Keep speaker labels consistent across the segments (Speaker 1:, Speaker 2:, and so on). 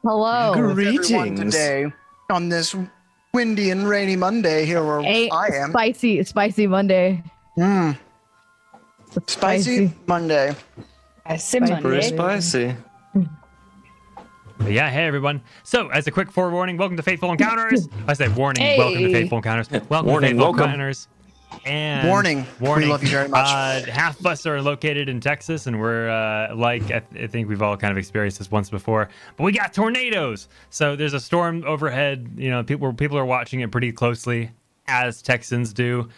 Speaker 1: Hello.
Speaker 2: Greetings.
Speaker 3: Everyone today on this windy and rainy Monday here where I am.
Speaker 1: Spicy Monday.
Speaker 3: Spicy Monday.
Speaker 2: Pretty spicy.
Speaker 4: But yeah, hey everyone. So, as a quick forewarning, welcome to Fateful Encounters. I said warning, welcome to Fateful Encounters. Welcome to Fateful Encounters. And
Speaker 3: warning. We love you very much.
Speaker 4: Half of us are located in Texas, and we're I think we've all kind of experienced this once before, but we got tornadoes. So there's a storm overhead. You know, people are watching it pretty closely, as Texans do.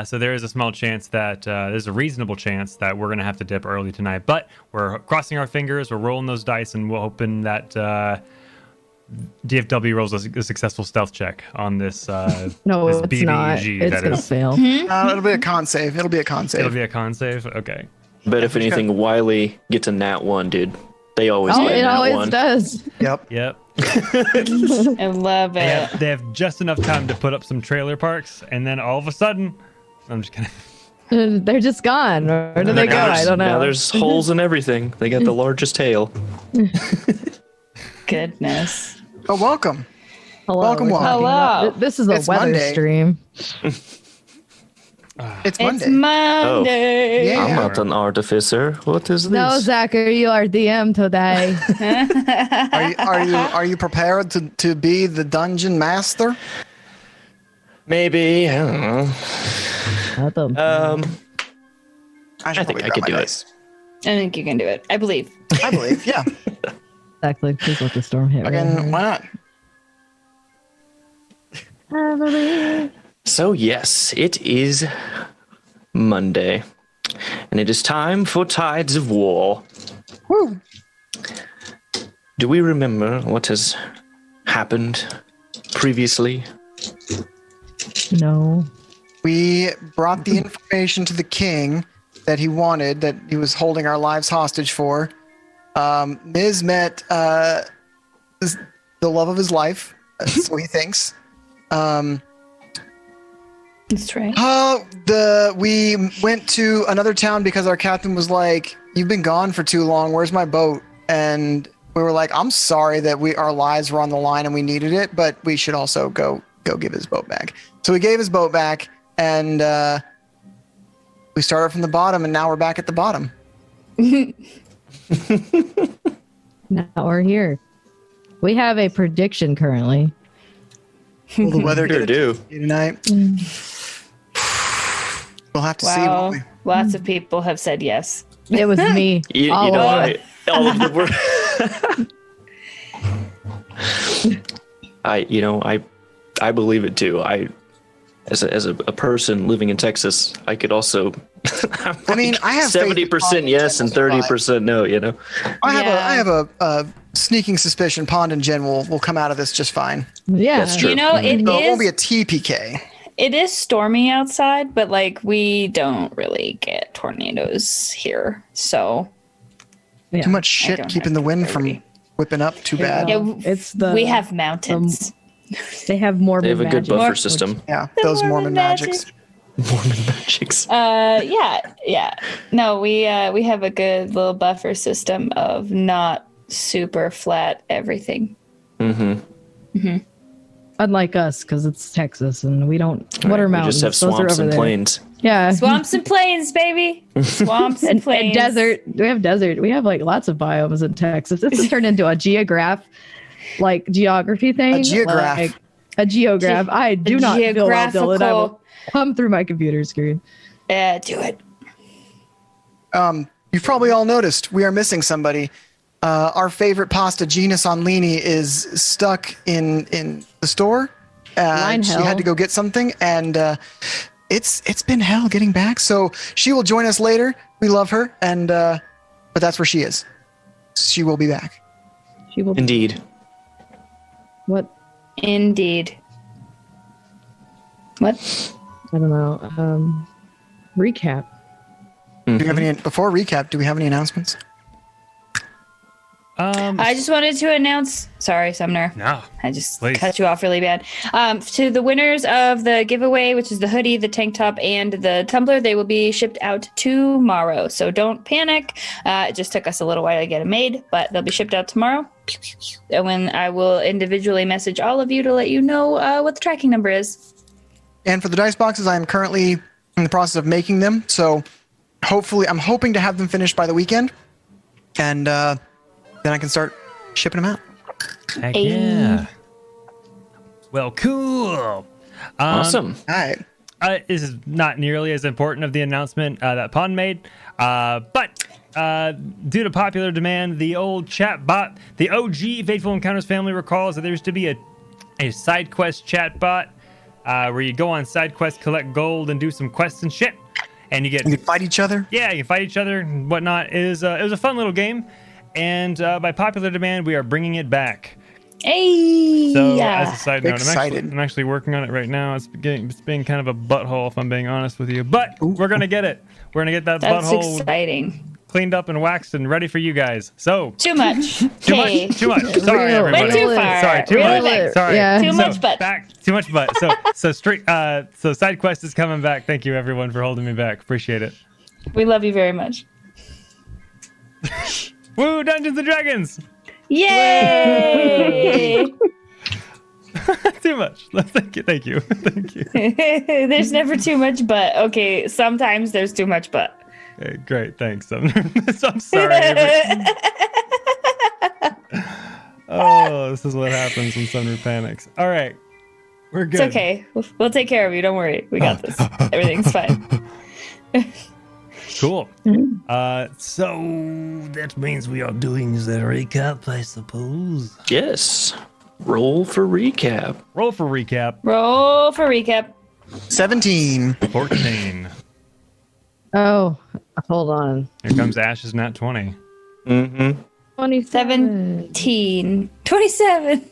Speaker 4: So there is a small chance that there's a reasonable chance that we're gonna have to dip early tonight. But we're crossing our fingers, we're rolling those dice, and we're hoping that DFW rolls a successful stealth check on this.
Speaker 1: No,
Speaker 4: this
Speaker 1: it's
Speaker 4: BBG
Speaker 1: not. It's gonna fail.
Speaker 3: It'll be a con save. It'll be a con save.
Speaker 4: It'll be a con save. Okay.
Speaker 2: But if anything, Wiley gets a nat 1, dude. They always get a
Speaker 1: It
Speaker 2: nat
Speaker 1: always
Speaker 2: 1.
Speaker 1: does.
Speaker 3: Yep.
Speaker 5: I love it.
Speaker 4: They have just enough time to put up some trailer parks, and then all of a sudden, I'm just kidding.
Speaker 1: They're just gone. Where do they go? I don't know.
Speaker 2: Now there's holes in everything. They got the largest tail.
Speaker 5: Goodness.
Speaker 3: Oh, welcome.
Speaker 1: Hello.
Speaker 3: Welcome.
Speaker 5: Hello.
Speaker 1: This is a
Speaker 3: It's
Speaker 1: weather
Speaker 3: Monday.
Speaker 1: stream.
Speaker 3: It's Monday.
Speaker 5: It's Monday.
Speaker 3: Yeah.
Speaker 2: I'm not an artificer. What is this?
Speaker 1: No, Zachary, you are DM today.
Speaker 3: Are you prepared to be the dungeon master?
Speaker 2: Maybe. I don't know.
Speaker 3: I
Speaker 2: think I could do it.
Speaker 5: I think you can do it. I believe.
Speaker 3: I believe. Yeah.
Speaker 1: Exactly. Please let the storm hit.
Speaker 3: Again, why not?
Speaker 1: I believe.
Speaker 2: So, yes, it is Monday. And it is time for Tides of War.
Speaker 3: Woo.
Speaker 2: Do we remember what has happened previously?
Speaker 1: No.
Speaker 3: We brought the information to the king that he wanted, that he was holding our lives hostage for. Miz met the love of his life, so he thinks.
Speaker 5: That's right.
Speaker 3: We went to another town because our captain was like, "You've been gone for too long. Where's my boat?" And we were like, "I'm sorry that our lives were on the line and we needed it, but we should also go give his boat back." So we gave his boat back, and we started from the bottom, and now we're back at the bottom.
Speaker 1: Now we're here. We have a prediction currently.
Speaker 3: Will the weather
Speaker 2: Sure do.
Speaker 3: tonight? We'll have to see.
Speaker 5: Wow.
Speaker 3: Won't we?
Speaker 5: Lots of people have said yes.
Speaker 1: It was me.
Speaker 2: You
Speaker 1: All
Speaker 2: know,
Speaker 1: of it.
Speaker 2: all of the word. I believe it too. As a person living in Texas, I could also.
Speaker 3: I mean, I have
Speaker 2: 70% yes and 30% no. You know.
Speaker 3: I have a sneaking suspicion Pond and Jen will come out of this just fine.
Speaker 1: Yeah.
Speaker 2: That's true.
Speaker 5: You know, it
Speaker 3: So it won't be a
Speaker 5: is
Speaker 3: TPK.
Speaker 5: it is stormy outside, but like we don't really get tornadoes here. So
Speaker 1: Yeah.
Speaker 3: Too much
Speaker 5: I
Speaker 3: shit
Speaker 5: don't
Speaker 3: keeping
Speaker 5: have
Speaker 3: the
Speaker 5: to
Speaker 3: wind
Speaker 5: worry.
Speaker 3: from whipping up. Too bad.
Speaker 1: Yeah.
Speaker 5: yeah,
Speaker 1: It's the
Speaker 5: we have mountains.
Speaker 1: They have more.
Speaker 2: They have a good buffer
Speaker 5: More-
Speaker 2: system.
Speaker 3: Yeah, those Mormon magics.
Speaker 2: Mormon magics.
Speaker 5: Yeah. No, we have a good little buffer system of not super flat everything.
Speaker 1: Unlike us, because it's Texas and we don't. What are
Speaker 2: We
Speaker 1: mountains?
Speaker 2: just have
Speaker 1: Those are
Speaker 2: swamps
Speaker 1: over
Speaker 2: and
Speaker 1: there.
Speaker 2: plains.
Speaker 1: Yeah.
Speaker 5: Swamps and plains, baby. Swamps and
Speaker 1: And
Speaker 5: plains.
Speaker 1: desert. We have desert. We have like lots of biomes in Texas. This has turned into a geography thing.
Speaker 3: A geograph.
Speaker 1: Like, a geograph. I do not feel well, Dylan. I will come through my computer screen.
Speaker 5: Yeah, do it.
Speaker 3: You've probably all noticed we are missing somebody. Our favorite pasta, Gina Sonlini, is stuck in the store.
Speaker 1: Line
Speaker 3: She
Speaker 1: hell.
Speaker 3: had to go get something, and it's been hell getting back. So she will join us later. We love her, and but that's where she is. She will be back.
Speaker 1: She will.
Speaker 2: Indeed.
Speaker 1: What?
Speaker 5: Indeed. What?
Speaker 1: I don't know. Recap.
Speaker 3: Do we have any before recap? Do we have any announcements?
Speaker 5: I just wanted to announce. Sorry, Sumner.
Speaker 4: No.
Speaker 5: I just
Speaker 4: Please.
Speaker 5: cut you off really bad. To the winners of the giveaway, which is the hoodie, the tank top, and the tumbler, they will be shipped out tomorrow. So don't panic. It just took us a little while to get them made, but they'll be shipped out tomorrow. And when I will individually message all of you to let you know what the tracking number is.
Speaker 3: And for the dice boxes, I am currently in the process of making them. So hopefully, I'm hoping to have them finished by the weekend. And then I can start shipping them out.
Speaker 4: Heck yeah. Well, cool.
Speaker 2: Awesome.
Speaker 3: All right.
Speaker 4: This is not nearly as important of the announcement that Pond made, but due to popular demand, the old chat bot, the OG Fateful Encounters family recalls that there used to be a side quest chat bot where you go on side quests, collect gold, and do some quests and shit, and you
Speaker 3: can fight each other.
Speaker 4: Yeah, you can fight each other and whatnot. It was a fun little game, and by popular demand, we are bringing it back.
Speaker 5: Hey!
Speaker 4: So, as a side note,
Speaker 3: Excited.
Speaker 4: I'm actually working on it right now. It's being kind of a butthole, if I'm being honest with you. But we're gonna get it. We're gonna get that
Speaker 5: That's
Speaker 4: butthole
Speaker 5: exciting.
Speaker 4: cleaned up and waxed and ready for you guys. So
Speaker 5: Too much.
Speaker 4: too much. Sorry,
Speaker 1: Reel-
Speaker 4: everybody.
Speaker 5: Went too far.
Speaker 4: Sorry, too
Speaker 5: Reel
Speaker 4: much.
Speaker 5: it back.
Speaker 4: Sorry.
Speaker 1: Yeah.
Speaker 5: Too much butt.
Speaker 4: Too much butt. So side quest is coming back. Thank you everyone for holding me back. Appreciate it.
Speaker 5: We love you very much.
Speaker 4: Woo, Dungeons and Dragons.
Speaker 5: Yay!
Speaker 4: Too much. Thank you.
Speaker 5: There's never too much butt. Okay, sometimes there's too much butt.
Speaker 4: Okay, great. Thanks. I'm sorry. Oh, this is what happens when Sumner panics. All right. We're good.
Speaker 5: It's okay. We'll take care of you. Don't worry. We got this. Everything's fine.
Speaker 4: Cool. So that means we are doing the recap, I suppose.
Speaker 2: Yes. Roll for recap.
Speaker 4: Roll for recap.
Speaker 5: Roll for recap.
Speaker 3: 17.
Speaker 4: 14.
Speaker 1: Oh, hold on.
Speaker 4: Here comes Ash's nat 20.
Speaker 2: Mm-hmm.
Speaker 1: 27.
Speaker 5: 17. 27.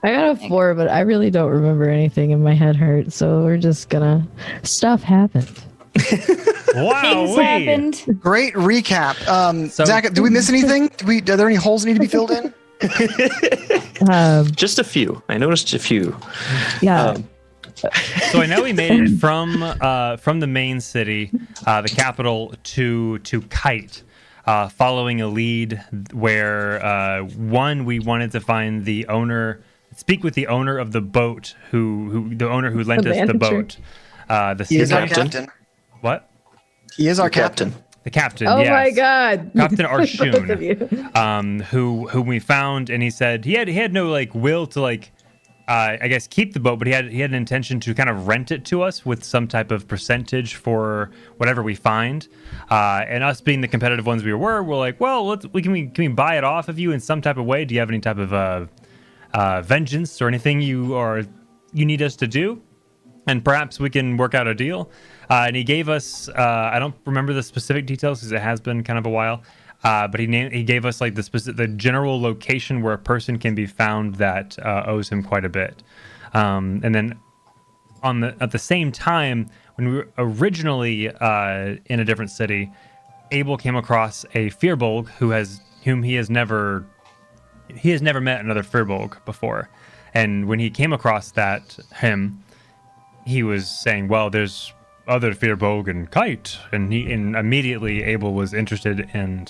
Speaker 1: I got a 4, but I really don't remember anything and my head hurts. So we're just gonna. Stuff happened.
Speaker 4: Wow.
Speaker 5: Things happened.
Speaker 3: Great recap.
Speaker 4: So-
Speaker 3: Zach, do we miss anything? Are there any holes that need to be filled in?
Speaker 2: Just a few. I noticed a few.
Speaker 1: Yeah.
Speaker 4: So I know we made it from the main city, the capital, to Kite, following a lead where we wanted to find the owner, speak with the owner of the boat, the owner who lent
Speaker 1: The
Speaker 4: us the
Speaker 1: manager.
Speaker 4: boat. The
Speaker 3: He is our
Speaker 2: Captain.
Speaker 3: captain.
Speaker 4: What?
Speaker 3: He is our captain.
Speaker 4: The captain.
Speaker 1: Oh
Speaker 4: yes.
Speaker 1: my God.
Speaker 4: Captain
Speaker 1: Both of you.
Speaker 4: Arshun, who we found, and he said he had no will to I guess keep the boat, but he had an intention to kind of rent it to us with some type of percentage for whatever we find. And us being the competitive ones we're like, well, can we buy it off of you in some type of way? Do you have any type of vengeance or anything you need us to do? And perhaps we can work out a deal. And he gave us, I don't remember the specific details because it has been kind of a while, but he gave us the general location where a person can be found that owes him quite a bit. And then at the same time, when we were originally in a different city, Abel came across a Firbolg whom he has never met another Firbolg before. And when he came across him, he was saying, well, there's other Firbolg and Kite, and immediately Abel was interested in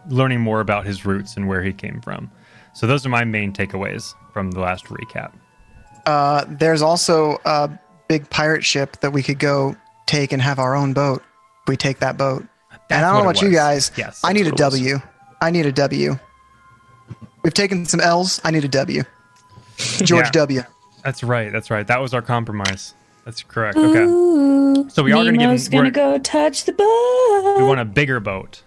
Speaker 4: learning more about his roots and where he came from. So those are my main takeaways from the last recap.
Speaker 3: There's also a big pirate ship that we could go take and have our own boat. We take that boat. And I don't know about you guys.
Speaker 4: Yes,
Speaker 3: I need a
Speaker 2: that's what it
Speaker 3: W. I need a W. We've taken some L's. I need a W. George
Speaker 4: Yeah.
Speaker 3: W.
Speaker 4: That's right. That was our compromise. That's correct. Okay. So we are going to
Speaker 5: Nemo's gonna go touch the boat.
Speaker 4: We want a bigger boat.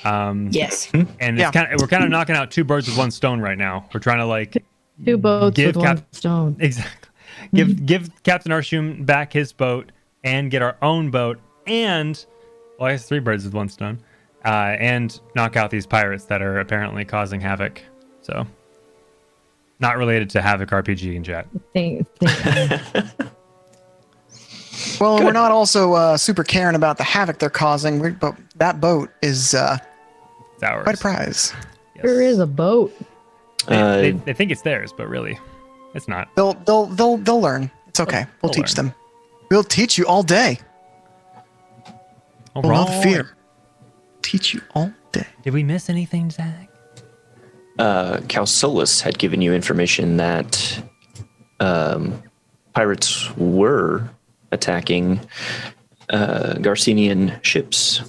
Speaker 5: Yes.
Speaker 4: And
Speaker 3: Yeah.
Speaker 4: we're kind of knocking out two birds with one stone right now. We're trying to
Speaker 1: 2 boats
Speaker 4: give
Speaker 1: with 1 stone.
Speaker 4: Exactly. Give Captain Arshun back his boat and get our own boat and, well, I guess 3 birds with 1 stone, and knock out these pirates that are apparently causing havoc. So, not related to Havoc RPG in chat.
Speaker 3: Well, we're not also super caring about the havoc they're causing. But that boat is
Speaker 4: It's ours.
Speaker 3: Quite a prize.
Speaker 4: Yes.
Speaker 1: There is a boat.
Speaker 4: They think it's theirs, but really, it's not.
Speaker 3: They'll learn. It's okay. We'll
Speaker 4: They'll
Speaker 3: teach them. We'll teach you all day.
Speaker 4: All
Speaker 3: We'll not
Speaker 4: right.
Speaker 3: fear. Teach you all day.
Speaker 4: Did we miss anything, Zach?
Speaker 2: Calsolus had given you information that pirates were attacking Garcinian ships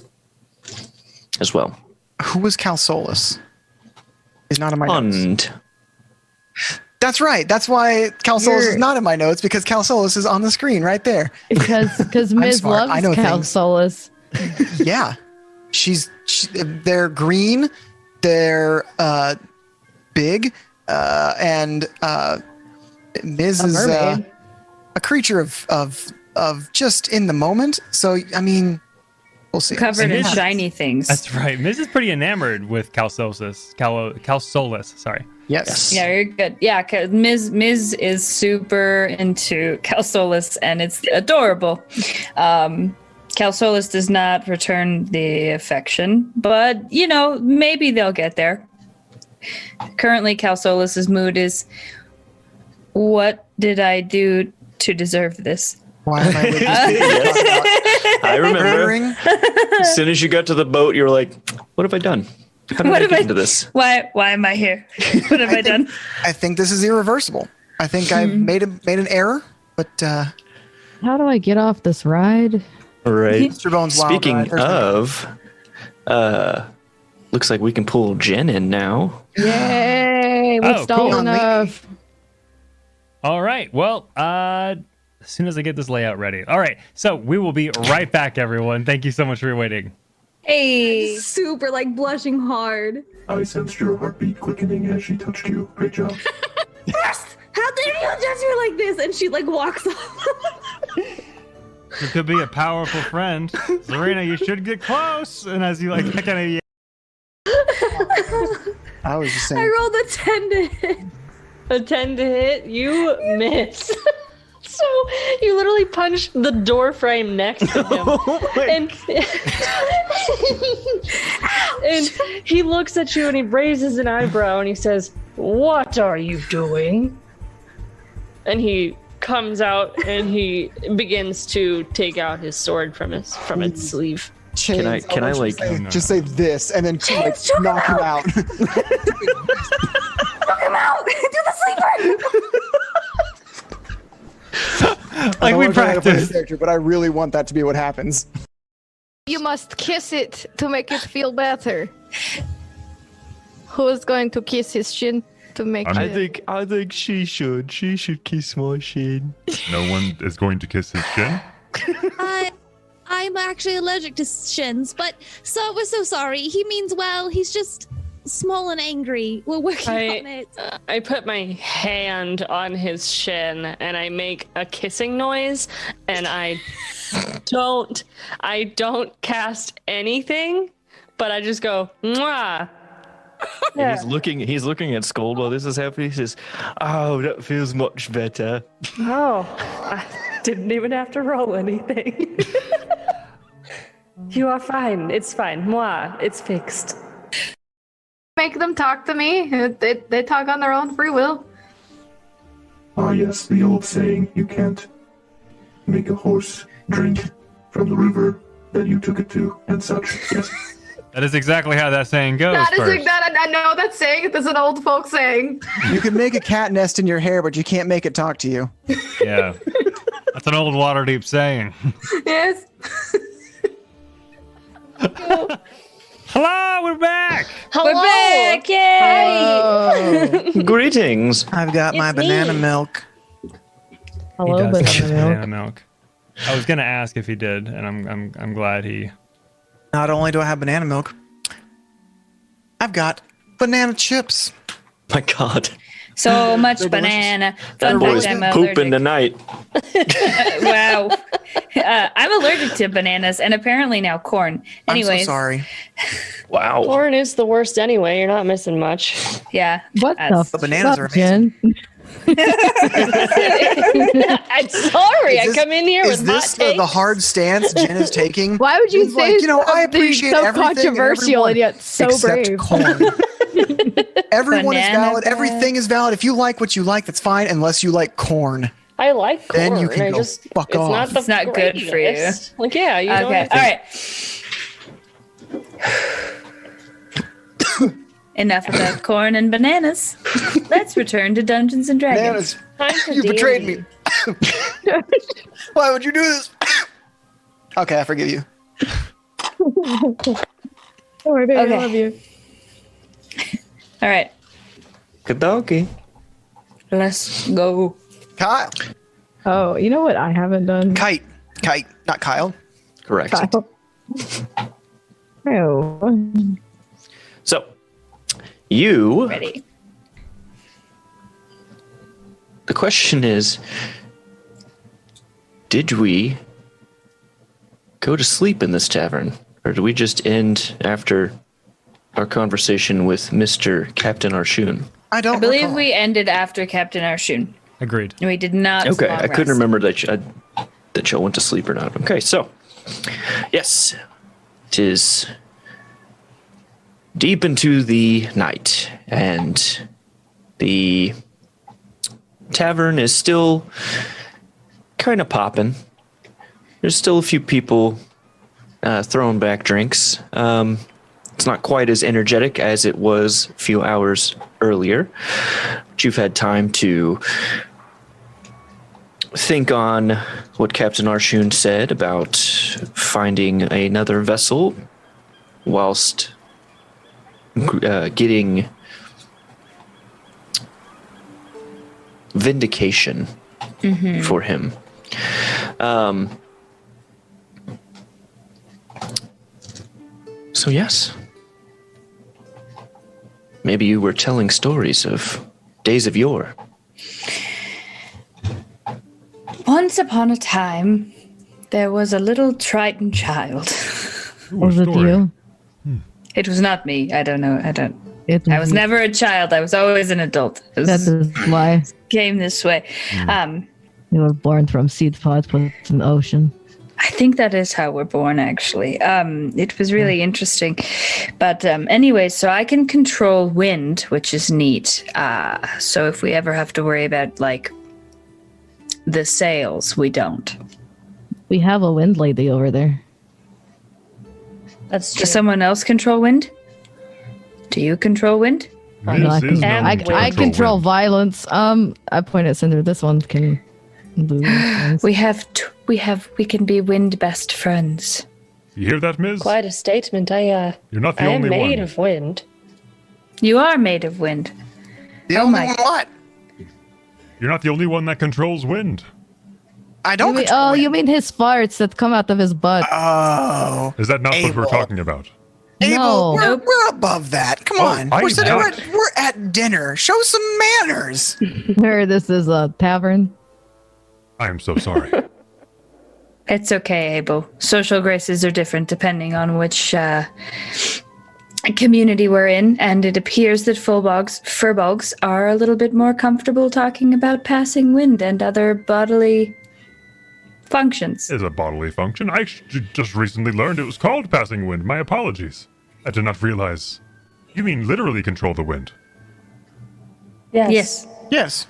Speaker 2: as well.
Speaker 3: Who was Calsolus? He's not in my notes.
Speaker 2: And
Speaker 3: That's right. That's why Calsolus is not in my notes, because Calsolus is on the screen right there.
Speaker 1: Because Ms.
Speaker 3: smart. I
Speaker 1: loves
Speaker 3: know
Speaker 1: Cal
Speaker 3: things.
Speaker 1: Solus.
Speaker 3: Yeah. They're green, they're big, and Ms.
Speaker 1: A
Speaker 3: is
Speaker 1: mermaid.
Speaker 3: a creature of just in the moment. So I mean, we'll see.
Speaker 5: Covered in
Speaker 4: Miz-
Speaker 5: shiny things.
Speaker 4: That's right. Miz is pretty enamored with Calsolus. Sorry.
Speaker 3: Yes.
Speaker 5: Yeah, you're good. Yeah, Ms. is super into Calsolus, and it's adorable. Calsolus does not return the affection, but maybe they'll get there. Currently, Calsolus's mood is, "What did I do to deserve this?"
Speaker 3: Why am I with
Speaker 2: I remember.
Speaker 3: murdering?
Speaker 2: As soon as you got to the boat, you were like, "What have I done? How did
Speaker 5: What
Speaker 2: I
Speaker 5: have
Speaker 2: get
Speaker 5: I-
Speaker 2: into this?"
Speaker 5: Why am I here? What have I done?
Speaker 3: I think this is irreversible. I think I made an error, but
Speaker 1: How do I get off this ride?
Speaker 2: All right.
Speaker 3: Mr. Bones' wild
Speaker 2: Speaking
Speaker 3: ride. There's no-
Speaker 2: of, looks like we can pull Jen in now.
Speaker 1: Yay! We
Speaker 4: Oh,
Speaker 1: stole
Speaker 4: cool.
Speaker 1: enough.
Speaker 4: All right. Well, as soon as I get this layout ready. All right. So we will be right back, everyone. Thank you so much for waiting.
Speaker 5: Hey,
Speaker 6: Super like blushing hard.
Speaker 7: I sensed your heartbeat quickening as she touched you. Great job.
Speaker 6: Yes! How dare you touch her like this? And she like walks off.
Speaker 4: You could be a powerful friend. Serena, you should get close. And as you like kind of
Speaker 3: I was just
Speaker 6: I
Speaker 3: saying.
Speaker 6: rolled a 10 to hit.
Speaker 8: A 10 to hit, you miss. So you literally punched the door frame next to him. And he looks at you and he raises an eyebrow and he says, "What are you doing?" And he comes out and he begins to take out his sword from its sleeve.
Speaker 3: Chains.
Speaker 2: Can I,
Speaker 3: want you to
Speaker 2: like-
Speaker 3: say- just say this and then like knock him out?
Speaker 6: Knock him out! Do the sleeper!
Speaker 4: like we
Speaker 3: I don't wanna try to play
Speaker 4: practiced.
Speaker 3: the character, but I really want that to be what happens.
Speaker 9: You must kiss it to make it feel better. Who is going to kiss his shin to make it?
Speaker 2: I think she should. She should kiss my shin.
Speaker 10: No one is going to kiss his shin?
Speaker 11: I'm actually allergic to shins, but we're so sorry. He means well. He's just small and angry. We're working on it.
Speaker 8: I put my hand on his shin and I make a kissing noise, and I don't cast anything, but I just go mwah.
Speaker 2: And he's looking at Scold while this is happening. He says, "Oh, that feels much better."
Speaker 8: Oh, I didn't even have to roll anything. You are fine. It's fine. Moi, it's fixed.
Speaker 9: Make them talk to me. They talk on their own free will.
Speaker 7: Ah, yes, the old saying, you can't make a horse drink from the river that you took it to, and such. Yes.
Speaker 4: That is exactly how that saying goes.
Speaker 9: That is
Speaker 4: first.
Speaker 9: that. I know that saying. That's an old folk saying.
Speaker 3: You can make a cat nest in your hair, but you can't make it talk to you.
Speaker 4: Yeah. That's an old Waterdeep saying.
Speaker 9: Yes.
Speaker 4: Hello, we're back.
Speaker 8: Hello.
Speaker 5: we're back! Yay!
Speaker 1: Oh.
Speaker 2: Greetings.
Speaker 3: I've got my banana milk.
Speaker 1: Hello,
Speaker 4: He does have his
Speaker 1: banana
Speaker 4: banana
Speaker 1: milk.
Speaker 4: milk. I was gonna ask if he did, and I'm glad he.
Speaker 3: Not only do I have banana milk, I've got banana chips.
Speaker 2: My God.
Speaker 5: So much
Speaker 3: They're delicious.
Speaker 5: banana. Fun
Speaker 2: Boys
Speaker 5: fact, I'm
Speaker 2: pooping
Speaker 5: allergic.
Speaker 2: tonight.
Speaker 5: Wow. I'm allergic to bananas and apparently now corn. Anyways,
Speaker 3: I'm so sorry.
Speaker 2: Wow.
Speaker 8: Corn is the worst anyway. You're not missing much.
Speaker 5: yeah.
Speaker 1: What
Speaker 5: That's-
Speaker 1: the
Speaker 3: But bananas
Speaker 1: fuck,
Speaker 3: are amazing.
Speaker 1: Jen?
Speaker 8: I'm sorry. I come in here
Speaker 3: Is
Speaker 8: with
Speaker 3: this
Speaker 8: hot takes.
Speaker 3: the hard stance Jen is taking?
Speaker 9: Why would you
Speaker 3: Jen's
Speaker 9: say
Speaker 3: like, I
Speaker 9: something
Speaker 3: appreciate
Speaker 9: so
Speaker 3: everything
Speaker 9: controversial and yet so
Speaker 3: except
Speaker 9: brave?
Speaker 3: corn. Everyone is
Speaker 5: Banana
Speaker 3: valid.
Speaker 5: bread.
Speaker 3: Everything is valid. If you like what you like, that's fine, unless you like corn.
Speaker 8: I like corn.
Speaker 3: Then you can
Speaker 8: I
Speaker 3: go
Speaker 8: just
Speaker 3: fuck
Speaker 8: it's
Speaker 3: off.
Speaker 8: Not the
Speaker 5: It's not good for you.
Speaker 8: greatest. Like, yeah, you don't
Speaker 5: Okay.
Speaker 8: have to.
Speaker 5: All right. Enough about corn and bananas. Let's return to Dungeons and Dragons.
Speaker 3: Bananas,
Speaker 8: Time for
Speaker 3: you betrayed
Speaker 8: D&D.
Speaker 3: me. Why would you do this? Okay, I forgive you.
Speaker 9: Oh, baby,
Speaker 5: Okay.
Speaker 9: I love you.
Speaker 5: All right.
Speaker 2: Kadoki.
Speaker 5: Let's go.
Speaker 3: Kyle.
Speaker 9: Oh, you know what I haven't done?
Speaker 3: Kite, not Kyle.
Speaker 2: Correct.
Speaker 9: Kyle. Oh.
Speaker 2: So, you.
Speaker 5: Ready.
Speaker 2: The question is, did we go to sleep in this tavern? Or did we just end after our conversation with Mr. Captain Arshun?
Speaker 3: I don't
Speaker 5: I believe
Speaker 3: recall.
Speaker 5: we ended after Captain Arshun.
Speaker 4: Agreed.
Speaker 5: We did not.
Speaker 2: Okay,
Speaker 5: long
Speaker 2: I couldn't
Speaker 5: rest.
Speaker 2: remember that y'all went to sleep or not. Okay, so, yes, it is deep into the night, and the tavern is still kind of popping. There's still a few people throwing back drinks. It's not quite as energetic as it was a few hours earlier, but you've had time to think on what Captain Arshun said about finding another vessel whilst getting vindication for him. So yes, maybe you were telling stories of days of yore.
Speaker 5: Once upon a time, there was a little Triton child.
Speaker 1: Was it you?
Speaker 5: It was not me. I don't know.
Speaker 1: It
Speaker 5: I was never a child. I was always an adult. It
Speaker 1: That is why
Speaker 5: came this way.
Speaker 1: you were born from seed pods put in the ocean.
Speaker 5: I think that is how we're born, actually. It was really interesting. But anyway, so I can control wind, which is neat. So if we ever have to worry about, like, the sails, we don't.
Speaker 1: We have a wind lady over there.
Speaker 8: That's true.
Speaker 5: Does someone else control wind? Do you control wind?
Speaker 1: No, I,
Speaker 10: This is
Speaker 1: can,
Speaker 10: known to
Speaker 1: I control
Speaker 10: wind.
Speaker 1: violence. I point at Cinder. This one can do things.
Speaker 5: We can be wind best friends.
Speaker 10: You hear that, Ms.?
Speaker 8: Quite a statement.
Speaker 10: You're not the
Speaker 8: I am
Speaker 10: only
Speaker 8: made
Speaker 10: one.
Speaker 8: of wind.
Speaker 5: You are made of wind.
Speaker 3: The
Speaker 5: Oh
Speaker 3: only
Speaker 5: my-
Speaker 3: one what?
Speaker 10: You're not the only one that controls wind.
Speaker 3: I don't
Speaker 1: You mean,
Speaker 3: control it.
Speaker 1: you mean his farts that come out of his butt?
Speaker 3: Oh.
Speaker 10: Is that not what we're
Speaker 3: Abel.
Speaker 10: talking about?
Speaker 3: Abel,
Speaker 1: No.
Speaker 3: we're above that. Come
Speaker 10: Oh,
Speaker 3: on.
Speaker 10: I'm
Speaker 3: We're at dinner. Show some manners.
Speaker 1: Or this is a tavern.
Speaker 10: I am so sorry.
Speaker 5: It's okay, Abel. Social graces are different depending on which community we're in, and it appears that furbolgs are a little bit more comfortable talking about passing wind and other bodily functions.
Speaker 10: Is a bodily function. I just recently learned it was called passing wind. My apologies. I did not realize. You mean literally control the wind?
Speaker 5: Yes.
Speaker 3: Yes.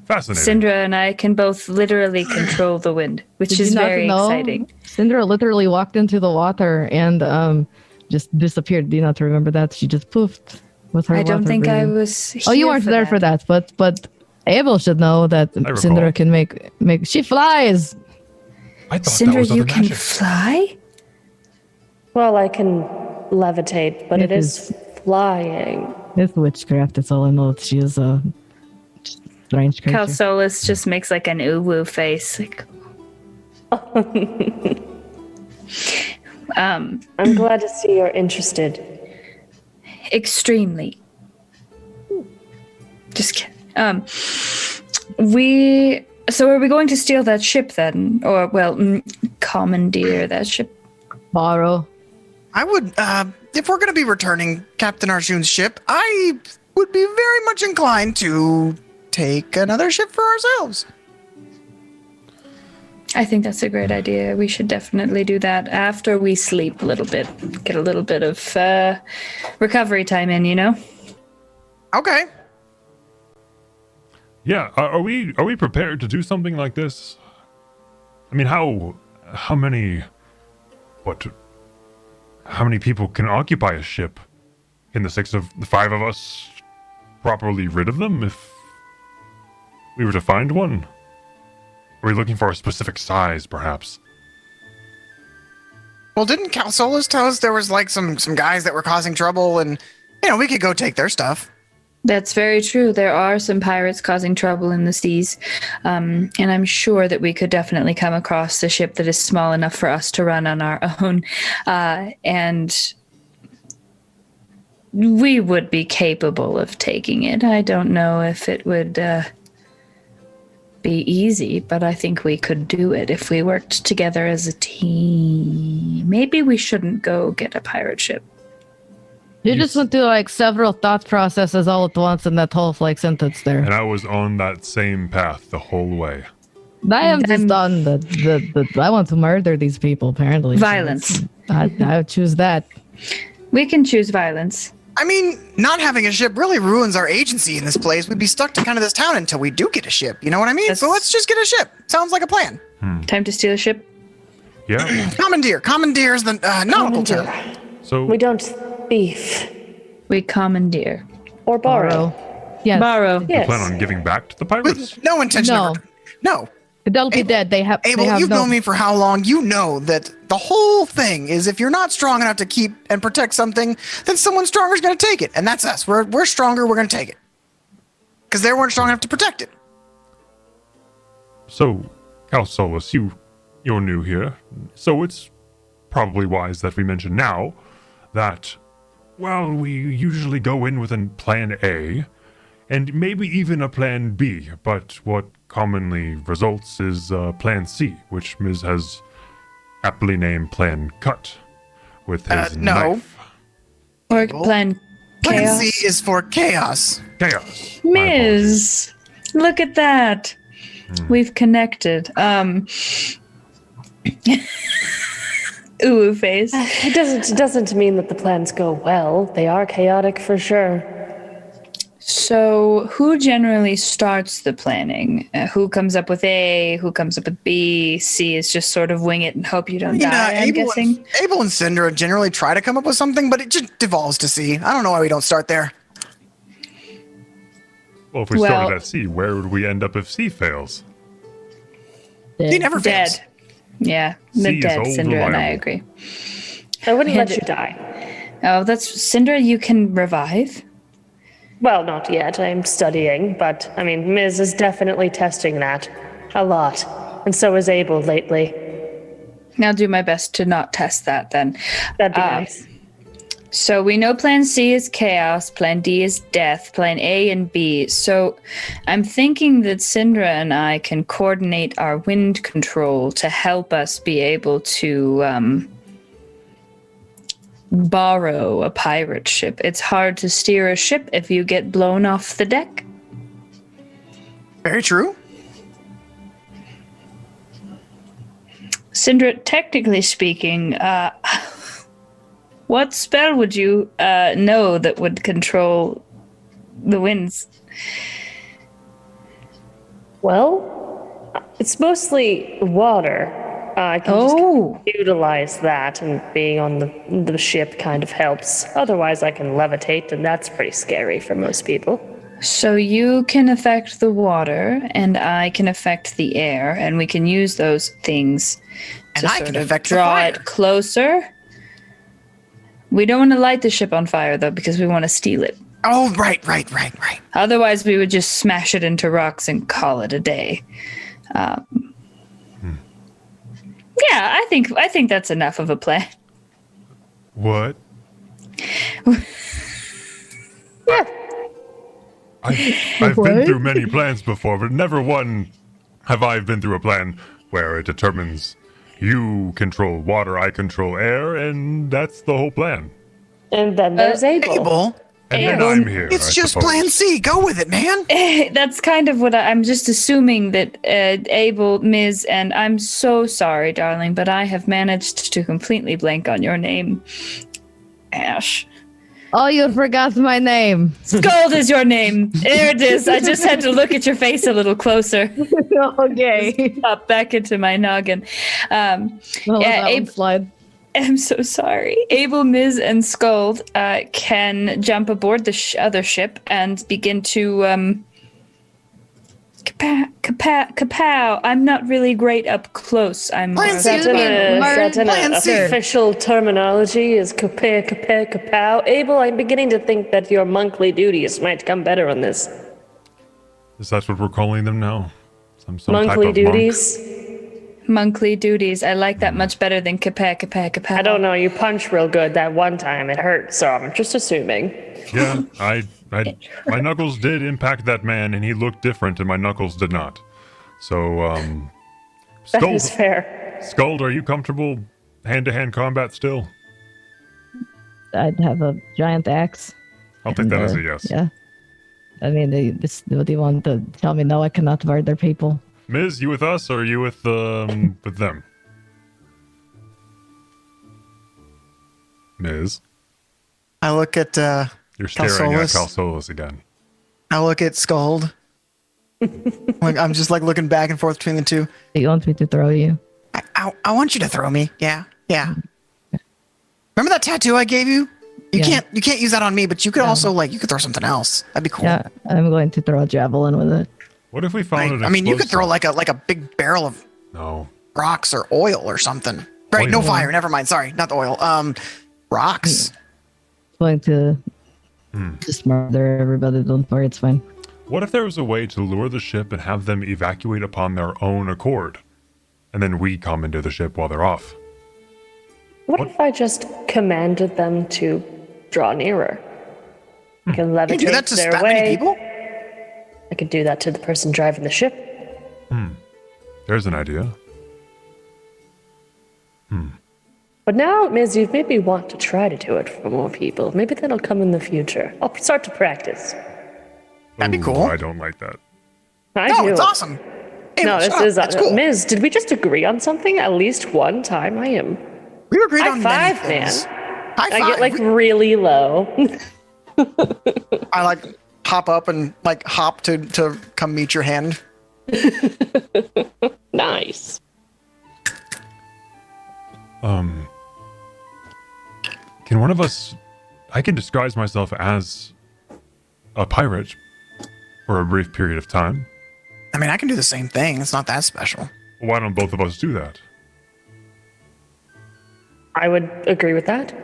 Speaker 10: Fascinating.
Speaker 5: Syndra and I can both literally control the wind, which
Speaker 1: Did
Speaker 5: is
Speaker 1: you not
Speaker 5: very
Speaker 1: know?
Speaker 5: exciting.
Speaker 1: Cinder literally walked into the water and just disappeared. Do you not remember that? She just poofed with her
Speaker 5: I don't
Speaker 1: water
Speaker 5: think I
Speaker 1: breathing.
Speaker 5: was.
Speaker 1: Oh, you
Speaker 5: here
Speaker 1: weren't there for that, but Abel should know that
Speaker 10: recall.
Speaker 1: Cinder can make. She flies.
Speaker 10: I thought that
Speaker 5: Syndra,
Speaker 10: was
Speaker 5: you
Speaker 10: other
Speaker 5: can
Speaker 10: magic.
Speaker 5: fly?
Speaker 8: Well, I can levitate, but
Speaker 1: It
Speaker 8: it is flying.
Speaker 1: It's witchcraft. That's all I know. She is a strange creature.
Speaker 5: Calsolus just makes like an ooh-woo face. Like,
Speaker 8: I'm glad to see you're interested.
Speaker 5: extremely. Just kidding. So are we going to steal that ship then? Or, well, commandeer that ship?
Speaker 1: Borrow.
Speaker 3: I would, if we're going to be returning Captain Arjun's ship, I would be very much inclined to take another ship for ourselves.
Speaker 5: I think that's a great idea. We should definitely do that after we sleep a little bit. Get a little bit of recovery time in, you know?
Speaker 3: Okay.
Speaker 10: Yeah, are we prepared to do something like this? I mean, how many people can occupy a ship? Can the 5 of us properly rid of them if we were to find one? Are we looking for a specific size, perhaps?
Speaker 3: Well, didn't Calsolas tell us there was like some guys that were causing trouble, and we could go take their stuff?
Speaker 5: That's very true. There are some pirates causing trouble in the seas, and I'm sure that we could definitely come across a ship that is small enough for us to run on our own, and we would be capable of taking it. I don't know if it would be easy, but I think we could do it if we worked together as a team. Maybe we shouldn't go get a pirate ship.
Speaker 1: You just went through like several thought processes all at once in that whole sentence there.
Speaker 10: And I was on that same path the whole way.
Speaker 1: I am just on the I want to murder these people, apparently.
Speaker 5: Violence.
Speaker 1: I would choose that.
Speaker 5: We can choose violence.
Speaker 3: I mean, not having a ship really ruins our agency in this place. We'd be stuck to kind of this town until we do get a ship. You know what I mean? So let's just get a ship. Sounds like a plan.
Speaker 5: Time to steal a ship?
Speaker 10: Yeah.
Speaker 3: Commandeer. Commandeer is the nautical term.
Speaker 10: So
Speaker 8: we don't thief.
Speaker 5: We commandeer.
Speaker 8: Or borrow.
Speaker 1: Yes.
Speaker 5: Borrow.
Speaker 10: you
Speaker 8: Yes.
Speaker 10: plan on giving back to the pirates?
Speaker 3: With no intention
Speaker 1: No.
Speaker 3: of return. No.
Speaker 1: They'll be dead. They have.
Speaker 3: Abel,
Speaker 1: they have
Speaker 3: you've
Speaker 1: no...
Speaker 3: known me for how long? You know that the whole thing is if you're not strong enough to keep and protect something, then someone stronger is going to take it. And that's us. We're stronger. We're going to take it. Because they weren't strong enough to protect it.
Speaker 10: So, Calsolas, you're new here. So it's probably wise that we mention now that, well, we usually go in with a plan A and maybe even a plan B, but what commonly results is plan C, which Ms. has aptly named Plan Cut with his knife.
Speaker 5: Or plan
Speaker 3: Plan
Speaker 5: chaos.
Speaker 3: C is for chaos.
Speaker 10: Chaos.
Speaker 5: Ms. Look at that. We've connected. Ooh face.
Speaker 8: It doesn't mean that the plans go well. They are chaotic for sure.
Speaker 5: So, who generally starts the planning? Who comes up with A? Who comes up with B? C is just sort of wing it and hope you don't die, I'm guessing.
Speaker 3: Abel and Syndra generally try to come up with something, but it just devolves to C. I don't know why we don't start there.
Speaker 10: Well, if we started at C, where would we end up if C fails?
Speaker 3: He never fails.
Speaker 5: Dead. Yeah, the dead, Syndra and I agree.
Speaker 8: I wouldn't let you die.
Speaker 5: Oh, that's Syndra, you can revive?
Speaker 8: Well, not yet. I'm studying, but I mean, Ms. is definitely testing that a lot, and so is Abel lately.
Speaker 5: I'll do my best to not test that then.
Speaker 8: That'd be nice.
Speaker 5: So we know plan C is chaos, plan D is death, plan A and B. So I'm thinking that Syndra and I can coordinate our wind control to help us be able to borrow a pirate ship. It's hard to steer a ship if you get blown off the deck.
Speaker 3: Very true.
Speaker 5: Syndra, technically speaking, what spell would you know that would control the winds?
Speaker 8: Well, it's mostly water. I can just utilize that, and being on the ship kind of helps. Otherwise, I can levitate, and that's pretty scary for most people.
Speaker 5: So you can affect the water, and I can affect the air, and we can use those things
Speaker 3: And
Speaker 5: to
Speaker 3: I
Speaker 5: sort
Speaker 3: can
Speaker 5: of
Speaker 3: affect the
Speaker 5: draw
Speaker 3: fire.
Speaker 5: it closer. We don't want to light the ship on fire, though, because we want to steal it.
Speaker 3: Oh, right.
Speaker 5: Otherwise, we would just smash it into rocks and call it a day. Yeah, I think that's enough of a plan.
Speaker 10: What?
Speaker 5: Yeah.
Speaker 10: I've been through many plans before, but never one have I been through a plan where it determines you control water, I control air, and that's the whole plan.
Speaker 8: And then there's Abel.
Speaker 10: And then I'm here.
Speaker 3: It's
Speaker 10: I
Speaker 3: just
Speaker 10: suppose.
Speaker 3: plan C. Go with it, man.
Speaker 5: That's kind of what I'm just assuming that Abel, Ms., and I'm so sorry, darling, but I have managed to completely blank on your name. Ash.
Speaker 1: Oh, you forgot my name.
Speaker 5: Scold is your name. There it is. I just had to look at your face a little closer.
Speaker 1: Okay.
Speaker 5: Pop back into my noggin.
Speaker 1: Slide.
Speaker 5: I'm so sorry. Abel, Ms., and Scold can jump aboard the other ship and begin to kapow. I'm not really great up close. I'm more
Speaker 6: Is that an
Speaker 3: Clancy.
Speaker 6: official terminology? Is kapow? Abel, I'm beginning to think that your monthly duties might come better on this.
Speaker 10: Is that what we're calling them now? Some
Speaker 6: Monthly
Speaker 10: type of
Speaker 6: duties?
Speaker 5: monkly duties. I like that much better than kapow.
Speaker 6: I don't know. You punched real good that one time. It hurt, so I'm just assuming.
Speaker 10: Yeah, my knuckles did impact that man, and he looked different, and my knuckles did not. So,
Speaker 6: That is fair.
Speaker 10: Skuld, are you comfortable hand-to-hand combat still?
Speaker 1: I'd have a giant axe.
Speaker 10: I'll take that as a yes.
Speaker 1: Yeah. I mean, do you want to tell me no? I cannot murder people.
Speaker 10: Miz, you with us, or are you with them? Miz?
Speaker 3: I look at
Speaker 10: You're staring at
Speaker 3: Calsolus.
Speaker 10: Calsolus again.
Speaker 3: I look at Scold. I'm just like looking back and forth between the two.
Speaker 1: You want me to throw you?
Speaker 3: I want you to throw me. Yeah. Remember that tattoo I gave you? You can't use that on me, but you could also you could throw something else. That'd be cool.
Speaker 1: Yeah, I'm going to throw a javelin with it.
Speaker 10: What if we found an
Speaker 3: I mean, you could throw
Speaker 10: explosive?
Speaker 3: like a big barrel of
Speaker 10: No.
Speaker 3: rocks or oil or something. Right? No
Speaker 10: Oil.
Speaker 3: fire. Never mind. Sorry, not the oil. Rocks.
Speaker 1: Going to just murder everybody. Don't worry, it's fine.
Speaker 10: What if there was a way to lure the ship and have them evacuate upon their own accord? And then we come into the ship while they're off?
Speaker 6: What if I just commanded them to draw nearer? I can levitate
Speaker 3: do that to
Speaker 6: their
Speaker 3: that
Speaker 6: way.
Speaker 3: many people?
Speaker 6: I could do that to the person driving the ship.
Speaker 10: There's an idea.
Speaker 6: But now, Miz, you've made me want to try to do it for more people. Maybe that'll come in the future. I'll start to practice.
Speaker 3: That'd be
Speaker 10: Ooh,
Speaker 3: cool.
Speaker 10: I don't like that.
Speaker 6: I
Speaker 3: No,
Speaker 6: do.
Speaker 3: it's awesome. Hey,
Speaker 6: No,
Speaker 3: shut
Speaker 6: this
Speaker 3: up.
Speaker 6: is
Speaker 3: That's cool.
Speaker 6: Miz, did we just agree on something at least one time? I am.
Speaker 3: We agreed
Speaker 6: High
Speaker 3: on
Speaker 6: five,
Speaker 3: many things.
Speaker 6: man.
Speaker 3: High
Speaker 6: I
Speaker 3: five.
Speaker 6: get like really low.
Speaker 3: I like hop up and like hop to come meet your hand.
Speaker 6: Nice.
Speaker 10: Can one of us... I can disguise myself as a pirate for a brief period of time.
Speaker 3: I mean, I can do the same thing. It's not that special.
Speaker 10: Why don't both of us do that?
Speaker 6: I would agree with that.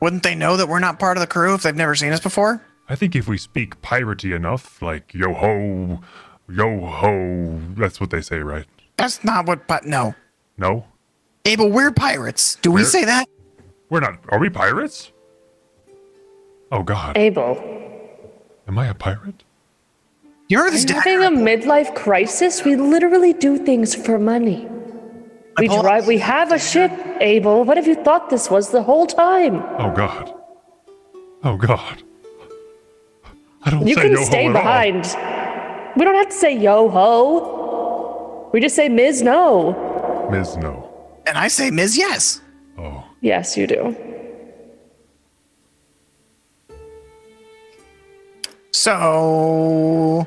Speaker 3: Wouldn't they know that we're not part of the crew if they've never seen us before?
Speaker 10: I think if we speak piratey enough, like yo-ho, yo-ho, that's what they say, right?
Speaker 3: That's not what. But no,
Speaker 10: No?
Speaker 3: Abel, we're pirates. Do we
Speaker 10: We're-
Speaker 3: say that?
Speaker 10: We're not... Are we pirates? Oh, God.
Speaker 6: Abel,
Speaker 10: Am I a pirate?
Speaker 3: You remember this
Speaker 6: having a midlife crisis? We literally do things for money. We
Speaker 3: pull
Speaker 6: drive. We have a ship, Abel. What have you thought this was the whole time?
Speaker 10: Oh, God. Oh, God. I don't
Speaker 6: You
Speaker 10: say
Speaker 6: can
Speaker 10: yo-ho
Speaker 6: stay
Speaker 10: at
Speaker 6: behind. We don't have to say yo ho. We just say Ms. No.
Speaker 10: all. Ms. No.
Speaker 3: And I say, Ms. Yes.
Speaker 10: Oh.
Speaker 6: Yes, you do.
Speaker 3: So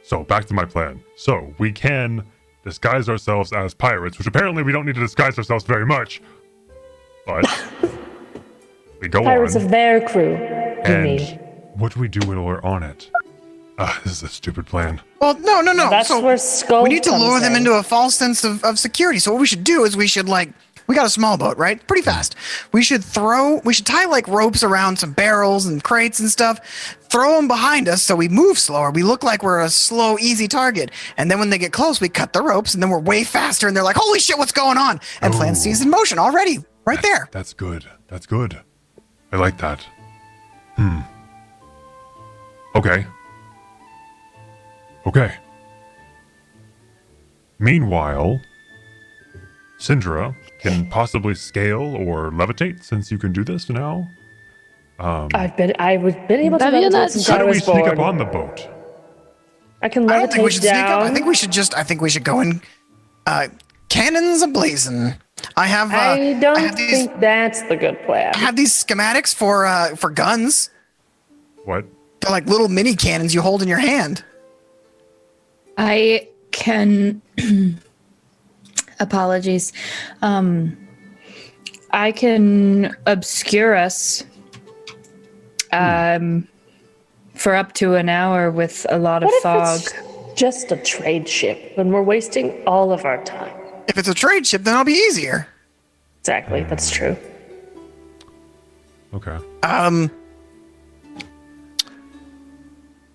Speaker 10: So, back to my plan. So, we can disguise ourselves as pirates, which apparently we don't need to disguise ourselves very much. But we go
Speaker 6: Pirates
Speaker 10: on.
Speaker 6: of their crew, you
Speaker 10: And
Speaker 6: mean?
Speaker 10: what do we do when we're on it? This is a stupid plan.
Speaker 3: well, no.
Speaker 6: That's
Speaker 3: so
Speaker 6: where Skull
Speaker 3: we need to
Speaker 6: comes
Speaker 3: lure them
Speaker 6: in.
Speaker 3: into a false sense of security. So what we should do is we should we got a small boat, right? Pretty fast. We should tie like ropes around some barrels and crates and stuff, throw them behind us so we move slower. We look like we're a slow, easy target. And then when they get close, we cut the ropes and then we're way faster and they're like, holy shit, what's going on? And Plan C's in motion already, right there.
Speaker 10: That's good. That's good. I like that. Okay. Okay. Meanwhile, Syndra can possibly scale or levitate since you can do this now.
Speaker 6: I've been able to
Speaker 1: Have you
Speaker 6: levitate
Speaker 1: not-
Speaker 6: since
Speaker 10: How
Speaker 6: I
Speaker 10: do we
Speaker 6: was
Speaker 10: sneak up
Speaker 6: born.
Speaker 10: on the boat?
Speaker 6: I can
Speaker 3: I don't think we
Speaker 6: levitate
Speaker 3: should sneak up.
Speaker 6: down.
Speaker 3: I think we should go in cannons ablazing. I have
Speaker 6: think that's the good plan.
Speaker 3: I have these schematics for guns.
Speaker 10: What?
Speaker 3: They're like little mini cannons you hold in your hand.
Speaker 5: I can. Apologies. I can obscure us for up to an hour with a lot of fog.
Speaker 6: If it's just a trade ship when we're wasting all of our time?
Speaker 3: If it's a trade ship, then I'll be easier.
Speaker 6: Exactly, that's true.
Speaker 10: Okay.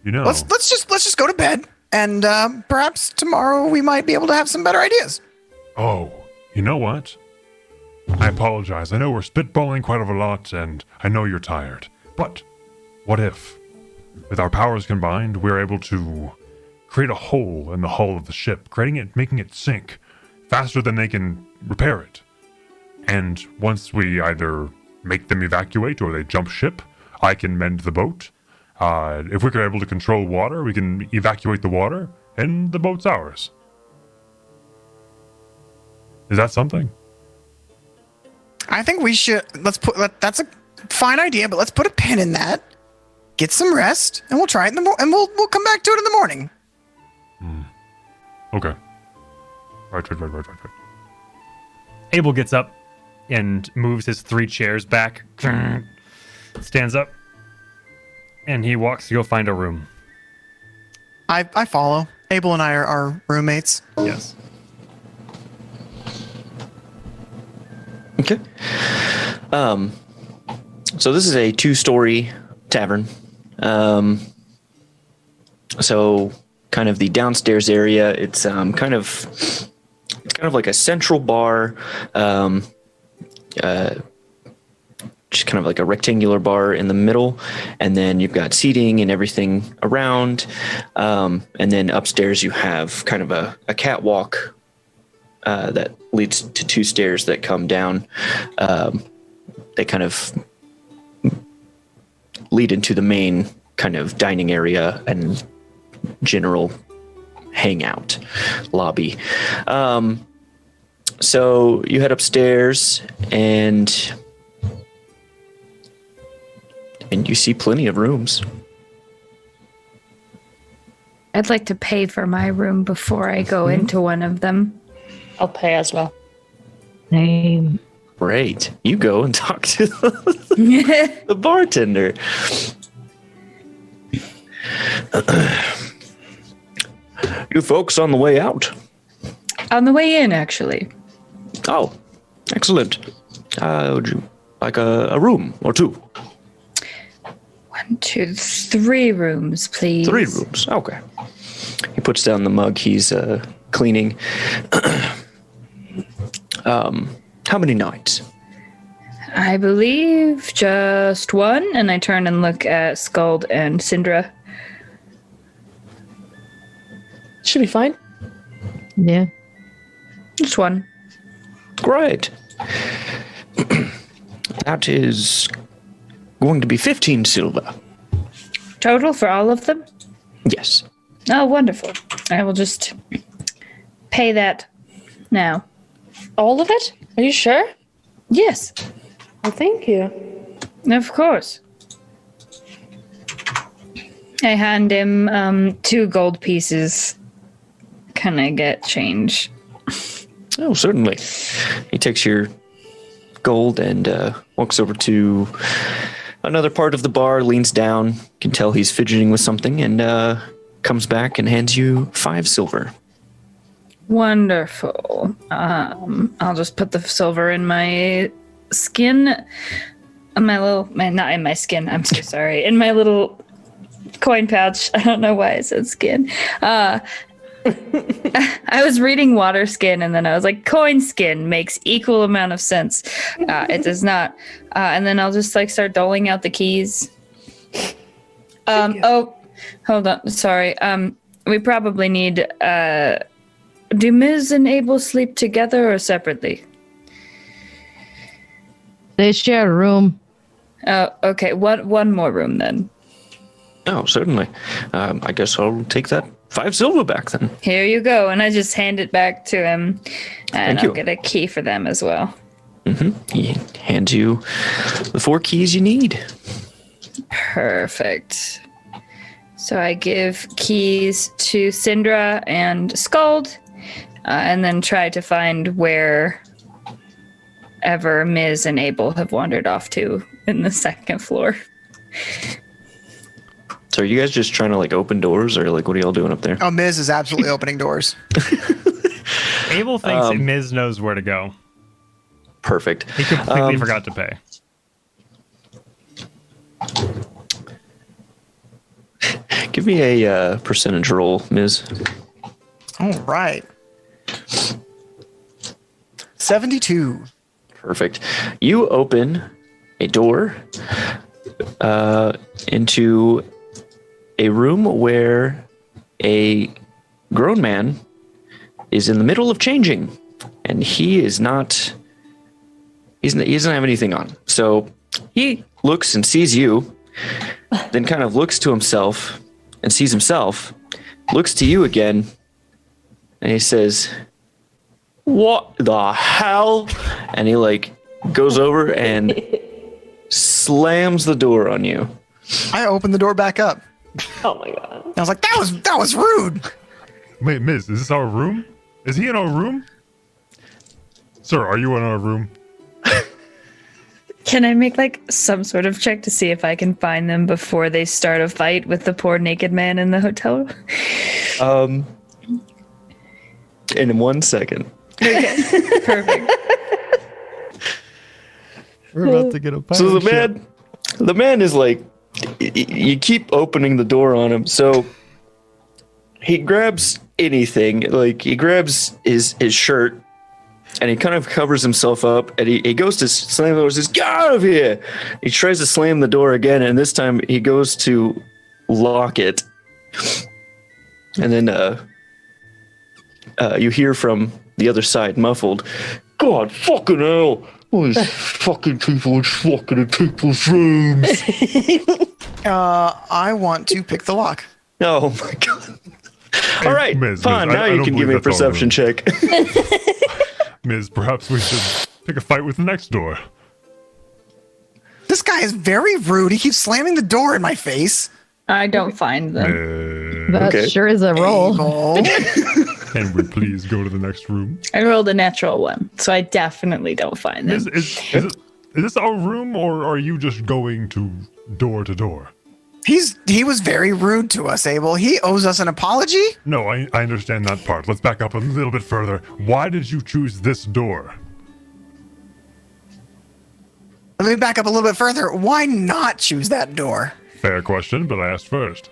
Speaker 3: Let's just go to bed, and perhaps tomorrow we might be able to have some better ideas.
Speaker 10: Oh, you know what? I apologize. I know we're spitballing quite a lot, and I know you're tired. But what if, with our powers combined, we're able to create a hole in the hull of the ship, making it sink faster than they can repair it? And once we either make them evacuate or they jump ship, I can mend the boat. If we're able to control water, we can evacuate the water, and the boat's ours. Is that something?
Speaker 3: I think we should. That's a fine idea, but let's put a pin in that. Get some rest, and we'll try it and we'll come back to it in the morning.
Speaker 10: Okay. Right.
Speaker 4: Abel gets up and moves his 3 chairs back, stands up, and he walks to go find a room.
Speaker 3: I follow. Abel and I are roommates.
Speaker 4: Yes.
Speaker 2: Okay. So this is a 2-story tavern. So kind of the downstairs area, it's kind of like a central bar, just kind of like a rectangular bar in the middle, and then you've got seating and everything around, and then upstairs you have kind of a catwalk that leads to 2 stairs that come down. They kind of lead into the main kind of dining area and general hangout lobby. So you head upstairs and you see plenty of rooms.
Speaker 5: I'd like to pay for my room before I go into one of them.
Speaker 8: I'll pay as well.
Speaker 1: Same.
Speaker 2: Great. You go and talk to the bartender. You folks on the way out?
Speaker 5: On the way in, actually.
Speaker 2: Oh, excellent. Would you like a room or 2?
Speaker 5: 1, 2, 3 rooms, please.
Speaker 2: 3 rooms. Okay. He puts down the mug he's cleaning. How many nights?
Speaker 5: I believe just 1, and I turn and look at Skuld and Syndra.
Speaker 8: Should be fine.
Speaker 1: Yeah.
Speaker 5: Just 1.
Speaker 2: Great. That is going to be 15 silver.
Speaker 5: Total for all of them?
Speaker 2: Yes.
Speaker 5: Oh, wonderful. I will just pay that now.
Speaker 8: All of it? Are you sure?
Speaker 5: Yes.
Speaker 6: Well, thank you.
Speaker 5: Of course. I hand him 2 gold pieces. Can I get change?
Speaker 2: Oh, certainly. He takes your gold and walks over to another part of the bar, leans down, can tell he's fidgeting with something, and comes back and hands you 5 silver.
Speaker 5: Wonderful. I'll just put the silver in my skin. Not in my skin. I'm so sorry. In my little coin pouch. I don't know why I said skin. I was reading water skin and then I was like, coin skin makes equal amount of sense. It does not. And then I'll just start doling out the keys. Oh, hold on. Sorry. We probably need, do Ms. and Abel sleep together or separately?
Speaker 1: They share a room.
Speaker 5: Oh, okay. One more room then.
Speaker 2: Oh, certainly. I guess I'll take that 5 silver back then.
Speaker 5: Here you go. And I just hand it back to him. And
Speaker 2: Thank
Speaker 5: I'll
Speaker 2: you.
Speaker 5: get a key for them as well.
Speaker 2: He hands you the 4 keys you need.
Speaker 5: Perfect. So I give keys to Syndra and Scald, and then try to find wherever Ms. and Abel have wandered off to in the 2nd floor.
Speaker 2: So are you guys just trying to like open doors, or like what are y'all doing up there?
Speaker 3: Oh, Miz is absolutely opening doors.
Speaker 4: Abel thinks Ms. knows where to go.
Speaker 2: Perfect.
Speaker 4: He completely forgot to pay.
Speaker 2: Give me a percentage roll, Ms.
Speaker 3: All right. 72.
Speaker 2: Perfect. You open a door into a room where a grown man is in the middle of changing, and he is not. He doesn't have anything on. So he looks and sees you, then kind of looks to himself and sees himself, looks to you again, and he says, "What the hell?" And he like goes over and slams the door on you.
Speaker 3: I opened the door back up.
Speaker 6: Oh my god.
Speaker 3: I was like, that was rude.
Speaker 10: Wait, Miz, is this our room? Is he in our room? Sir, are you in our room?
Speaker 5: Can I make like some sort of check to see if I can find them before they start a fight with the poor naked man in the hotel?
Speaker 2: In 1 second.
Speaker 5: Okay, perfect.
Speaker 4: We're about to get a
Speaker 2: So the man is like, you keep opening the door on him. So he grabs anything, like he grabs his shirt, and he kind of covers himself up, and he goes to slam the door, says, "Get out of here!" He tries to slam the door again, and this time he goes to lock it. And then you hear from the other side, muffled, "God fucking hell! All these fucking people are just walking in people's rooms."
Speaker 3: I want to pick the lock.
Speaker 2: Oh my god. All right,
Speaker 10: Miz,
Speaker 2: fine.
Speaker 10: Miz,
Speaker 2: Now
Speaker 10: I
Speaker 2: you
Speaker 10: don't
Speaker 2: can give me a
Speaker 10: believe that's all
Speaker 2: perception check.
Speaker 10: Miz, perhaps we should pick a fight with the next door.
Speaker 3: This guy is very rude. He keeps slamming the door in my face.
Speaker 5: I don't find them.
Speaker 1: That
Speaker 2: Okay.
Speaker 1: sure is a roll.
Speaker 3: Abel.
Speaker 10: Can we please go to the next room?
Speaker 5: I rolled a natural 1, so I definitely don't find them.
Speaker 10: Is this our room, or are you just going to door?
Speaker 3: He was very rude to us, Abel. He owes us an apology.
Speaker 10: No, I understand that part. Let's back up a little bit further. Why did you choose this door?
Speaker 3: Let me back up a little bit further. Why not choose that door?
Speaker 10: Fair question, but I asked first.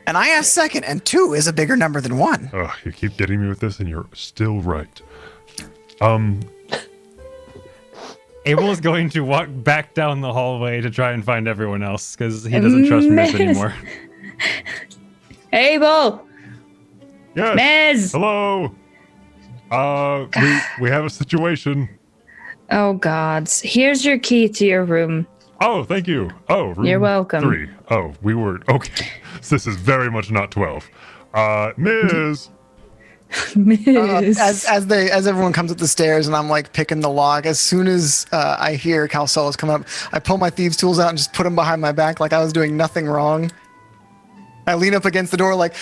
Speaker 3: And I asked second, and 2 is a bigger number than 1.
Speaker 10: Ugh, you keep getting me with this, and you're still right.
Speaker 4: Abel is going to walk back down the hallway to try and find everyone else because he doesn't trust Miz anymore.
Speaker 5: Abel!
Speaker 10: Yes.
Speaker 5: Miz!
Speaker 10: Hello. We have a situation.
Speaker 5: Oh, gods. Here's your key to your room.
Speaker 10: Oh, thank you. Oh, room
Speaker 5: You're welcome.
Speaker 10: 3. Oh, we were okay. So this is very much not 12. Miz.
Speaker 5: Miz.
Speaker 3: As everyone comes up the stairs and I'm like picking the lock, as soon as I hear Calcella's come up, I pull my thieves' tools out and just put them behind my back like I was doing nothing wrong. I lean up against the door like,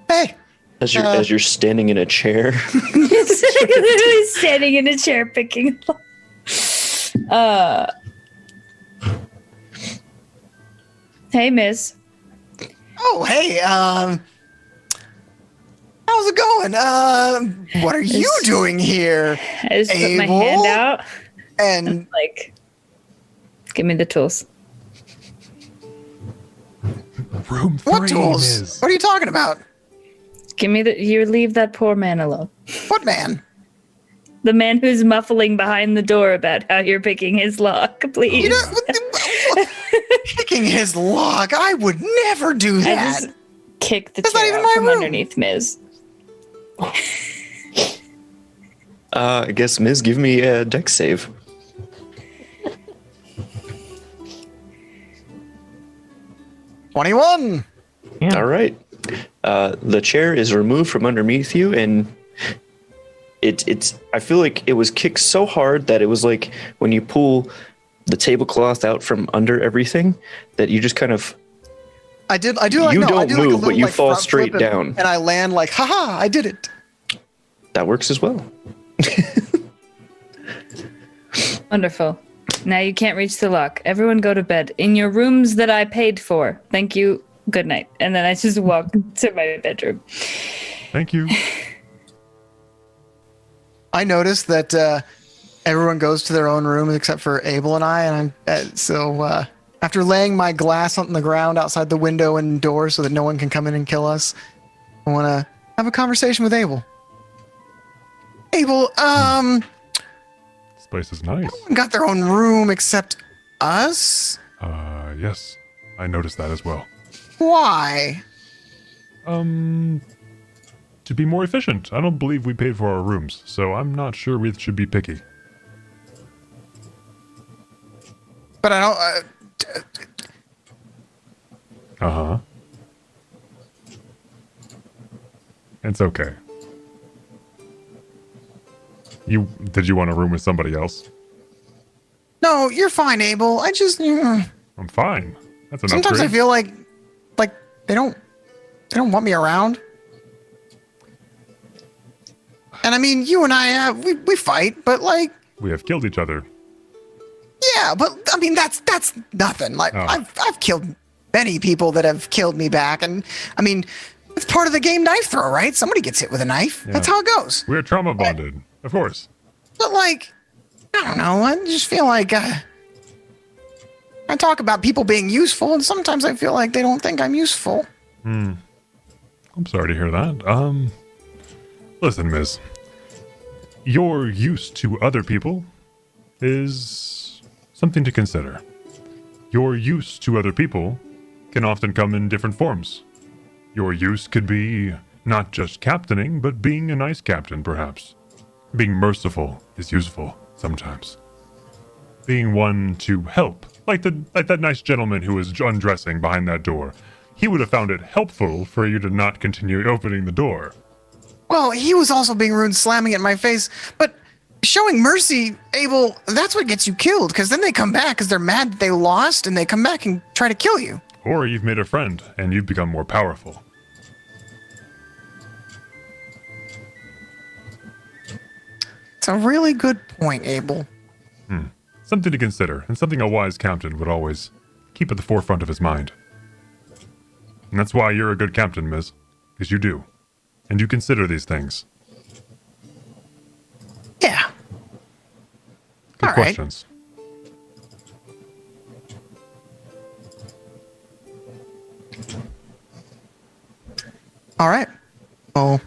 Speaker 3: "Hey."
Speaker 2: As you're standing in a chair.
Speaker 5: Literally standing in a chair picking Hey, Miz.
Speaker 3: Oh, hey. How's it going? What are you doing here?
Speaker 5: I just put my
Speaker 3: Abel?
Speaker 5: hand out
Speaker 3: And
Speaker 5: like, give me the tools.
Speaker 10: Room 3,
Speaker 3: what tools?
Speaker 10: Miz.
Speaker 3: What are you talking about?
Speaker 5: Give me you leave that poor man alone.
Speaker 3: What man?
Speaker 5: The man who's muffling behind the door about how you're picking his lock, please.
Speaker 3: You know, picking his lock. I would never do
Speaker 5: I
Speaker 3: that.
Speaker 5: just kick the
Speaker 3: That's not
Speaker 5: chair
Speaker 3: even
Speaker 5: out
Speaker 3: my
Speaker 5: from
Speaker 3: room.
Speaker 5: underneath Miz.
Speaker 2: I guess Miz, give me a dex save.
Speaker 3: 21.
Speaker 1: Yeah.
Speaker 2: All right. The chair is removed from underneath you, and it's. I feel like it was kicked so hard that it was like when you pull the tablecloth out from under everything, that you just kind of.
Speaker 3: I do
Speaker 2: You
Speaker 3: like
Speaker 2: don't
Speaker 3: a
Speaker 2: move,
Speaker 3: little,
Speaker 2: but you
Speaker 3: like,
Speaker 2: fall
Speaker 3: front
Speaker 2: straight
Speaker 3: flip
Speaker 2: down.
Speaker 3: and I land like, haha, I did it.
Speaker 2: That works as well.
Speaker 5: Wonderful. Now you can't reach the lock. Everyone go to bed in your rooms that I paid for. Thank you. Good night. And then I just walk to my bedroom.
Speaker 10: Thank you.
Speaker 3: I noticed that everyone goes to their own room except for Abel and I, and I'm after laying my glass on the ground outside the window and door so that no one can come in and kill us, I want to have a conversation with Abel. Abel,
Speaker 10: This place is nice.
Speaker 3: everyone got their own room except us?
Speaker 10: Yes. I noticed that as well.
Speaker 3: Why?
Speaker 10: To be more efficient. I don't believe we paid for our rooms, so I'm not sure we should be picky.
Speaker 3: But I don't.
Speaker 10: Uh-huh. It's okay. Did you want a room with somebody else?
Speaker 3: No, you're fine, Abel. I just.
Speaker 10: I'm fine. That's enough.
Speaker 3: Sometimes I feel like they don't want me around. And I mean, you and I, we fight, but like.
Speaker 10: We have killed each other.
Speaker 3: Yeah, but I mean that's nothing. Like I've killed many people that have killed me back, and I mean it's part of the game knife throw, right? Somebody gets hit with a knife.
Speaker 10: Yeah.
Speaker 3: That's how it goes.
Speaker 10: We're trauma bonded, of course.
Speaker 3: But like, I don't know. I just feel like I talk about people being useful, and sometimes I feel like they don't think I'm useful.
Speaker 10: I'm sorry to hear that. Listen, Miss. Your use to other people is something to consider. Your use to other people can often come in different forms. Your use could be not just captaining, but being a nice captain, perhaps. Being merciful is useful sometimes. Being one to help, like that nice gentleman who was undressing behind that door. He would have found it helpful for you to not continue opening the door.
Speaker 3: Well, he was also being rude, slamming it in my face, but showing mercy, Abel, that's what gets you killed, because then they come back because they're mad that they lost, and they come back and try to kill you.
Speaker 10: Or you've made a friend, and you've become more powerful.
Speaker 3: It's a really good point, Abel.
Speaker 10: Something to consider, and something a wise captain would always keep at the forefront of his mind. And that's why you're a good captain, Miss, because you do. And you consider these things.
Speaker 3: Yeah.
Speaker 10: Good
Speaker 3: All right.
Speaker 10: questions.
Speaker 3: All right. Well,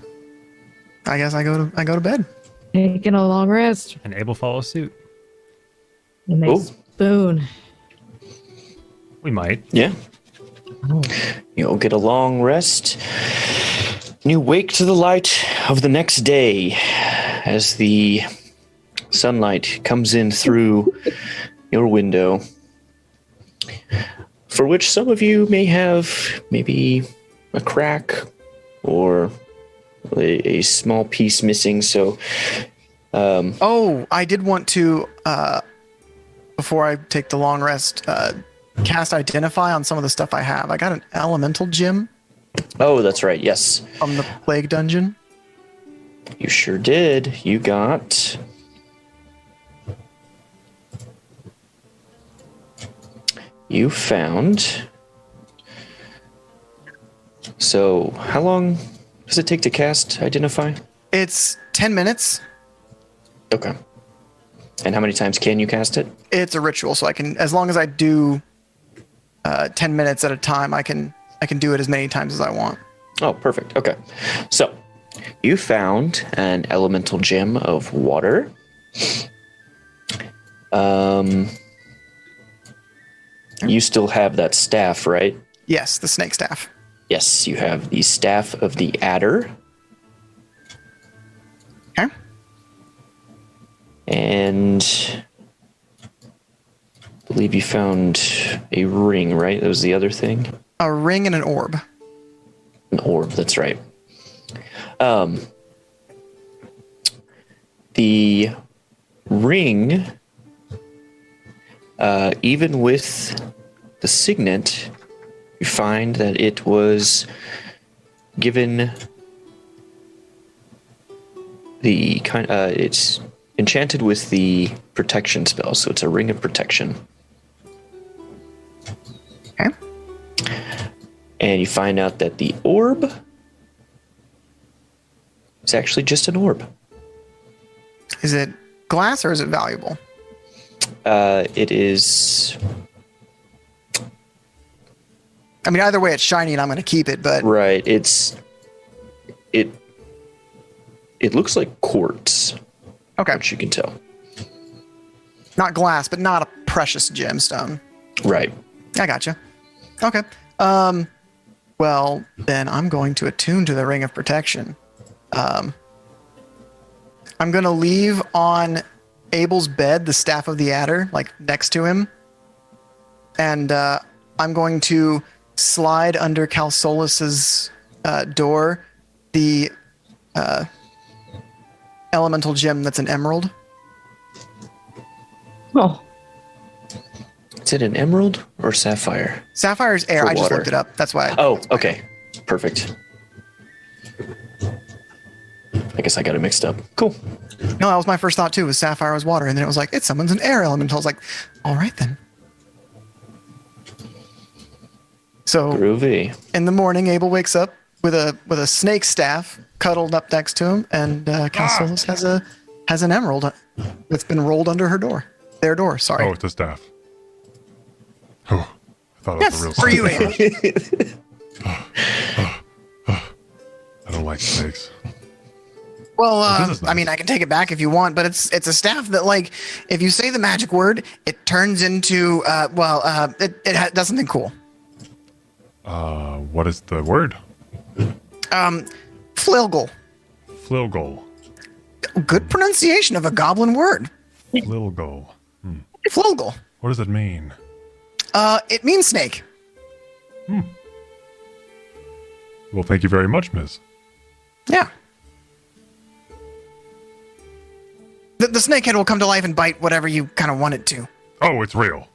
Speaker 3: I guess I go to bed.
Speaker 1: Taking a long rest.
Speaker 4: And Abel follows suit.
Speaker 1: And they
Speaker 2: Oh.
Speaker 1: spoon.
Speaker 4: We might.
Speaker 2: Yeah. You'll get a long rest. And you wake to the light of the next day as the sunlight comes in through your window, for which some of you may have maybe a crack or a small piece missing. So,
Speaker 3: Oh, I did want to, before I take the long rest, cast Identify on some of the stuff I have. I got an elemental gem
Speaker 2: oh, that's right. Yes,
Speaker 3: from the Plague Dungeon.
Speaker 2: you sure did. You got. You found. So, how long does it take to cast Identify?
Speaker 3: It's 10 minutes.
Speaker 2: Okay. And how many times can you cast it?
Speaker 3: It's a ritual, so I can, as long as I do 10 minutes at a time, I can do it as many times as I want.
Speaker 2: Oh, perfect. Okay. So, you found an elemental gem of water. You still have that staff, right?
Speaker 3: Yes, the snake staff.
Speaker 2: Yes, you have the staff of the adder.
Speaker 3: Okay.
Speaker 2: And I believe you found a ring, right? That was the other thing.
Speaker 3: a ring and an orb.
Speaker 2: An orb, that's right. The ring, even with the signet, you find that it was given the kind. It's enchanted with the protection spell, so it's a ring of protection.
Speaker 3: Okay.
Speaker 2: And you find out that the orb is actually just an orb.
Speaker 3: Is it glass or is it valuable?
Speaker 2: It is.
Speaker 3: I mean, either way, it's shiny and I'm going to keep it, but...
Speaker 2: Right, it looks like quartz.
Speaker 3: Okay.
Speaker 2: Which you can tell.
Speaker 3: Not glass, but not a precious gemstone.
Speaker 2: Right.
Speaker 3: I gotcha. Okay. Well, then I'm going to attune to the Ring of Protection. I'm going to leave on Abel's bed the Staff of the Adder, like next to him. And I'm going to slide under Calsolus's door the elemental gem that's an emerald.
Speaker 1: Oh.
Speaker 2: Is it an emerald or sapphire?
Speaker 3: Sapphire's air.
Speaker 2: For
Speaker 3: I just
Speaker 2: water.
Speaker 3: looked it up. That's why.
Speaker 2: Oh, okay. Perfect. I guess I got it mixed up. Cool.
Speaker 3: No, that was my first thought too, was sapphire was water. And then it was like, it summons an air elemental. I was like, all right then. So
Speaker 2: Groovy.
Speaker 3: in the morning, Abel wakes up with a snake staff cuddled up next to him, and Calsolus has an emerald that's been rolled under her door. Their door, sorry.
Speaker 10: Oh, it's a staff. Oh, I thought it
Speaker 3: Yes,
Speaker 10: was a real
Speaker 3: for you,
Speaker 10: snake.
Speaker 3: Abel.
Speaker 10: I don't like snakes.
Speaker 3: Well,
Speaker 10: This is nice.
Speaker 3: I mean, I can take it back if you want, but it's a staff that, like, if you say the magic word, it turns into, it does something cool.
Speaker 10: What is the word?
Speaker 3: Flilgle.
Speaker 10: Flilgol.
Speaker 3: Good pronunciation of a goblin word.
Speaker 10: Flilgol.
Speaker 3: Flilgle.
Speaker 10: What does it mean?
Speaker 3: It means snake.
Speaker 10: Well, thank you very much, Miss.
Speaker 3: Yeah. The snakehead will come to life and bite whatever you kind of want it to.
Speaker 10: Oh, it's real.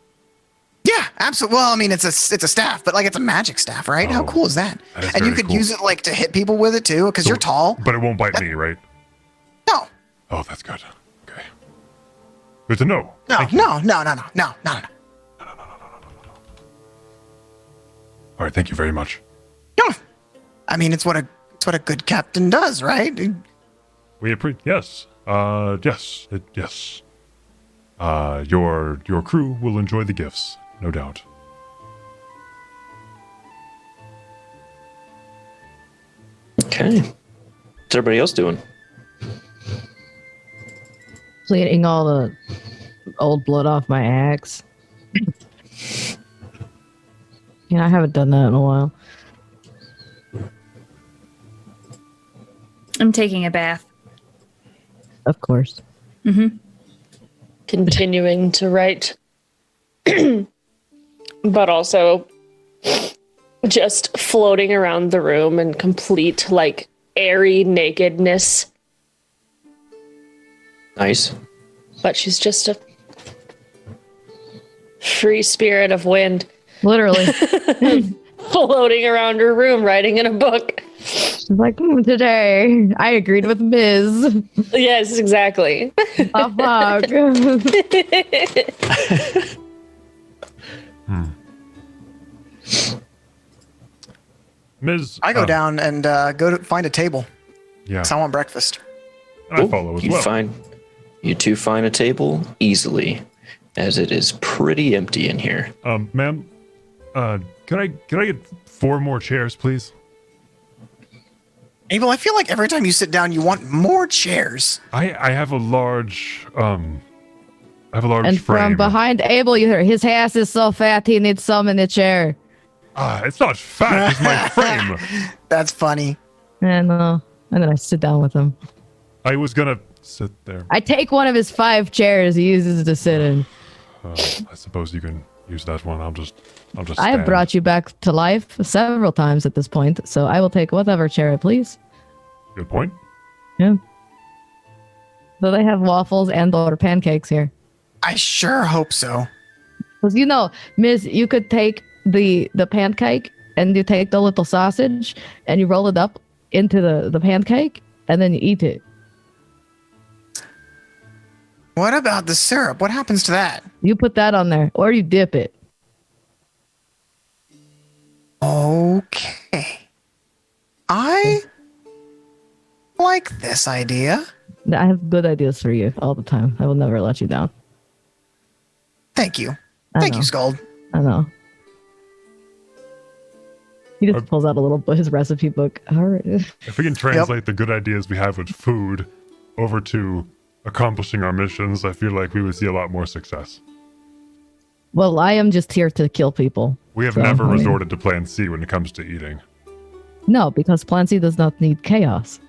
Speaker 3: Yeah, absolutely. Well, I mean, it's a staff, but like it's a magic staff, right? How
Speaker 10: Oh,
Speaker 3: cool is that?
Speaker 10: that is
Speaker 3: And you
Speaker 10: very
Speaker 3: could
Speaker 10: cool.
Speaker 3: use it like to hit people with it too, because you're tall.
Speaker 10: But it won't bite me, right?
Speaker 3: No,
Speaker 10: Oh, that's good. Okay. Good to know.
Speaker 3: no,
Speaker 10: Thank you.
Speaker 3: no.
Speaker 10: All right, thank you very much.
Speaker 3: No. I mean, it's what a good captain does, right?
Speaker 10: We appreciate. Yes. Yes. Your crew will enjoy the gifts, no doubt.
Speaker 2: Okay. What's everybody else doing?
Speaker 1: Cleaning all the old blood off my axe. I haven't done that in a while.
Speaker 5: I'm taking a bath.
Speaker 1: Of course.
Speaker 8: Continuing to write, but also just floating around the room in complete, like, airy nakedness.
Speaker 2: Nice.
Speaker 8: But she's just a free spirit of wind
Speaker 1: Literally.
Speaker 8: floating around her room, writing in a book.
Speaker 1: She's like, today I agreed with Ms.
Speaker 8: Yes, exactly.
Speaker 1: Oh, fuck.
Speaker 10: Ms.
Speaker 3: I go down and go to find a table.
Speaker 10: Yeah,
Speaker 3: 'Cause I want breakfast.
Speaker 10: I follow as well.
Speaker 2: You two find a table easily, as it is pretty empty in here.
Speaker 10: Ma'am, can I get 4 more chairs, please?
Speaker 3: Abel, I feel like every time you sit down, you want more chairs.
Speaker 10: I have a large
Speaker 1: And
Speaker 10: frame.
Speaker 1: from behind Abel, you hear his ass is so fat he needs some in the chair.
Speaker 10: It's not fat, it's my frame.
Speaker 3: That's funny.
Speaker 1: And then I sit down with him.
Speaker 10: I was gonna sit there.
Speaker 1: I take one of his 5 chairs he uses to sit in.
Speaker 10: I suppose you can use that one. I'll just.
Speaker 1: I have brought you back to life several times at this point, so I will take whatever chair I please.
Speaker 10: Good point.
Speaker 1: Yeah. So they have waffles and/or pancakes here.
Speaker 3: I sure hope so.
Speaker 1: Because Miss, you could take the pancake and you take the little sausage and you roll it up into the pancake and then you eat it.
Speaker 3: What about the syrup? What happens to that?
Speaker 1: You put that on there or you dip it.
Speaker 3: Okay. I like this idea.
Speaker 1: I have good ideas for you all the time. I will never let you down.
Speaker 3: Thank you.
Speaker 1: I
Speaker 3: Thank
Speaker 1: know.
Speaker 3: you, Scald.
Speaker 1: I know. He just pulls out his recipe book. All right.
Speaker 10: If we can translate the good ideas we have with food over to accomplishing our missions, I feel like we would see a lot more success.
Speaker 1: Well, I am just here to kill people.
Speaker 10: We have never resorted to Plan C when it comes to eating.
Speaker 1: No, because Plan C does not need chaos.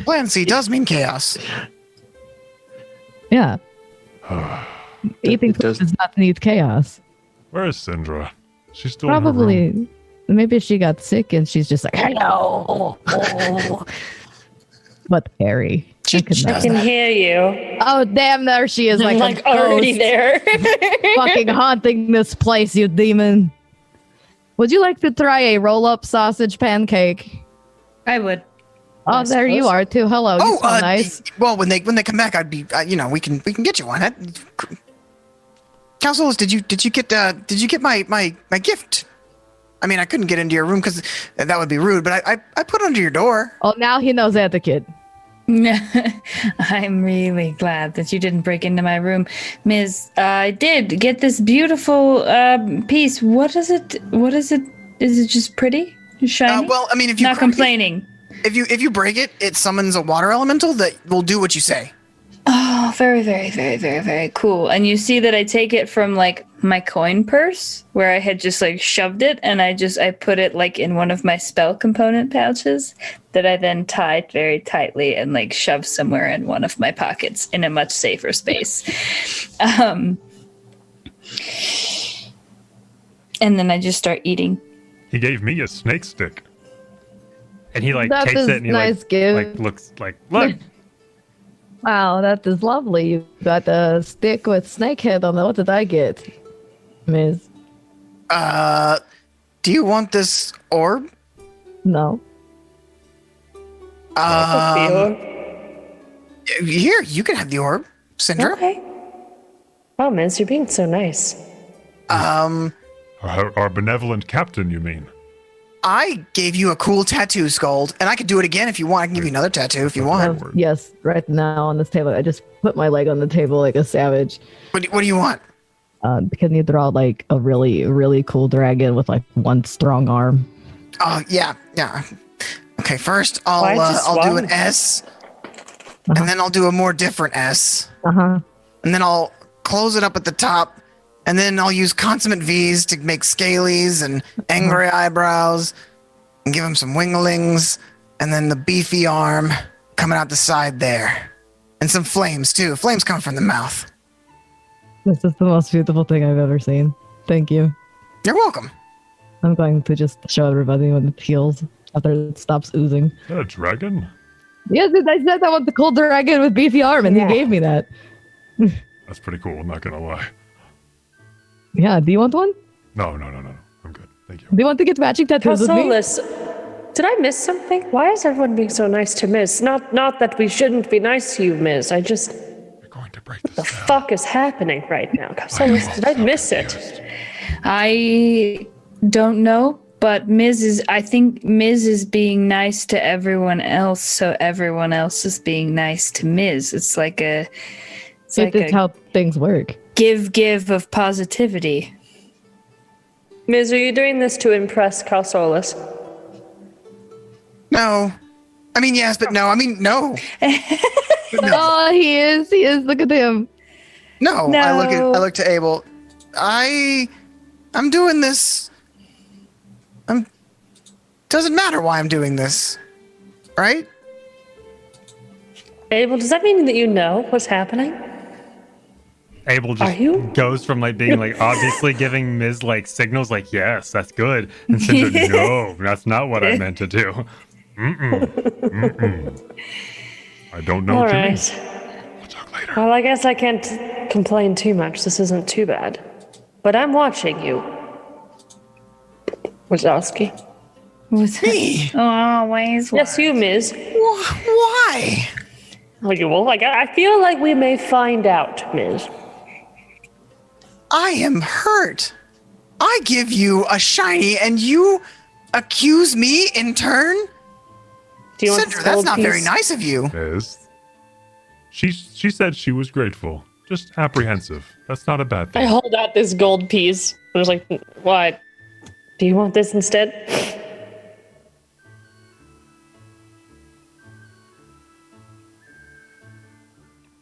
Speaker 3: Plan C does mean chaos.
Speaker 1: Yeah. Eating food does not need chaos.
Speaker 10: Where is Syndra? She's still in her room.
Speaker 1: Probably. Maybe she got sick and she's just like, hello. But Perry.
Speaker 6: I can hear you.
Speaker 1: Oh, damn, there she is. Like
Speaker 6: already there.
Speaker 1: Fucking haunting this place, you demon. Would you like to try a roll-up sausage pancake?
Speaker 5: I would.
Speaker 1: Oh, there you are too. Hello. You smell nice.
Speaker 3: Well, when they come back, I'd be we can get you one. Councilors, did you get my gift? I mean, I couldn't get into your room because that would be rude, but I put it under your door.
Speaker 1: Oh, now he knows etiquette.
Speaker 5: I'm really glad that you didn't break into my room. Ms. I did get this beautiful piece. What is it? Is it just pretty? Shiny?
Speaker 3: Well, I mean, if you
Speaker 5: not complaining.
Speaker 3: If you break it, it summons a water elemental that will do what you say.
Speaker 5: Oh, very, very, very, very, very cool. And you see that I take it from like my coin purse where I had just like shoved it, and I put it like in one of my spell component pouches that I then tied very tightly and like shoved somewhere in one of my pockets in a much safer space. And then I just start eating.
Speaker 10: He gave me a snake stick.
Speaker 4: And he like
Speaker 1: That
Speaker 4: takes
Speaker 1: is
Speaker 4: it and he
Speaker 1: nice gift.
Speaker 4: like looks like, look.
Speaker 1: Wow, that is lovely. You got a stick with snake head on it. What did I get, Miss?
Speaker 3: Do you want this orb?
Speaker 1: No.
Speaker 3: Here, you can have the orb, Syndra.
Speaker 6: Okay. Wow, Miz, you're being so nice.
Speaker 10: Our benevolent captain, you mean?
Speaker 3: I gave you a cool tattoo, Scald, and I could do it again if you want. I can give you another tattoo if you want.
Speaker 1: Yes, right now on this table. I just put my leg on the table like a savage.
Speaker 3: What do you want?
Speaker 1: Because you draw like a really, really cool dragon with like one strong arm.
Speaker 3: Oh, yeah. Okay, first I'll do an S, and then I'll do a more different S.
Speaker 1: And
Speaker 3: then I'll close it up at the top, and then I'll use consummate V's to make scalies and angry eyebrows, and give him some winglings, and then the beefy arm coming out the side there. And some flames, too. Flames come from the mouth.
Speaker 1: This is the most beautiful thing I've ever seen. Thank you.
Speaker 3: You're welcome.
Speaker 1: I'm going to just show everybody when it heals after it stops oozing.
Speaker 10: Is that a dragon?
Speaker 1: Yes, I said I want the cool dragon with beefy arm, and he gave me that.
Speaker 10: That's pretty cool, I'm not gonna lie.
Speaker 1: Yeah, do you want one?
Speaker 10: No. I'm good. Thank you.
Speaker 1: Do you want to get matching tattoos with me?
Speaker 6: Solus, did I miss something? Why is everyone being so nice to Miz? Not that we shouldn't be nice to you, Miz. What the fuck is happening right now? Solus, did I miss it?
Speaker 5: I don't know, but I think Miz is being nice to everyone else, so everyone else is being nice to Miz. It's like
Speaker 1: It's how things work.
Speaker 5: Give of positivity.
Speaker 6: Miz, are you doing this to impress Calsolus?
Speaker 3: No. I mean, yes, but no. I mean, no.
Speaker 1: Oh, he is. Look at him.
Speaker 3: No. I look to Abel. I'm doing this. Doesn't matter why I'm doing this. Right?
Speaker 6: Abel, does that mean that you know what's happening?
Speaker 4: Abel just goes from like being like obviously giving Ms. like signals like yes, that's good, and Cinder, no, that's not what I meant to do.
Speaker 10: I don't know
Speaker 6: All
Speaker 10: what you mean.
Speaker 6: right.
Speaker 10: We'll talk later.
Speaker 6: Well, I guess I can't complain too much. This isn't too bad. But I'm watching you. Wazowski.
Speaker 3: Me?
Speaker 5: Oh, ways.
Speaker 6: Yes, you, Ms.
Speaker 3: Why?
Speaker 6: Well, I feel like we may find out, Ms.
Speaker 3: I am hurt. I give you a shiny and you accuse me in turn?
Speaker 6: Do you want
Speaker 3: Cinder,
Speaker 6: this
Speaker 3: that's
Speaker 6: gold
Speaker 3: not very
Speaker 6: piece?
Speaker 3: nice of you.
Speaker 10: Miss. She said she was grateful, just apprehensive. That's not a bad
Speaker 8: I
Speaker 10: thing.
Speaker 8: hold out this gold piece. I was like, what?
Speaker 6: Do you want this instead?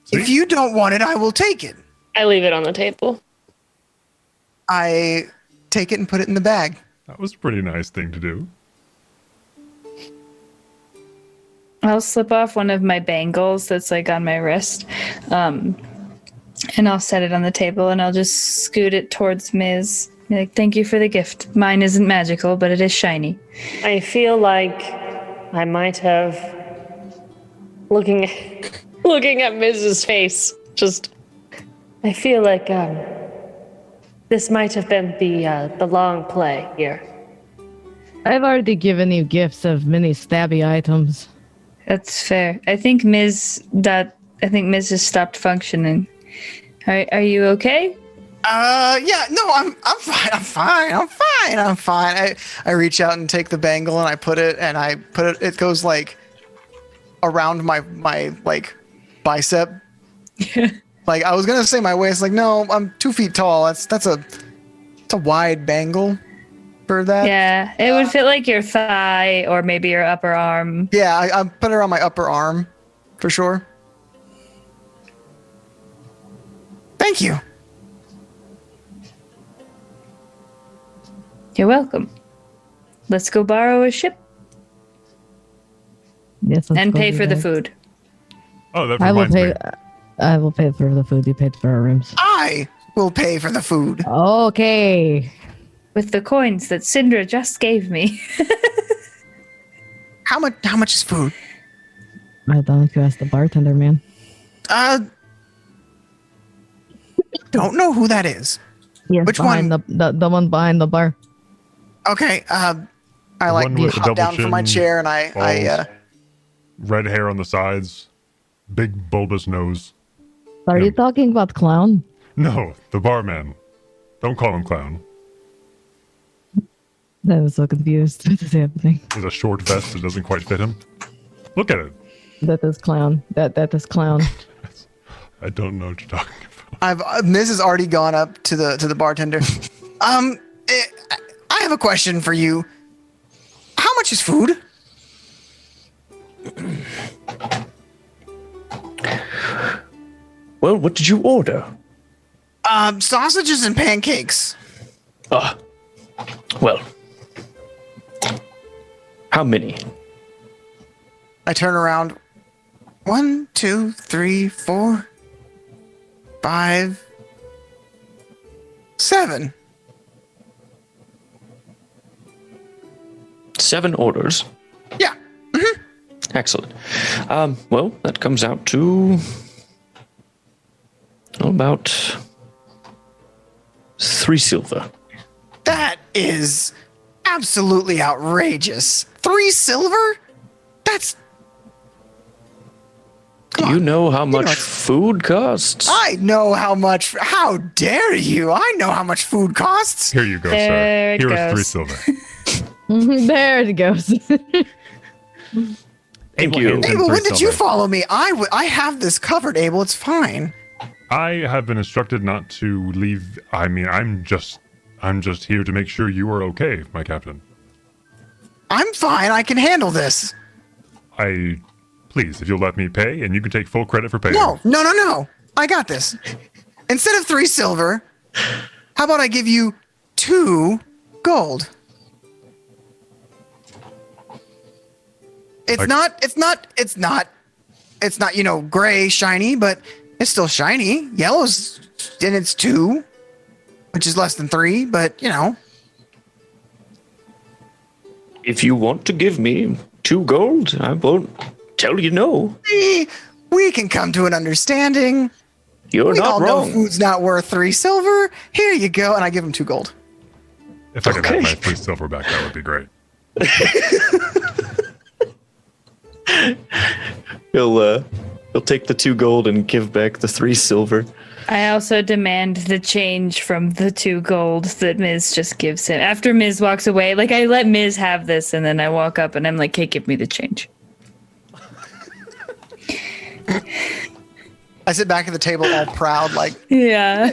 Speaker 3: If you don't want it, I will take it.
Speaker 8: I leave it on the table.
Speaker 3: I take it and put it in the bag.
Speaker 10: That was a pretty nice thing to do.
Speaker 5: I'll slip off one of my bangles that's like on my wrist, and I'll set it on the table, and I'll just scoot it towards Ms. Be like, thank you for the gift. Mine isn't magical, but it is shiny.
Speaker 6: I feel like I might have looking at Mrs. face. Just, I feel like this might have been the long play here.
Speaker 1: I've already given you gifts of many stabby items.
Speaker 5: That's fair. I think Ms. has stopped functioning. Are you okay?
Speaker 3: Yeah, no, I'm fine. I reach out and take the bangle and I put it, it goes like around my like bicep. Like I was gonna say my waist, like no, I'm 2 feet tall. That's a wide bangle for that.
Speaker 5: Yeah, it would fit like your thigh or maybe your upper arm.
Speaker 3: Yeah, I put it on my upper arm for sure. Thank you.
Speaker 5: You're welcome. Let's go borrow a ship
Speaker 1: Yes, let's
Speaker 5: and
Speaker 1: go
Speaker 5: pay
Speaker 1: do
Speaker 5: for the
Speaker 1: that.
Speaker 5: food.
Speaker 10: Oh, that
Speaker 1: I will
Speaker 10: reminds
Speaker 1: pay.
Speaker 10: me.
Speaker 1: I will pay for the food. You paid for our rooms.
Speaker 3: I will pay for the food.
Speaker 1: Okay.
Speaker 5: With the coins that Syndra just gave me.
Speaker 3: How much is food?
Speaker 1: I don't think you asked the bartender, man.
Speaker 3: Don't know who that is.
Speaker 1: Yes,
Speaker 3: Which
Speaker 1: behind
Speaker 3: one?
Speaker 1: The one behind the bar.
Speaker 3: Okay, I like
Speaker 10: one with the
Speaker 3: hop
Speaker 10: double
Speaker 3: down from my
Speaker 10: chin,
Speaker 3: chair and I
Speaker 10: Red hair on the sides, big bulbous nose.
Speaker 1: Are you talking about clown?
Speaker 10: No, the barman. Don't call him clown.
Speaker 1: I was so confused. What is happening?
Speaker 10: With a short vest that doesn't quite fit him. Look at it.
Speaker 1: That is clown. That is clown.
Speaker 10: I don't know what you're talking about.
Speaker 3: Miz has already gone up to the bartender. I have a question for you. How much is food?
Speaker 2: Well, what did you order?
Speaker 3: Sausages and pancakes.
Speaker 2: Well, how many?
Speaker 3: I turn around. 1, 2, 3, 4, 5, 7.
Speaker 2: 7 orders.
Speaker 3: Yeah.
Speaker 2: Excellent. Well, that comes out to about 3 silver.
Speaker 3: That is absolutely outrageous. 3 silver? That's...
Speaker 2: Do you know how much food costs?
Speaker 3: I know how much... How dare you? I know how much food costs.
Speaker 10: Here you go,
Speaker 5: There
Speaker 10: sir.
Speaker 5: it
Speaker 10: Here is 3
Speaker 5: goes.
Speaker 10: silver.
Speaker 1: There it goes.
Speaker 2: Thank you.
Speaker 3: Abel, when did you follow me? I have this covered, Abel. It's fine.
Speaker 10: I have been instructed not to leave. I mean, I'm just here to make sure you are okay, my captain.
Speaker 3: I'm fine. I can handle this.
Speaker 10: Please, if you'll let me pay, and you can take full credit for paying.
Speaker 3: No. I got this. Instead of 3 silver, how about I give you 2 gold? It's not, gray shiny, but it's still shiny. Yellow's it's 2, which is less than 3, but you know.
Speaker 2: If you want to give me 2 gold, I won't tell you no.
Speaker 3: We can come to an understanding.
Speaker 2: You're
Speaker 3: we
Speaker 2: not
Speaker 3: all
Speaker 2: wrong.
Speaker 3: know food's not worth 3 silver. Here you go. And I give him 2 gold.
Speaker 10: If I could have my 3 silver back, that would be great.
Speaker 2: He'll take the 2 gold and give back the 3 silver.
Speaker 5: I also demand the change from the 2 gold that Miz just gives him. After Miz walks away, like I let Miz have this, and then I walk up and I'm like, hey, give me the change.
Speaker 3: I sit back at the table all proud, like,
Speaker 5: yeah.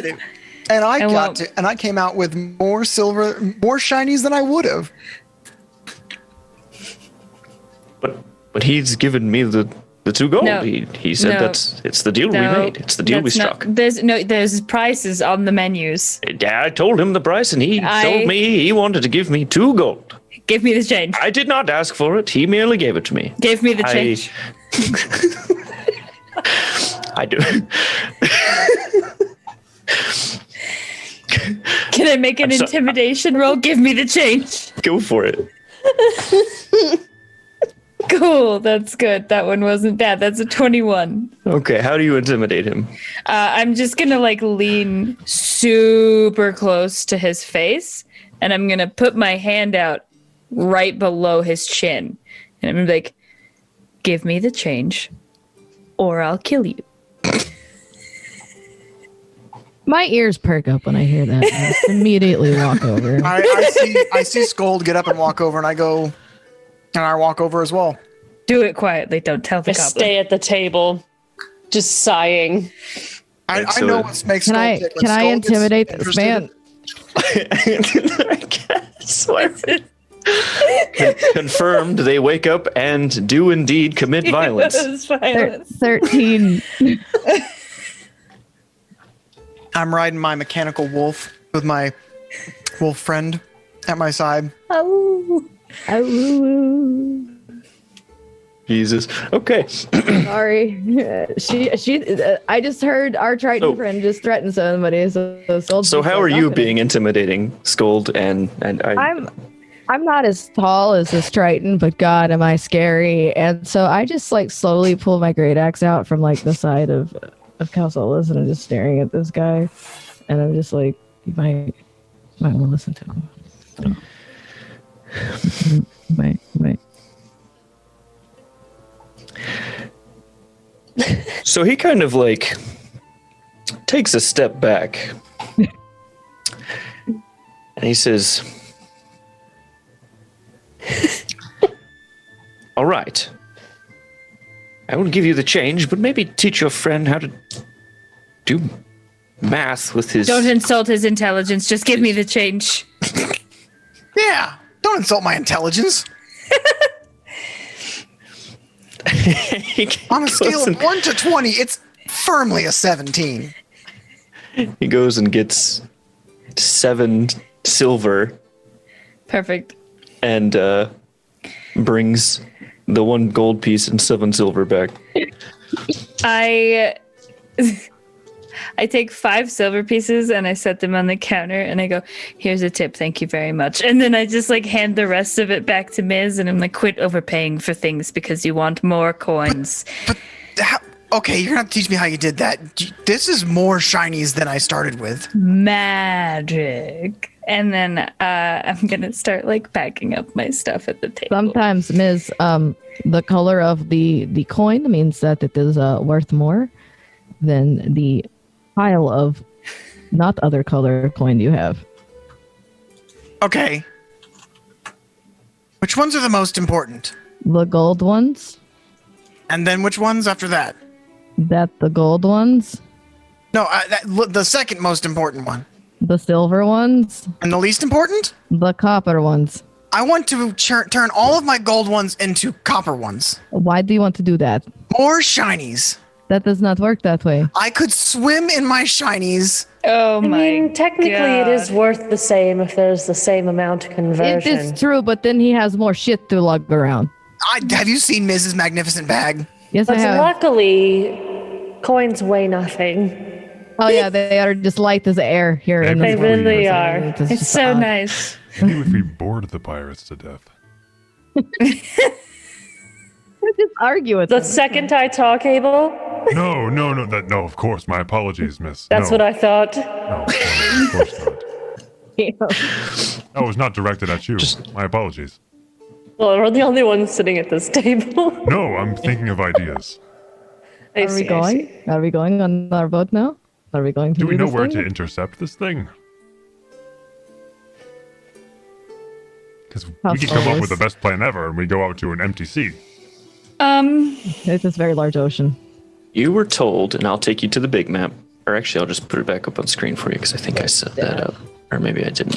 Speaker 3: And I came out with more silver, more shinies than I would have.
Speaker 2: But he's given me the 2 gold.
Speaker 5: No.
Speaker 2: He said it's the deal we made. It's the deal we struck.
Speaker 5: There's prices on the menus.
Speaker 2: I told him the price, and he told me he wanted to give me 2 gold.
Speaker 5: Give me the change.
Speaker 2: I did not ask for it. He merely gave it to me.
Speaker 5: Give me the change.
Speaker 2: I do.
Speaker 5: Can I make an intimidation roll? Give me the change.
Speaker 2: Go for it.
Speaker 5: Cool, that's good. That one wasn't bad. That's a 21.
Speaker 2: Okay, how do you intimidate him?
Speaker 5: I'm just gonna like lean super close to his face, and I'm gonna put my hand out right below his chin, and I'm gonna be like, "Give me the change, or I'll kill you."
Speaker 1: My ears perk up when I hear that. I just immediately walk over.
Speaker 3: I see Scold get up and walk over, and I walk over as well.
Speaker 5: Do it quietly. Don't tell the
Speaker 6: I
Speaker 5: goblin.
Speaker 6: stay at the table, just sighing.
Speaker 3: I know what makes Scold tick.
Speaker 1: Can I intimidate this man?
Speaker 2: I guess. Confirmed, they wake up and do indeed commit violence.
Speaker 1: 13.
Speaker 3: I'm riding my mechanical wolf with my wolf friend at my side.
Speaker 5: Oh.
Speaker 2: Jesus. Okay.
Speaker 1: Sorry. I just heard our Triton friend just threaten somebody.
Speaker 2: So how are you being intimidating, Scold? And
Speaker 1: I'm not as tall as this Triton, but God, am I scary. And so I just like slowly pull my great axe out from like the side of Calzolas, and I'm just staring at this guy. And I'm just like, you might want to listen to him. Might.
Speaker 2: So he kind of like takes a step back and he says, all right, I will give you the change, but maybe teach your friend how to do math with his...
Speaker 5: Don't insult his intelligence. Just give me the change.
Speaker 3: Yeah, don't insult my intelligence. On a scale of 1 to 20, it's firmly a 17.
Speaker 2: He goes and gets 7 silver.
Speaker 5: Perfect.
Speaker 2: And brings the 1 gold piece and 7 silver back.
Speaker 5: I take 5 silver pieces and I set them on the counter and I go, here's a tip, thank you very much. And then I just like hand the rest of it back to Miz and I'm like, quit overpaying for things because you want more coins.
Speaker 3: But okay, you're gonna have to teach me how you did that. This is more shinies than I started with.
Speaker 5: Magic. And then I'm gonna start like packing up my stuff at the table.
Speaker 1: Sometimes, Miz, the color of the coin means that it is worth more than the pile of not other color coin you have.
Speaker 3: Okay. Which ones are the most important?
Speaker 1: The gold ones.
Speaker 3: And then which ones after that?
Speaker 1: The gold ones.
Speaker 3: No, the second most important one.
Speaker 1: The silver ones.
Speaker 3: And the least important?
Speaker 1: The copper ones.
Speaker 3: I want to turn all of my gold ones into copper ones.
Speaker 1: Why do you want to do that?
Speaker 3: More shinies.
Speaker 1: That does not work that way.
Speaker 3: I could swim in my shinies.
Speaker 5: Oh my!
Speaker 6: I mean, technically, it is worth the same if there's the same amount of conversion.
Speaker 1: It is true, but then he has more shit to lug around.
Speaker 3: Have you seen Mrs. Magnificent Bag?
Speaker 1: Yes,
Speaker 6: but
Speaker 1: I have.
Speaker 6: Luckily, coins weigh nothing.
Speaker 1: Oh yeah, they are just light as air here in the
Speaker 6: They really are.
Speaker 5: It's so nice.
Speaker 10: Maybe if we bored the pirates to death.
Speaker 1: Just argue with
Speaker 6: The
Speaker 1: them.
Speaker 6: second I talk, Abel.
Speaker 10: No, no, of course, my apologies, miss.
Speaker 6: That's
Speaker 10: no.
Speaker 6: what I thought.
Speaker 10: No, of course not. That was not directed at you. My apologies.
Speaker 6: Well, we're the only ones sitting at this table.
Speaker 10: No, I'm thinking of ideas.
Speaker 6: I
Speaker 1: Are we
Speaker 6: see, I
Speaker 1: going?
Speaker 6: see.
Speaker 1: Are we going on our boat now? Are we going to
Speaker 10: Do we know
Speaker 1: this
Speaker 10: where
Speaker 1: thing?
Speaker 10: to intercept this thing? Because we could come up with the best plan ever and we go out to an empty sea.
Speaker 1: It's this very large ocean.
Speaker 2: You were told, and I'll take you to the big map. Or actually, I'll just put it back up on screen for you because I think I set that up. Or maybe I didn't.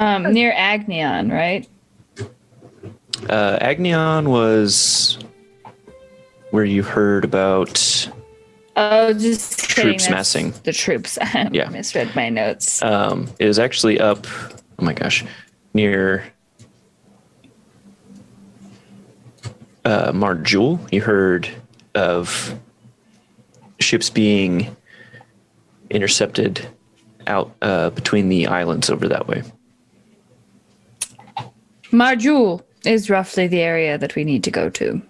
Speaker 5: Near Agnion, right?
Speaker 2: Agnion was where you heard about
Speaker 5: Oh, just kidding,
Speaker 2: troops
Speaker 5: that's
Speaker 2: massing.
Speaker 5: The troops. I
Speaker 2: Yeah.
Speaker 5: misread my notes.
Speaker 2: It was actually up, oh my gosh, near Marjul. You heard of ships being intercepted out between the islands over that way.
Speaker 5: Marjul is roughly the area that we need to go to.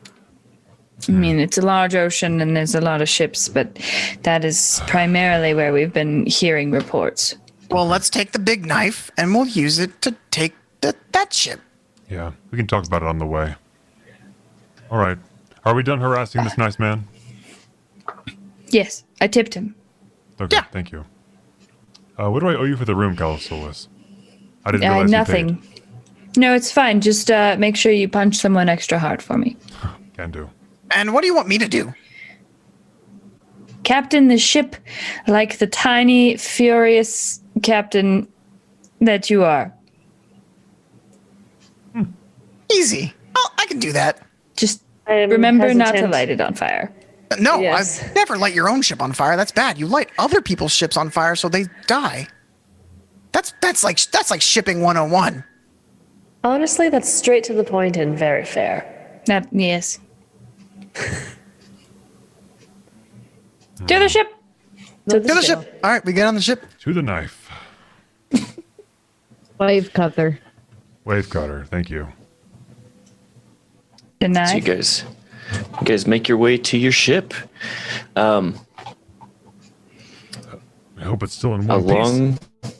Speaker 5: I mean, it's a large ocean and there's a lot of ships, but that is primarily where we've been hearing reports.
Speaker 3: Well, let's take the big knife and we'll use it to take that ship.
Speaker 10: Yeah, we can talk about it on the way. All right. Are we done harassing this nice man?
Speaker 5: Yes, I tipped him.
Speaker 10: Okay,
Speaker 3: Yeah.
Speaker 10: thank you. What do I owe you for the room, Calistolis? I didn't realize
Speaker 5: Nothing.
Speaker 10: you paid.
Speaker 5: No, it's fine. Just make sure you punch someone extra hard for me.
Speaker 10: Can do.
Speaker 3: And what do you want me to do?
Speaker 5: Captain the ship like the tiny, furious captain that you are.
Speaker 3: Easy. Oh, I can do that.
Speaker 5: Just
Speaker 6: I am
Speaker 5: remember not to
Speaker 6: hesitant.
Speaker 5: light it on fire.
Speaker 3: No,
Speaker 6: Yes.
Speaker 3: I've never light your own ship on fire. That's bad. You light other people's ships on fire so they die. That's like shipping 101.
Speaker 6: Honestly, that's straight to the point and very fair.
Speaker 5: Yes. To the ship.
Speaker 6: To
Speaker 3: To the ship. All right, we get on the ship.
Speaker 10: To the knife.
Speaker 1: Wave cutter.
Speaker 10: Wave cutter, thank you.
Speaker 5: The
Speaker 2: So
Speaker 5: knife.
Speaker 2: you guys make your way to your ship.
Speaker 10: I hope it's still in one piece.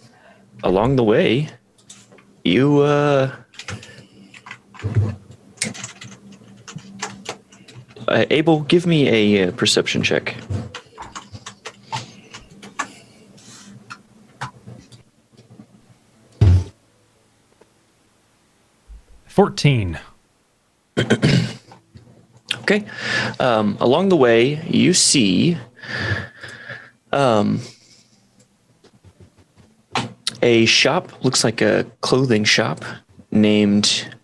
Speaker 2: Along the way, you Abel, give me a perception check.
Speaker 4: $14.
Speaker 2: Okay. Along the way, you see a shop, looks like a clothing shop, named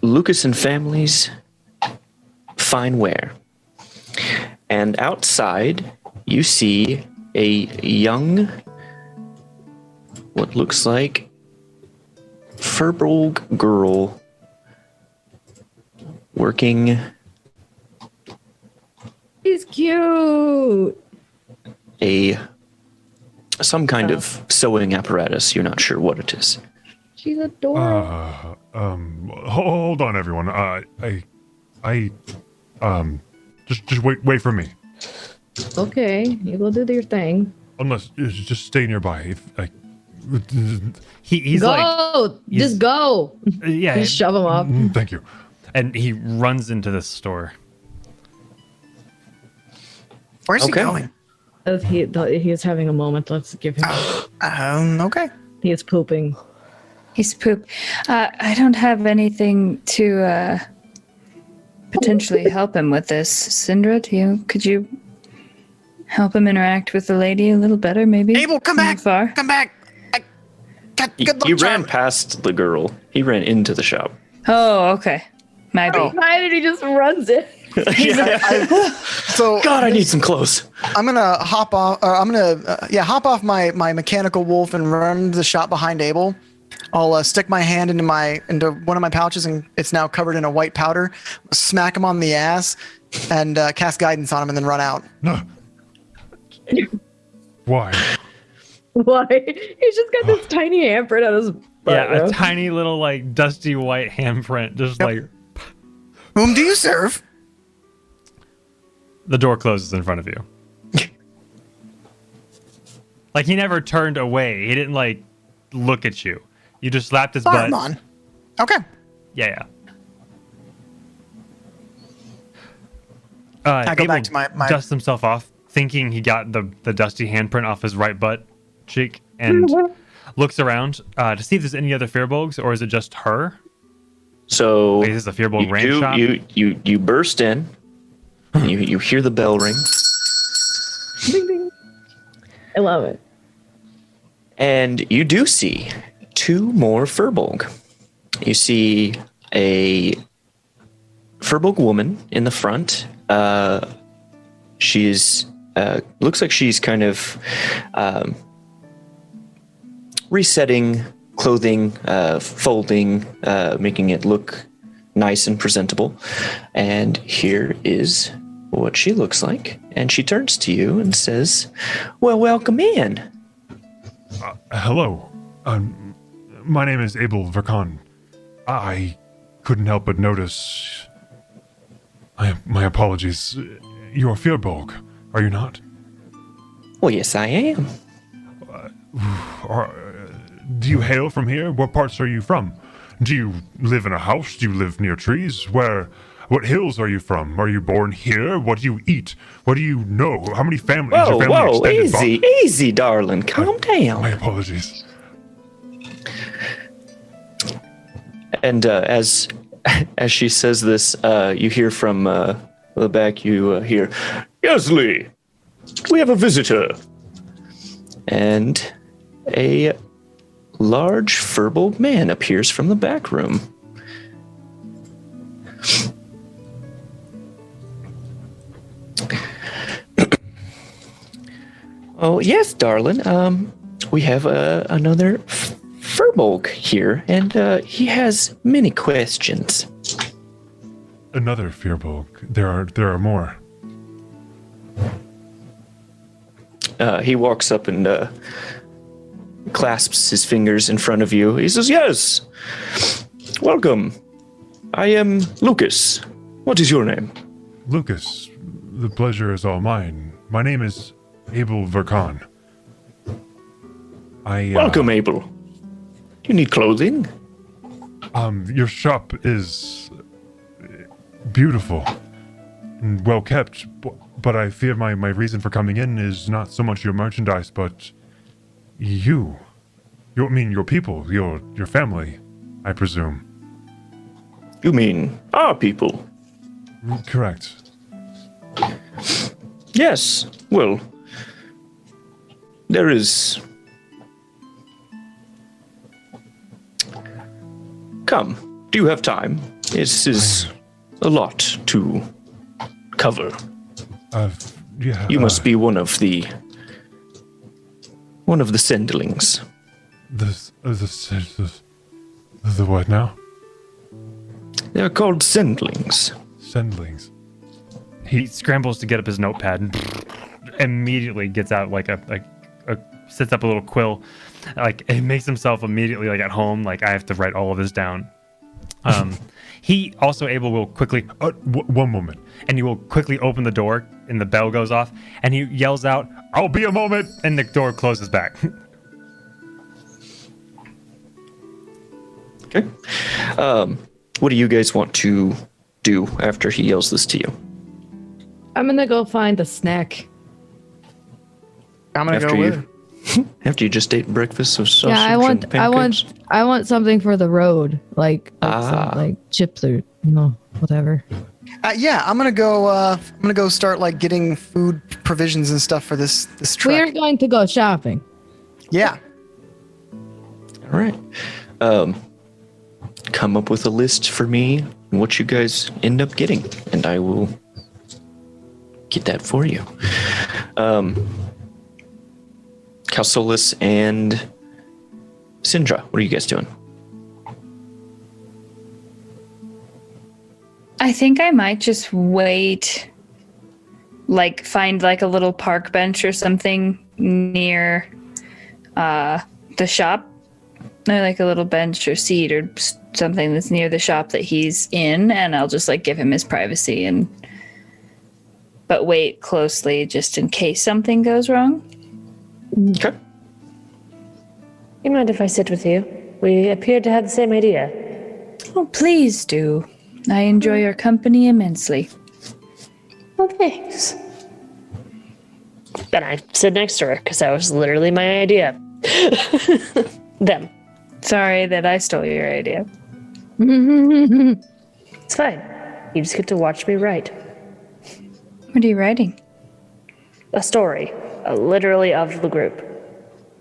Speaker 2: Lucas and Family's Fine Wear. And outside, you see a young, what looks like Furbolg girl working
Speaker 1: He's cute.
Speaker 2: some kind of sewing apparatus. You're not sure what it is.
Speaker 1: She's adorable.
Speaker 10: Hold on, everyone. Just wait for me.
Speaker 1: Okay, you go do your thing.
Speaker 10: Unless just stay nearby. If
Speaker 4: He's
Speaker 1: go,
Speaker 4: like,
Speaker 1: just go.
Speaker 4: yeah,
Speaker 1: Just shove him up.
Speaker 10: thank you.
Speaker 4: and he runs into the store.
Speaker 3: Where's
Speaker 2: Okay.
Speaker 3: he going?
Speaker 1: He is having a moment. Let's give him.
Speaker 3: Okay.
Speaker 1: He is pooping.
Speaker 5: He's poop. I don't have anything to potentially help him with this. Syndra, could you help him interact with the lady a little better, maybe?
Speaker 3: Abel, come back.
Speaker 5: Far?
Speaker 3: Come back. Good luck,
Speaker 2: He ran
Speaker 3: Charlie.
Speaker 2: past the girl. He ran into the shop.
Speaker 5: Oh, okay. Maybe.
Speaker 1: Why did he just runs it?
Speaker 3: So
Speaker 2: God, I need some clothes.
Speaker 3: I'm gonna hop off. Hop off my mechanical wolf and run to the shop behind Abel. I'll stick my hand into one of my pouches, and it's now covered in a white powder. Smack him on the ass, and cast guidance on him, and then run out.
Speaker 10: No. Why?
Speaker 1: Why? He's just got this tiny handprint on his butt.
Speaker 4: Yeah, a tiny little like dusty white handprint, just like.
Speaker 3: Whom do you serve?
Speaker 4: The door closes in front of you. Like he never turned away. He didn't like look at you. You just slapped his butt.
Speaker 3: On. Okay.
Speaker 4: Yeah.
Speaker 3: I go
Speaker 4: Abel
Speaker 3: back to my
Speaker 4: dusts himself off, thinking he got the dusty handprint off his right butt cheek, and looks around to see if there's any other Fearbolgs, or is it just her?
Speaker 2: So
Speaker 4: Wait, this is a Fearbolg ranch shop?
Speaker 2: You burst in. You hear the bell ring.
Speaker 1: Ding, ding. I love it.
Speaker 2: And you do see 2 more Furbolg. You see a Furbolg woman in the front. She's looks like she's kind of resetting clothing, folding, making it look nice and presentable. And here is what she looks like. And she turns to you and says, "Well, welcome in."
Speaker 10: Hello. My name is Abel Verkan. I couldn't help but notice. My apologies. You're Fearbolg, are you not?
Speaker 2: Well, yes, I am.
Speaker 10: Do you hail from here? What parts are you from? Do you live in a house? Do you live near trees? What hills are you from? Are you born here? What do you eat? What do you know? How many families?
Speaker 2: Whoa, easy, darling. Calm down.
Speaker 10: My apologies.
Speaker 2: And as she says this, you hear from the back, you hear, "Yes, Lee, we have a visitor." And a large Furbolg man appears from the back room. Oh, yes, darling. We have another Furbolg here, and he has many questions.
Speaker 10: Another Fearbolg. There are more.
Speaker 2: He walks up and clasps his fingers in front of you. He says, "Yes, welcome. I am Lucas. What is your name?"
Speaker 10: Lucas, the pleasure is all mine. My name is Abel Verkan.
Speaker 2: Welcome, Abel. Do you need clothing?
Speaker 10: Your shop is beautiful and well kept, but I fear my reason for coming in is not so much your merchandise, but your people, your family, I presume.
Speaker 2: You mean our people?
Speaker 10: Correct.
Speaker 2: Yes. Well, there is... Come, do you have time? This is a lot to cover.
Speaker 10: Yeah.
Speaker 2: You must be one of the sendlings.
Speaker 10: The what now?
Speaker 4: They're called sendlings.
Speaker 10: Sendlings.
Speaker 4: He scrambles to get up his notepad and immediately gets out like sets up a little quill. Like it makes himself immediately like at home. Like I have to write all of this down. He also will quickly.
Speaker 10: One moment.
Speaker 4: And he will quickly open the door, and the bell goes off, and he yells out, "I'll be a moment!" And the door closes back.
Speaker 2: Okay. What do you guys want to do after he yells this to you?
Speaker 1: I'm gonna go find a snack.
Speaker 3: I'm gonna go with.
Speaker 2: After you just ate breakfast of sausage
Speaker 1: Yeah,
Speaker 2: and pancakes?
Speaker 1: I want something for the road, like chips or whatever.
Speaker 3: Yeah, I'm gonna go start like getting food provisions and stuff for this trek.
Speaker 1: We are going to go shopping.
Speaker 3: Yeah.
Speaker 2: All right. Come up with a list for me and what you guys end up getting, and I will get that for you. Calsolus and Syndra, what are you guys doing?
Speaker 5: I think I might just wait, like find like a little park bench or something near the shop, or like a little bench or seat or something that's near the shop that he's in, and I'll just like give him his privacy but wait closely just in case something goes wrong.
Speaker 2: Okay.
Speaker 6: You mind if I sit with you? We appear to have the same idea.
Speaker 5: Oh, please do. I enjoy your company immensely.
Speaker 6: Well, thanks. Then I sit next to her, because that was literally my idea. Them.
Speaker 5: Sorry that I stole your idea.
Speaker 6: It's fine. You just get to watch me write.
Speaker 5: What are you writing?
Speaker 6: A story. Literally of the group.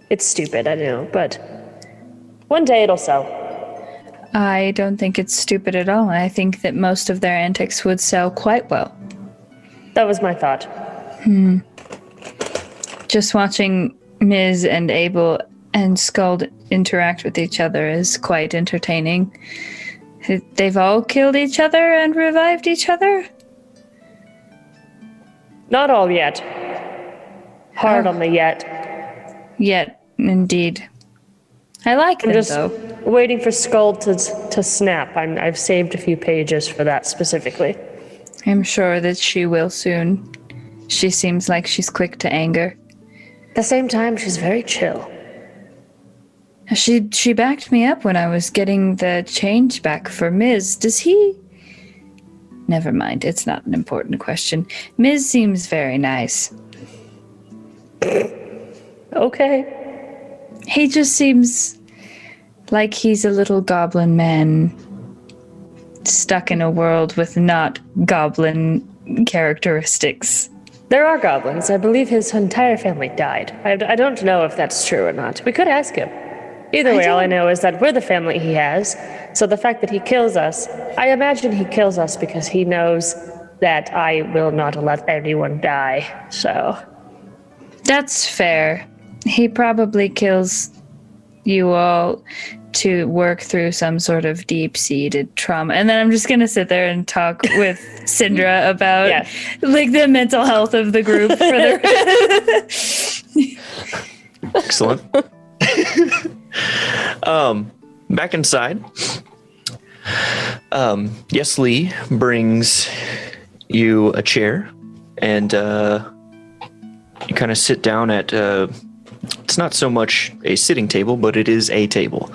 Speaker 6: It's stupid, I know, but one day it'll sell.
Speaker 5: I don't think it's stupid at all. I think that most of their antics would sell quite well.
Speaker 6: That was my thought.
Speaker 5: Just watching Ms. and Abel and Skuld interact with each other is quite entertaining. They've all killed each other and revived each other?
Speaker 6: Not all yet. Hard on the yet.
Speaker 5: Yet, indeed. I like them,
Speaker 6: I'm just
Speaker 5: though.
Speaker 6: waiting for Skuld to snap. I've saved a few pages for that specifically.
Speaker 5: I'm sure that she will soon. She seems like she's quick to anger.
Speaker 6: At the same time, she's very chill.
Speaker 5: She backed me up when I was getting the change back for Ms. Does he... Never mind, it's not an important question. Ms. seems very nice.
Speaker 6: Okay.
Speaker 5: He just seems like he's a little goblin man stuck in a world with not goblin characteristics.
Speaker 6: There are goblins. I believe his entire family died. I don't know if that's true or not. We could ask him. Either way, all I know is that we're the family he has. So the fact that he kills us, I imagine he kills us because he knows that I will not let anyone die. So
Speaker 5: that's fair. He probably kills you all to work through some sort of deep-seated trauma. And then I'm just going to sit there and talk with Syndra about like the mental health of the group. For
Speaker 2: Excellent. Back inside, Yes Lee brings you a chair, and you kind of sit down at it's not so much a sitting table, but it is a table.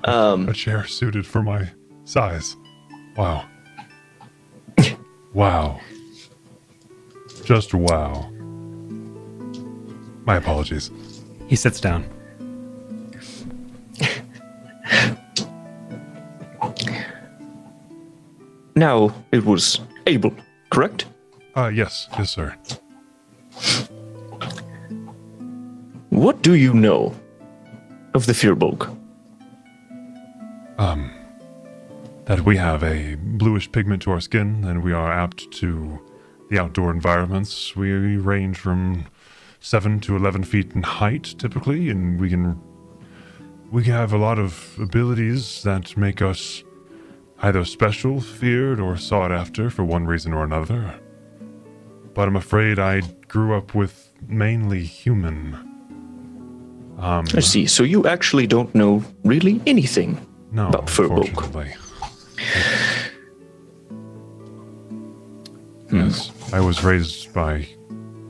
Speaker 10: A chair suited for my size. Wow. Wow. Just wow. My apologies.
Speaker 4: He sits down.
Speaker 2: Now, it was Abel, correct?
Speaker 10: Yes, sir.
Speaker 2: What do you know of the Firbolg?
Speaker 10: That we have a bluish pigment to our skin, and we are apt to the outdoor environments. We range from 7 to 11 feet in height, typically, and we have a lot of abilities that make us either special, feared, or sought after for one reason or another. But I'm afraid I grew up with mainly human.
Speaker 2: I see. So you actually don't know really anything about Firbolg.
Speaker 10: Unfortunately. Yes, I was raised by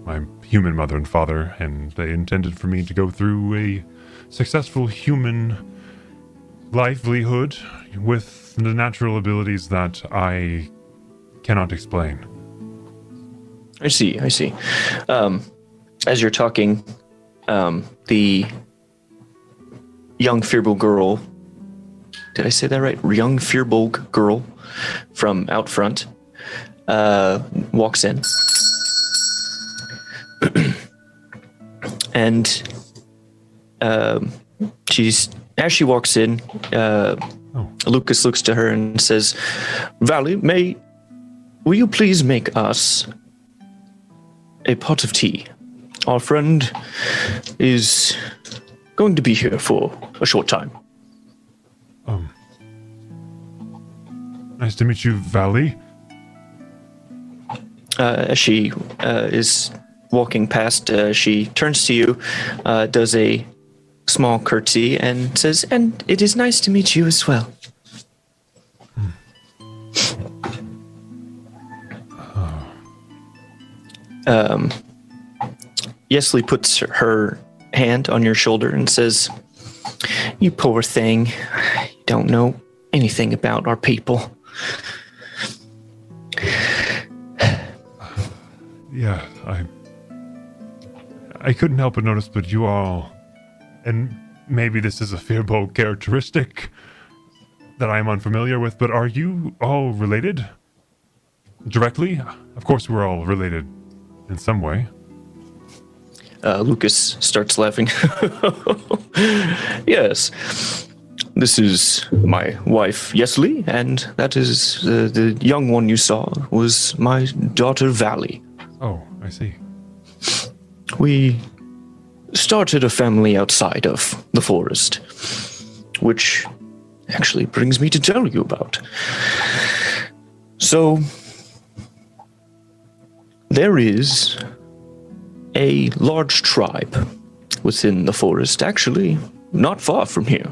Speaker 10: my human mother and father, and they intended for me to go through a successful human livelihood with the natural abilities that I cannot explain.
Speaker 2: I see. As you're talking, the young Firbolg girl, did I say that right? Young Firbolg girl from out front walks in. And as she walks in, Lucas looks to her and says, Valley, will you please make us a pot of tea? Our friend is going to be here for a short time.
Speaker 10: Nice to meet you, Valley.
Speaker 2: As she is walking past, she turns to you, does a small curtsy, and says, "And it is nice to meet you as well." Yesley puts her hand on your shoulder and says, "You poor thing. You don't know anything about our people."
Speaker 10: Yeah, I couldn't help but notice, but you all, and maybe this is a Firbolg characteristic that I am unfamiliar with, but are you all related? Directly? Of course we're all related in some way.
Speaker 2: Lucas starts laughing. "Yes, this is my wife, Yesley, and that is the young one you saw was my daughter, Valley.
Speaker 10: Oh, I see.
Speaker 2: We started a family outside of the forest, which actually brings me to tell you about. So, there is a large tribe within the forest, actually not far from here.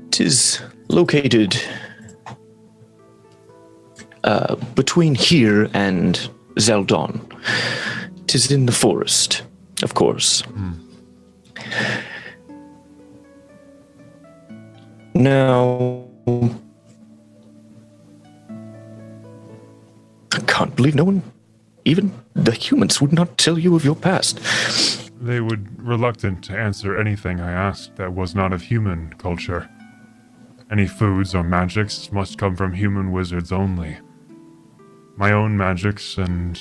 Speaker 2: It is located between here and Zeldon. It is in the forest, of course. Now, I can't believe no one, even the humans, would not tell you of your past.
Speaker 10: They would reluctant to answer anything I asked that was not of human culture. Any foods or magics must come from human wizards only. My own magics and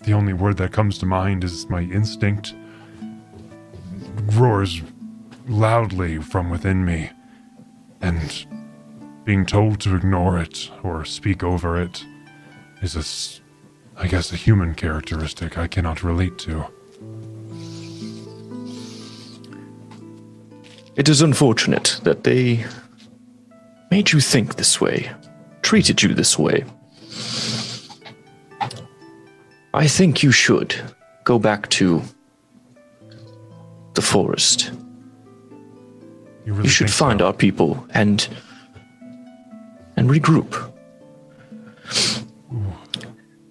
Speaker 10: the only word that comes to mind is my instinct roars loudly from within me, and being told to ignore it or speak over it is I guess a human characteristic I cannot relate to.
Speaker 2: It is unfortunate that they made you think this way, treated you this way. I think you should go back to the forest.
Speaker 10: You
Speaker 2: should find our people and regroup.
Speaker 10: Ooh.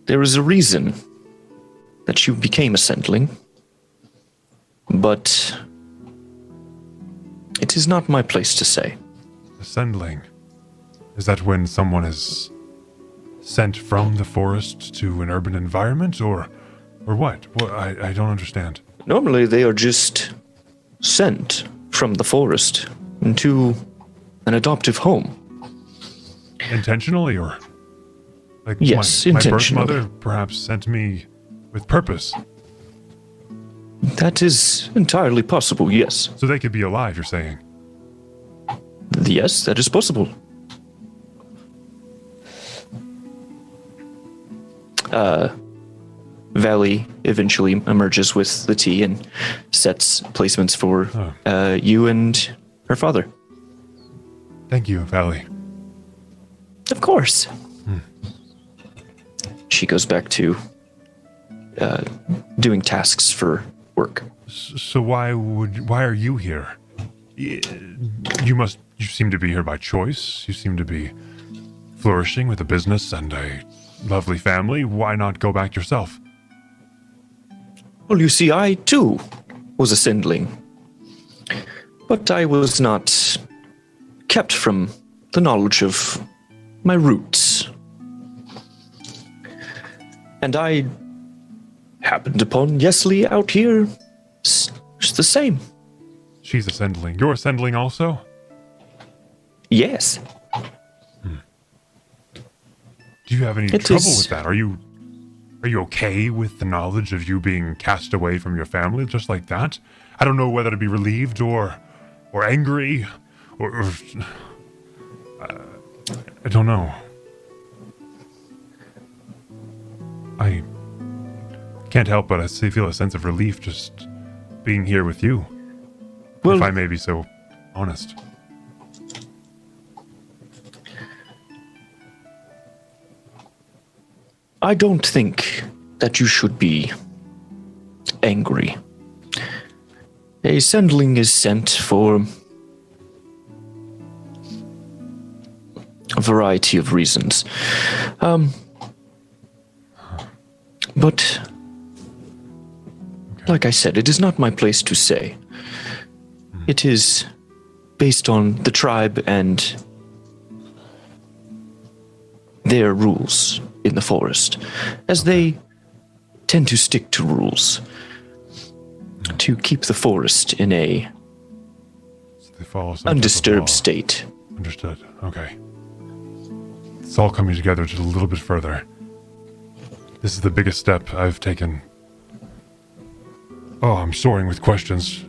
Speaker 2: There is a reason that you became a sendling, but it is not my place to say.
Speaker 10: A sendling? Is that when someone is sent from the forest to an urban environment, or what? Well, I don't understand.
Speaker 2: Normally they are just sent from the forest into an adoptive home.
Speaker 10: Intentionally, or like
Speaker 2: yes,
Speaker 10: my birth
Speaker 2: intentionally.
Speaker 10: mother perhaps sent me with purpose.
Speaker 2: That is entirely possible, yes.
Speaker 10: So they could be alive, you're saying?
Speaker 2: Yes, that is possible. Valley eventually emerges with the tea and sets placements for you and her father.
Speaker 10: Thank you, Valley.
Speaker 2: Of course. She goes back to doing tasks for work.
Speaker 10: So why are you here? You seem to be here by choice. You seem to be flourishing with a business and a lovely family. Why not go back yourself?
Speaker 2: Well, you see, I too was a sendling, but I was not kept from the knowledge of my roots. And I happened upon Yesley out here. It's the same.
Speaker 10: She's a sendling. You're a sendling also?
Speaker 2: Yes.
Speaker 10: Do you have any trouble with that? Are you okay with the knowledge of you being cast away from your family just like that? I don't know whether to be relieved or angry or I don't know. can't help but feel a sense of relief just being here with you.
Speaker 2: Well,
Speaker 10: if I may be so honest.
Speaker 2: I don't think that you should be angry. A sendling is sent for a variety of reasons. But like I said, it is not my place to say. It is based on the tribe and their rules in the forest, as they tend to stick to rules to keep the forest in a undisturbed state.
Speaker 10: Understood. Okay. It's all coming together just a little bit further. This is the biggest step I've taken. Oh, I'm soaring with questions.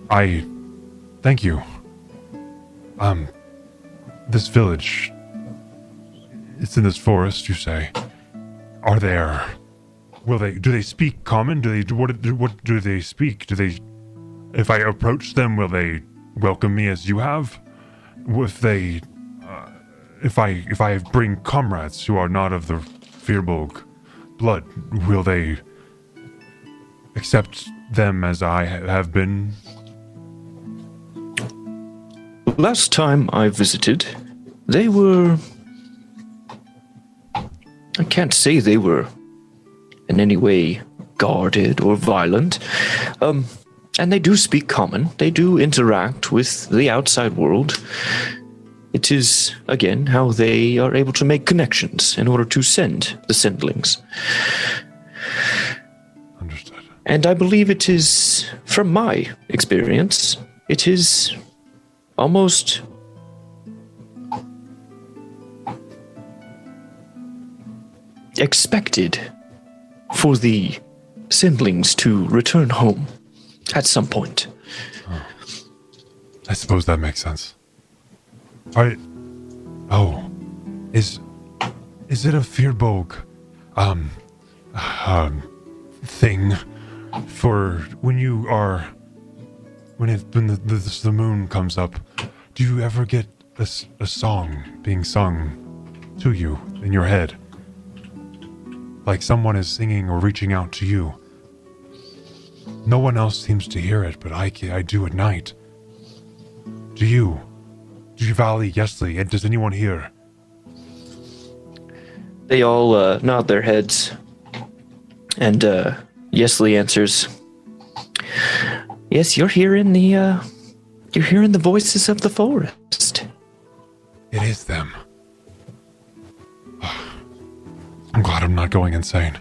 Speaker 10: Thank you. This village, it's in this forest, you say. Do they speak common? What do they speak? If I approach them, will they welcome me as you have? If I bring comrades who are not of the Firbolg blood, will they accept them as I have been?
Speaker 2: Last time I visited, they were... I can't say they were in any way guarded or violent. And they do speak common. They do interact with the outside world. It is, again, how they are able to make connections in order to send the sendlings.
Speaker 10: Understood.
Speaker 2: And I believe it is, from my experience, it is almost expected for the sendlings to return home at some point.
Speaker 10: Oh. I suppose that makes sense. Is it a Firbolg thing for when the moon comes up? Do you ever get a song being sung to you in your head? Like someone is singing or reaching out to you. No one else seems to hear it, but I do at night. Do you Valley, Yesli, and does anyone hear?
Speaker 2: They all nod their heads, and Yesli answers, "Yes, you're hearing the voices of the forest."
Speaker 10: It is them. I'm glad I'm not going insane.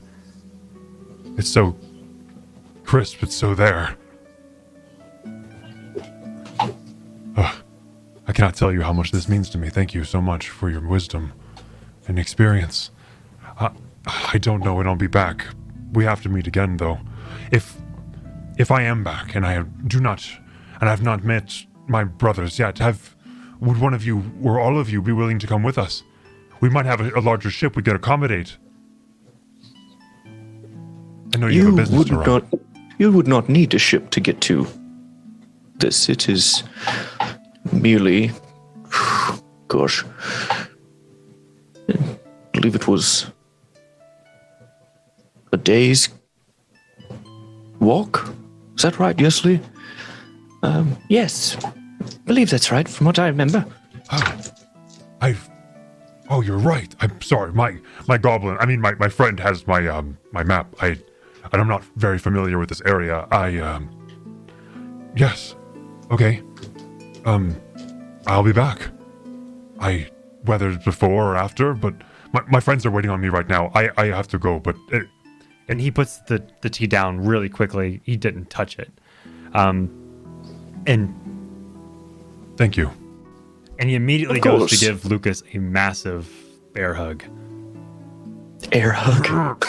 Speaker 10: It's so crisp, it's so there. I cannot tell you how much this means to me. Thank you so much for your wisdom and experience. I don't know when I'll be back. We have to meet again, though. If I am back and I have not met my brothers yet, would one of you or all of you be willing to come with us? We might have a larger ship we could accommodate. I know you have a business to run.
Speaker 2: You would not need a ship to get to this. It is merely, gosh, I believe it was a day's walk. Is that right, Yesli? Yes, I believe that's right, from what I remember.
Speaker 10: Oh, you're right. I'm sorry. My goblin. I mean, my friend has my map. And I'm not very familiar with this area. Yes. Okay. I'll be back. Whether it's before or after, but my friends are waiting on me right now. I have to go, but...
Speaker 4: And he puts the tea down really quickly. He didn't touch it. And...
Speaker 10: Thank you.
Speaker 4: And he immediately goes to give Lucas a massive bear hug.
Speaker 2: Air hug?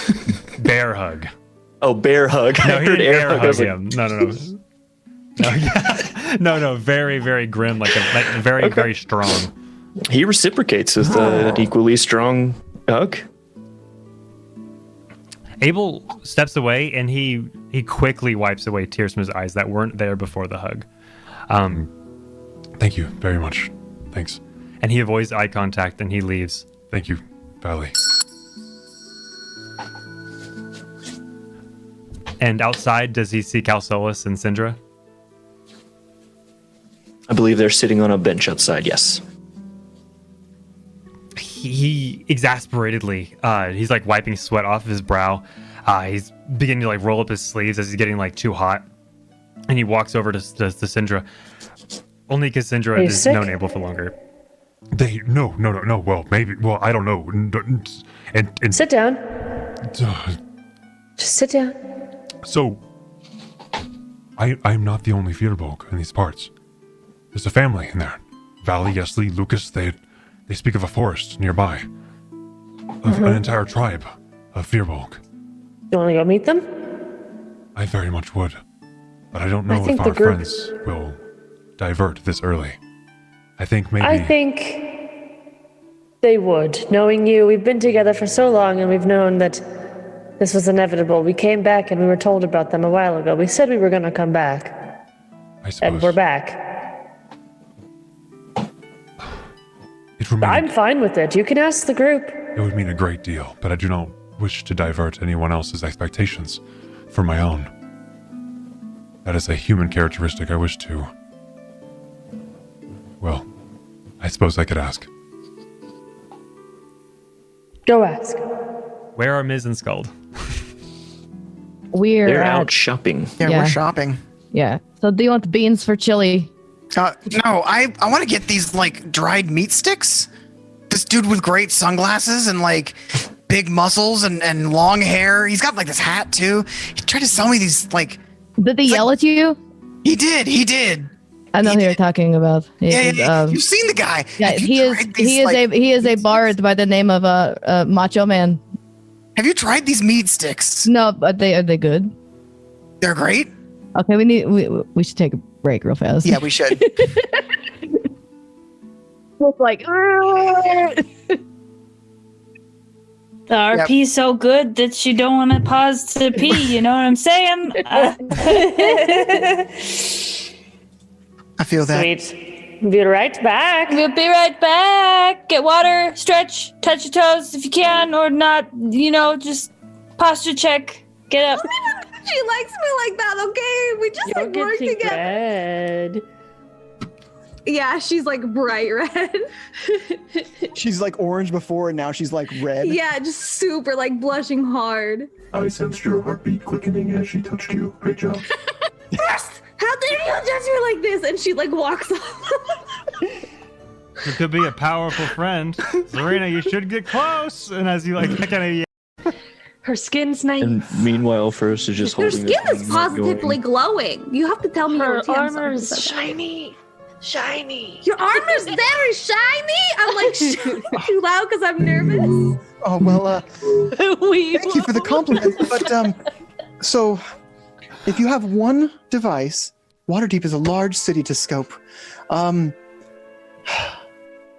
Speaker 4: Bear hug.
Speaker 2: Oh, bear hug.
Speaker 4: No, he didn't air hug
Speaker 2: like...
Speaker 4: him. No, very, very grim, like very, very strong.
Speaker 2: He reciprocates with an equally strong hug.
Speaker 4: Abel steps away, and he quickly wipes away tears from his eyes that weren't there before the hug.
Speaker 10: Thank you very much. Thanks.
Speaker 4: And he avoids eye contact, and he leaves.
Speaker 10: Thank you, Valley.
Speaker 4: And outside, does he see Calsolus and Syndra?
Speaker 2: I believe they're sitting on a bench outside, yes.
Speaker 4: He exasperatedly, he's like wiping sweat off of his brow. He's beginning to like roll up his sleeves as he's getting like too hot. And he walks over to Syndra. Only because Syndra is
Speaker 6: sick?
Speaker 4: known Abel for longer.
Speaker 10: No. Well, maybe. Well, I don't know. And
Speaker 6: Sit down. Just sit down.
Speaker 10: So, I'm not the only Firbolg in these parts. There's a family in there. Valley, Yesli, Lucas, they speak of a forest nearby. Of an entire tribe of Firbolg.
Speaker 6: You want to go meet them?
Speaker 10: I very much would. But I don't know
Speaker 6: think
Speaker 10: if
Speaker 6: the
Speaker 10: our
Speaker 6: group-
Speaker 10: friends will divert this early. I think maybe...
Speaker 6: I think they would. Knowing you, we've been together for so long and we've known that this was inevitable. We came back and we were told about them a while ago. We said we were going to come back.
Speaker 10: I suppose.
Speaker 6: And we're back. I'm fine with it. You can ask the group.
Speaker 10: It would mean a great deal, but I do not wish to divert anyone else's expectations for my own. That is a human characteristic I wish to... Well, I suppose I could ask.
Speaker 6: Go ask.
Speaker 4: Where are Miz and Scald?
Speaker 2: They're
Speaker 1: at,
Speaker 2: out shopping.
Speaker 3: Yeah,
Speaker 1: Yeah.
Speaker 3: we're shopping.
Speaker 1: Yeah. So do you want beans for chili?
Speaker 3: No, I want to get these like dried meat sticks. This dude with great sunglasses and like big muscles and long hair. He's got like this hat too. He tried to sell me these like.
Speaker 1: Did they yell at you?
Speaker 3: He did.
Speaker 1: I know who you're talking about.
Speaker 3: Yeah. You've seen the guy.
Speaker 1: Yeah,
Speaker 3: Have you
Speaker 1: he is.
Speaker 3: tried these,
Speaker 1: He is
Speaker 3: like,
Speaker 1: he is a bard by the name of Macho Man.
Speaker 3: Have you tried these meat sticks?
Speaker 1: No, but are they good?
Speaker 3: They're great.
Speaker 1: Okay, we should take a break real fast.
Speaker 3: Yeah, we should.
Speaker 1: It's like.
Speaker 5: The RP's so good that you don't want to pause to pee. You know what I'm saying?
Speaker 3: I feel that.
Speaker 6: Sweet. Be right back.
Speaker 5: We'll be right back. Get water, stretch, touch your toes if you can, or not. You know, just posture check. Get up.
Speaker 11: She likes me like that, okay? We just
Speaker 6: You'll
Speaker 11: like
Speaker 6: get
Speaker 11: work
Speaker 6: to
Speaker 11: together.
Speaker 6: bed.
Speaker 11: Yeah, she's like bright red.
Speaker 3: She's like orange before, and now she's like red.
Speaker 11: Yeah, just super like blushing hard.
Speaker 7: I sensed your heartbeat quickening as she touched you. Great job.
Speaker 11: Yes! How dare you touch her like this? And she like walks off.
Speaker 4: You could be a powerful friend. Serena, you should get close. And as you like kind of...
Speaker 8: Her skin's nice.
Speaker 2: And meanwhile, First is just
Speaker 11: Her
Speaker 2: holding
Speaker 11: skin
Speaker 2: this
Speaker 11: is
Speaker 2: thing
Speaker 11: positively glowing. You have to tell me
Speaker 8: Her
Speaker 11: your TM
Speaker 8: armor is
Speaker 11: something.
Speaker 8: shiny.
Speaker 11: Your armor's very shiny. I'm like too loud because I'm nervous.
Speaker 3: Oh well. Thank you for the compliment. But so if you have one device, Waterdeep is a large city to scope.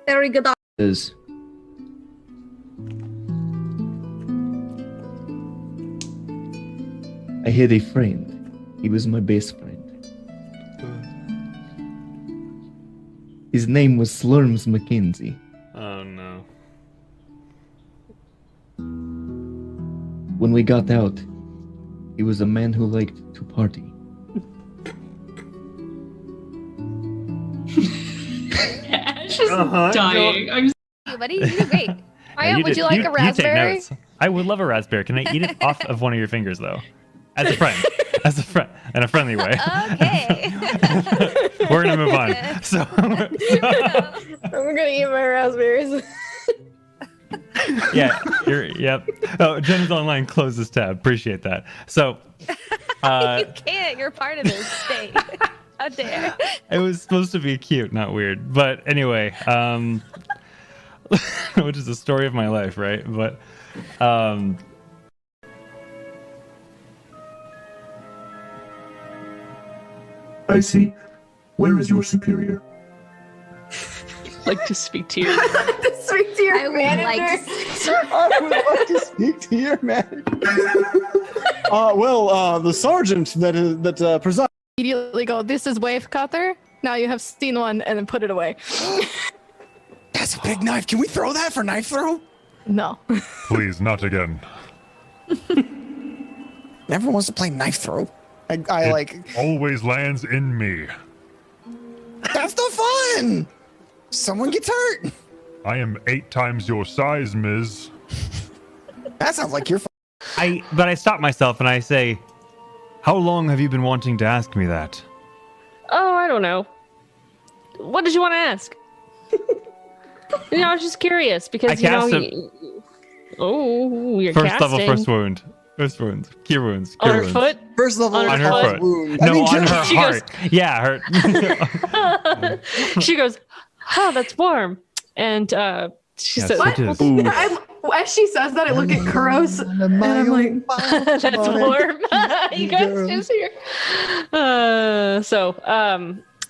Speaker 11: Very good.
Speaker 2: Is I had a friend. He was my best friend. His name was Slurms Mackenzie.
Speaker 4: Oh no.
Speaker 2: When we got out, he was a man who liked to party.
Speaker 12: Just dying. I'm
Speaker 9: Buddy, you did great. Aya,
Speaker 4: You
Speaker 9: would
Speaker 4: did-
Speaker 9: you like a
Speaker 4: take
Speaker 9: raspberry?
Speaker 4: notes. I would love a raspberry. Can I eat it off of one of your fingers, though? As a friend. As a friend. In a friendly way.
Speaker 9: Okay.
Speaker 4: We're going to move on. So,
Speaker 9: We're gonna eat my raspberries.
Speaker 4: yeah. Yep. Oh, Jen's online. Close this tab. Appreciate that. So,
Speaker 9: You can't. You're part of this state. How dare.
Speaker 4: it was supposed to be cute, not weird. But anyway, which is the story of my life, right? But,
Speaker 7: I see. Where is your superior?
Speaker 8: like to speak to you.
Speaker 9: to speak to your
Speaker 11: I would
Speaker 9: manager.
Speaker 11: like to
Speaker 13: I would like to speak to your man. The sergeant that presides.
Speaker 9: Immediately go, this is wave cutter. Now you have seen one, and then put it away.
Speaker 3: That's a big knife. Can we throw that for knife throw?
Speaker 9: No.
Speaker 10: Please, not again.
Speaker 3: Everyone wants to play knife throw.
Speaker 10: It always lands in me.
Speaker 3: That's the fun. Someone gets hurt.
Speaker 10: I am 8 times your size, Ms.
Speaker 3: That sounds like you're.
Speaker 4: But I stop myself and I say, how long have you been wanting to ask me that?
Speaker 8: Oh, I don't know. What did you want to ask? I was just curious because Oh, you're
Speaker 4: first
Speaker 8: casting.
Speaker 4: level, first wound. First wound. Cure wounds.
Speaker 8: On
Speaker 4: Cure
Speaker 8: her
Speaker 4: wounds.
Speaker 8: foot?
Speaker 3: First level
Speaker 8: on her foot.
Speaker 3: wound.
Speaker 4: No, on her
Speaker 8: she
Speaker 4: heart. Yeah, hurt.
Speaker 8: She goes, oh, that's warm. And she
Speaker 4: Yes,
Speaker 8: says,
Speaker 4: it is.
Speaker 9: As she says that, I look at Kuros, and I'm like,
Speaker 8: that's warm. You guys just here.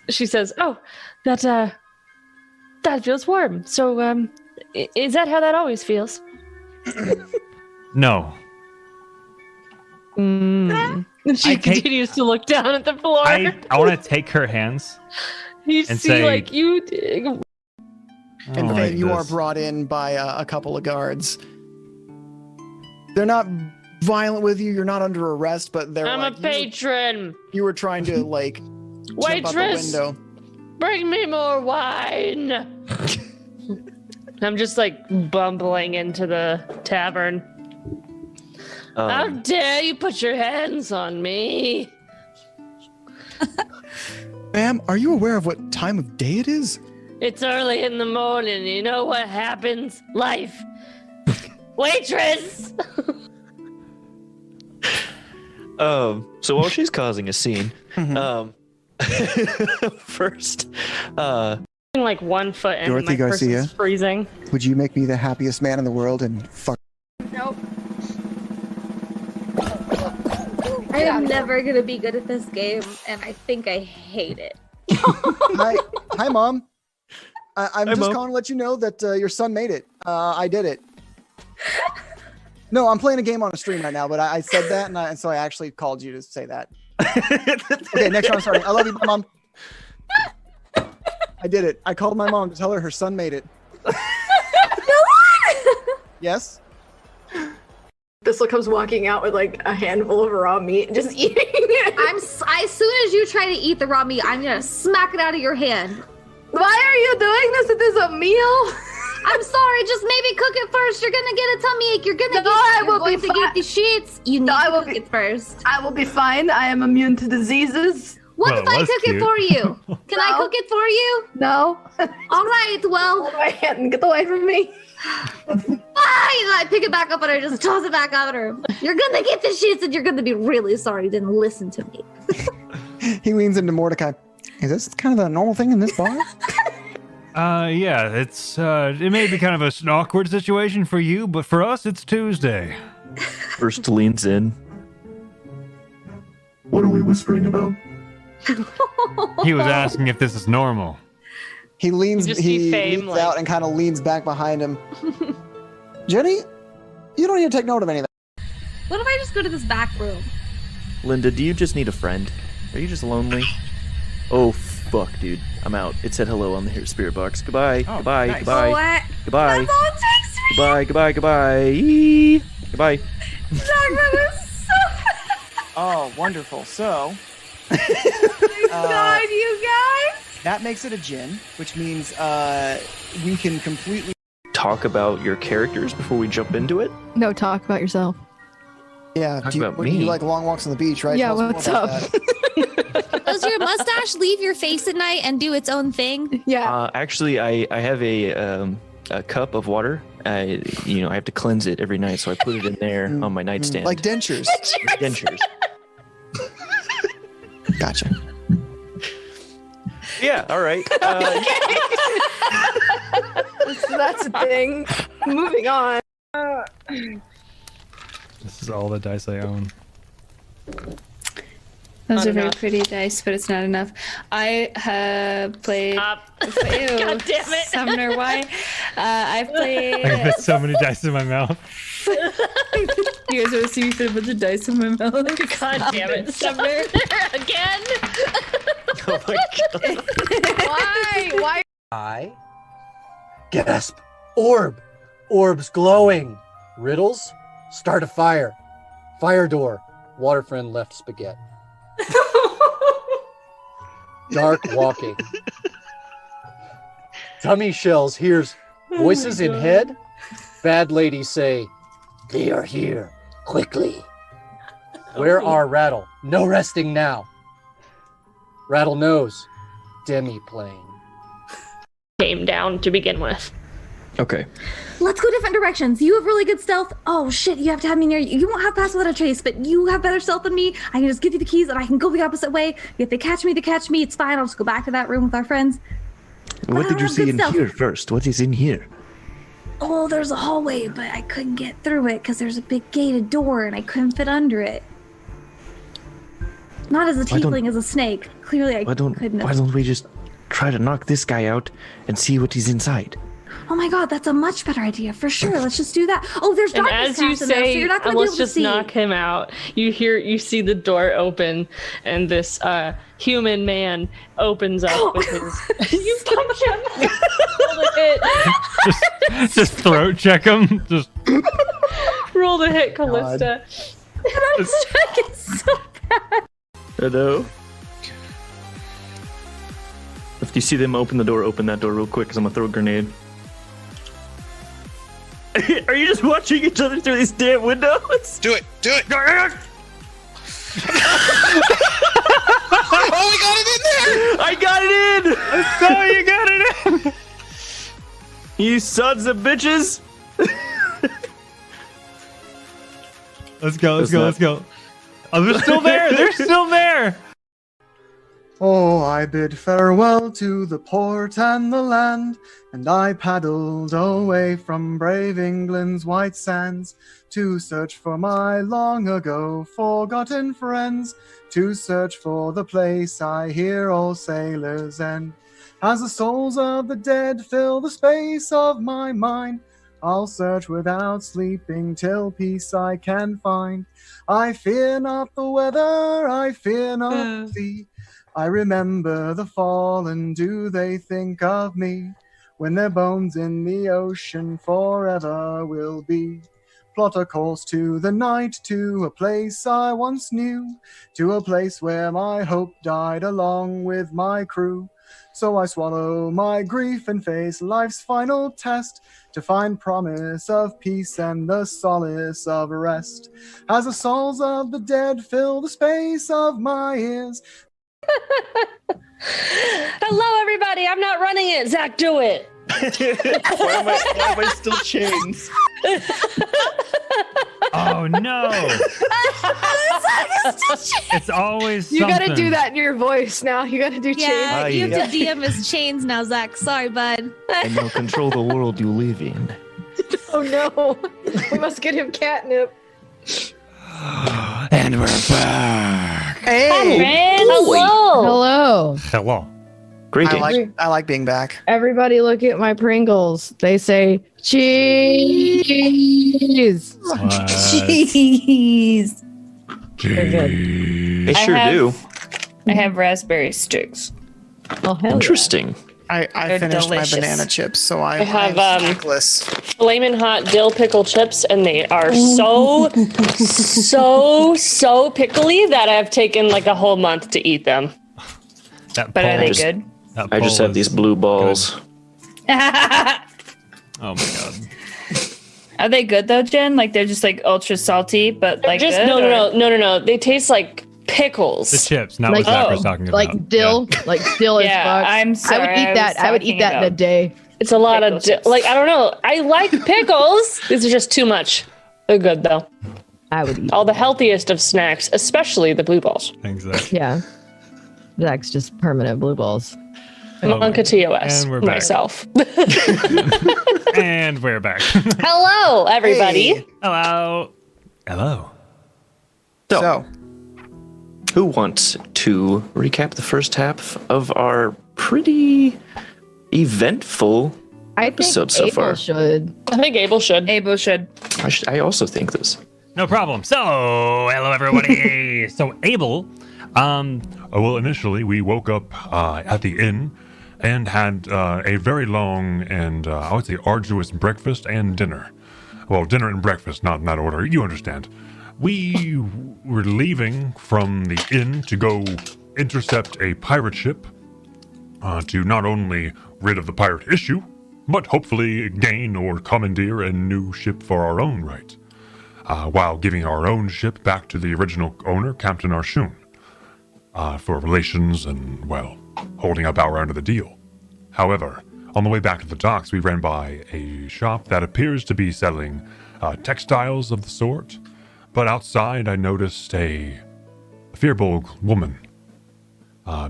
Speaker 8: She says, oh, that feels warm. So, is that how that always feels?
Speaker 4: No.
Speaker 8: And she continues to look down at the floor.
Speaker 4: I want to take her hands.
Speaker 8: You
Speaker 4: and
Speaker 8: see,
Speaker 4: say,
Speaker 8: like, you...
Speaker 3: And
Speaker 4: like
Speaker 3: then you are
Speaker 4: this.
Speaker 3: brought in by a couple of guards. They're not violent with you. You're not under arrest, but they're
Speaker 8: I'm
Speaker 3: like,
Speaker 8: a patron.
Speaker 3: You were trying to, like, jump out the
Speaker 8: Waitress,
Speaker 3: window.
Speaker 8: bring me more wine. I'm just, like, bumbling into the tavern. How dare you put your hands on me?
Speaker 3: Ma'am, are you aware of what time of day it is?
Speaker 8: It's early in the morning. You know what happens? Life. Waitress!
Speaker 2: So while she's causing a scene, first,
Speaker 8: like 1 foot and
Speaker 13: Dorothy
Speaker 8: my
Speaker 13: Garcia?
Speaker 8: person's freezing.
Speaker 13: Would you make me the happiest man in the world and fuck?
Speaker 11: Nope. I am never gonna be good at this game, and I think I hate it.
Speaker 13: Hi, Mom. I'm just
Speaker 2: Mom.
Speaker 13: calling to let you know that your son made it. I did it. No, I'm playing a game on a stream right now, but I said that, and so I actually called you to say that. Okay, next round starting. I love you, bye, Mom. I did it. I called my mom to tell her son made it. Yes?
Speaker 9: Bissell comes walking out with like a handful of raw meat, just eating it.
Speaker 11: As soon as you try to eat the raw meat, I'm gonna smack it out of your hand.
Speaker 9: Why are you doing this? It is a meal.
Speaker 11: I'm sorry, just maybe cook it first. You're gonna get a tummy ache. You're gonna get the shits. You need to cook it first.
Speaker 9: I will be fine. I am immune to diseases.
Speaker 11: What
Speaker 4: Well,
Speaker 11: if I
Speaker 4: that's
Speaker 11: cook
Speaker 4: cute.
Speaker 11: it for you? Can I cook it for you?
Speaker 9: No.
Speaker 11: All right, well.
Speaker 9: Hold my hand and get away from me.
Speaker 11: I pick it back up and I just toss it back at her. You're gonna get the shits and you're gonna be really sorry you didn't listen to me.
Speaker 13: He leans into Mordecai. Is this kind of a normal thing in this bar?
Speaker 4: Yeah, it's it may be kind of an awkward situation for you, but for us, it's Tuesday.
Speaker 2: first leans in.
Speaker 7: What are we whispering about?
Speaker 4: He was asking if this is normal.
Speaker 13: He leans,
Speaker 8: You just see
Speaker 13: he
Speaker 8: Fame,
Speaker 13: leans
Speaker 8: like-
Speaker 13: out and kind of leans back behind him. Jenny, you don't need to take note of anything.
Speaker 11: What if I just go to this back room?
Speaker 2: Linda, do you just need a friend? Are you just lonely? Oh, fuck, dude. I'm out. It said hello on the spirit box. Goodbye. Goodbye.
Speaker 9: nice.
Speaker 2: Goodbye.
Speaker 11: What?
Speaker 2: Goodbye.
Speaker 11: That's all it takes me.
Speaker 2: Goodbye. Goodbye. Goodbye. Eee. Goodbye.
Speaker 11: That was so
Speaker 13: Oh, wonderful. So,
Speaker 11: God, you guys.
Speaker 13: that makes it a gin, which means we can completely.
Speaker 2: Talk about your characters before we jump into it.
Speaker 1: No, talk about yourself.
Speaker 13: Yeah,
Speaker 2: Talk
Speaker 13: do you,
Speaker 2: about
Speaker 13: what, you
Speaker 2: me.
Speaker 13: like long walks on the beach, right?
Speaker 1: Yeah,
Speaker 13: Tell us more
Speaker 1: what's
Speaker 13: about
Speaker 1: up?
Speaker 13: that.
Speaker 11: Does your mustache leave your face at night and do its own thing?
Speaker 1: Yeah.
Speaker 2: Actually, I have a cup of water. I have to cleanse it every night, so I put it in there on my nightstand.
Speaker 13: Like dentures.
Speaker 2: dentures.
Speaker 13: Gotcha.
Speaker 2: Yeah. All right.
Speaker 9: That's a thing. Moving on.
Speaker 4: This is all the dice I own.
Speaker 5: Those
Speaker 8: Not
Speaker 5: are very
Speaker 8: enough.
Speaker 5: pretty dice, but it's not enough. I have played.
Speaker 8: God
Speaker 5: God
Speaker 8: damn it.
Speaker 5: Summoner, why? I've
Speaker 4: I
Speaker 5: played.
Speaker 4: can fit so many dice in my mouth.
Speaker 5: You guys ever see me fit a bunch of dice in my mouth?
Speaker 8: God damn it, Sumner. Again?
Speaker 2: Oh my god.
Speaker 9: Why?
Speaker 14: I gasp. Orb. Orbs glowing. Riddles. Start a fire. Fire door. Water friend left spaghetti. Dark walking. Tummy shells hears voices in head. Bad ladies say, they are here. Quickly. Where are Rattle? No resting now. Rattle knows. Demi playing.
Speaker 8: Came down to begin with.
Speaker 2: Okay.
Speaker 11: Let's go different directions. You have really good stealth. Oh shit, you have to have me near you. You won't have pass without a trace, but you have better stealth than me. I can just give you the keys and I can go the opposite way. If they catch me, they catch me. It's fine. I'll just go back to that room with our friends.
Speaker 15: What did you see in here first? What is in here?
Speaker 11: Oh, there's a hallway, but I couldn't get through it because there's a big gated door and I couldn't fit under it. Not as a tiefling, as a snake. Clearly, I couldn't.
Speaker 15: Why don't we just try to knock this guy out and see what is inside?
Speaker 11: Oh my god, that's a much better idea for sure. Let's just do that. Oh, there's
Speaker 8: And
Speaker 11: darkness
Speaker 8: as you
Speaker 11: cast in there, so
Speaker 8: say,
Speaker 11: you're not going to be
Speaker 8: let's
Speaker 11: able to
Speaker 8: just
Speaker 11: see.
Speaker 8: knock him out. You see the door open, and this human man opens up with his. You touch him. Roll the hit.
Speaker 4: Just throat check him. Just
Speaker 8: Roll the hit, Callista.
Speaker 11: I'm striking so bad.
Speaker 2: Hello? If you see them open the door, open that door real quick because I'm going to throw a grenade. Are you just watching each other through these damn windows?
Speaker 16: Do it! Do it!
Speaker 2: Oh, we got it in there! I got it in! I saw you got it in! You sons of bitches!
Speaker 4: let's go. Oh, they're still there. They're still there.
Speaker 13: Oh, I bid farewell to the port and the land, and I paddled away from brave England's white sands to search for my long ago forgotten friends, to search for the place I hear all sailors end. As the souls of the dead fill the space of my mind, I'll search without sleeping till peace I can find. I fear not the weather, I fear not thee. I remember the fallen, do they think of me? When their bones in the ocean forever will be. Plot a course to the night, to a place I once knew, to a place where my hope died along with my crew. So I swallow my grief and face life's final test, to find promise of peace and the solace of rest. As the souls of the dead fill the space of my ears.
Speaker 8: Hello, everybody. I'm not running it. Zach, do it.
Speaker 2: Why am I still chains?
Speaker 4: Oh no! It's always
Speaker 9: You
Speaker 4: something.
Speaker 9: gotta do that in your voice now. You gotta do
Speaker 11: Yeah,
Speaker 9: chains.
Speaker 11: you have to DM his chains now, Zach. Sorry, bud.
Speaker 15: And now control the world you live in.
Speaker 9: Oh no. We must get him catnip.
Speaker 15: And we're back.
Speaker 3: Hey,
Speaker 11: Hello.
Speaker 4: Hello.
Speaker 2: Great.
Speaker 3: I like being back.
Speaker 1: Everybody look at my Pringles. They say cheese.
Speaker 11: Jeez.
Speaker 1: They're good.
Speaker 2: They sure do.
Speaker 5: I have raspberry sticks.
Speaker 1: Oh, hell
Speaker 2: Interesting.
Speaker 3: I
Speaker 5: They're
Speaker 3: finished
Speaker 5: delicious.
Speaker 3: my banana chips, so
Speaker 8: I
Speaker 3: I'm
Speaker 8: have
Speaker 3: snackless.
Speaker 8: flamin' hot dill pickle chips, and they are so pickly that I've taken like a whole month to eat them.
Speaker 4: That
Speaker 5: But are
Speaker 4: pole
Speaker 5: they
Speaker 4: is-
Speaker 5: good?
Speaker 4: that
Speaker 2: I just
Speaker 4: pole
Speaker 2: have these
Speaker 4: is
Speaker 2: blue balls.
Speaker 4: Oh my god.
Speaker 5: Are they good though, Jen? Like they're just like ultra salty, but like
Speaker 8: Just
Speaker 5: good, or-
Speaker 8: no. They taste like pickles.
Speaker 4: The chips, not
Speaker 1: Like-
Speaker 4: what Zach was
Speaker 1: oh,
Speaker 4: talking about.
Speaker 1: Like dill, like dill
Speaker 5: Yeah,
Speaker 1: as fuck.
Speaker 5: I'm sorry,
Speaker 1: I would eat that. I would eat that in a day.
Speaker 8: It's a lot
Speaker 5: Pickle
Speaker 8: of
Speaker 5: chips.
Speaker 8: like I don't know. I like pickles. These are just too much. They're good though.
Speaker 1: I would eat.
Speaker 8: All the healthiest of snacks, especially the blue balls.
Speaker 4: Thanks, Zach.
Speaker 1: Yeah. Zach's just permanent blue balls.
Speaker 8: Monka TOS.
Speaker 4: And we're back.
Speaker 8: Myself.
Speaker 4: And we're back.
Speaker 8: Hello, everybody.
Speaker 3: Hey.
Speaker 4: Hello. Hello.
Speaker 3: So,
Speaker 2: Who wants to recap the first half of our pretty eventful episode so far?
Speaker 1: Should.
Speaker 6: I think Abel should.
Speaker 5: Abel should.
Speaker 2: I also think this.
Speaker 4: No problem. So, hello everybody. So, Abel.
Speaker 10: Well, initially we woke up at the inn and had a very long and I would say arduous breakfast and dinner. Well, dinner and breakfast, not in that order. You understand. We were leaving from the inn to go intercept a pirate ship to not only rid of the pirate issue, but hopefully gain or commandeer a new ship for our own right, while giving our own ship back to the original owner, Captain Arshun, for relations and, well, holding up our end of the deal. However, on the way back to the docks, we ran by a shop that appears to be selling textiles of the sort, but outside I noticed a Firbolg woman.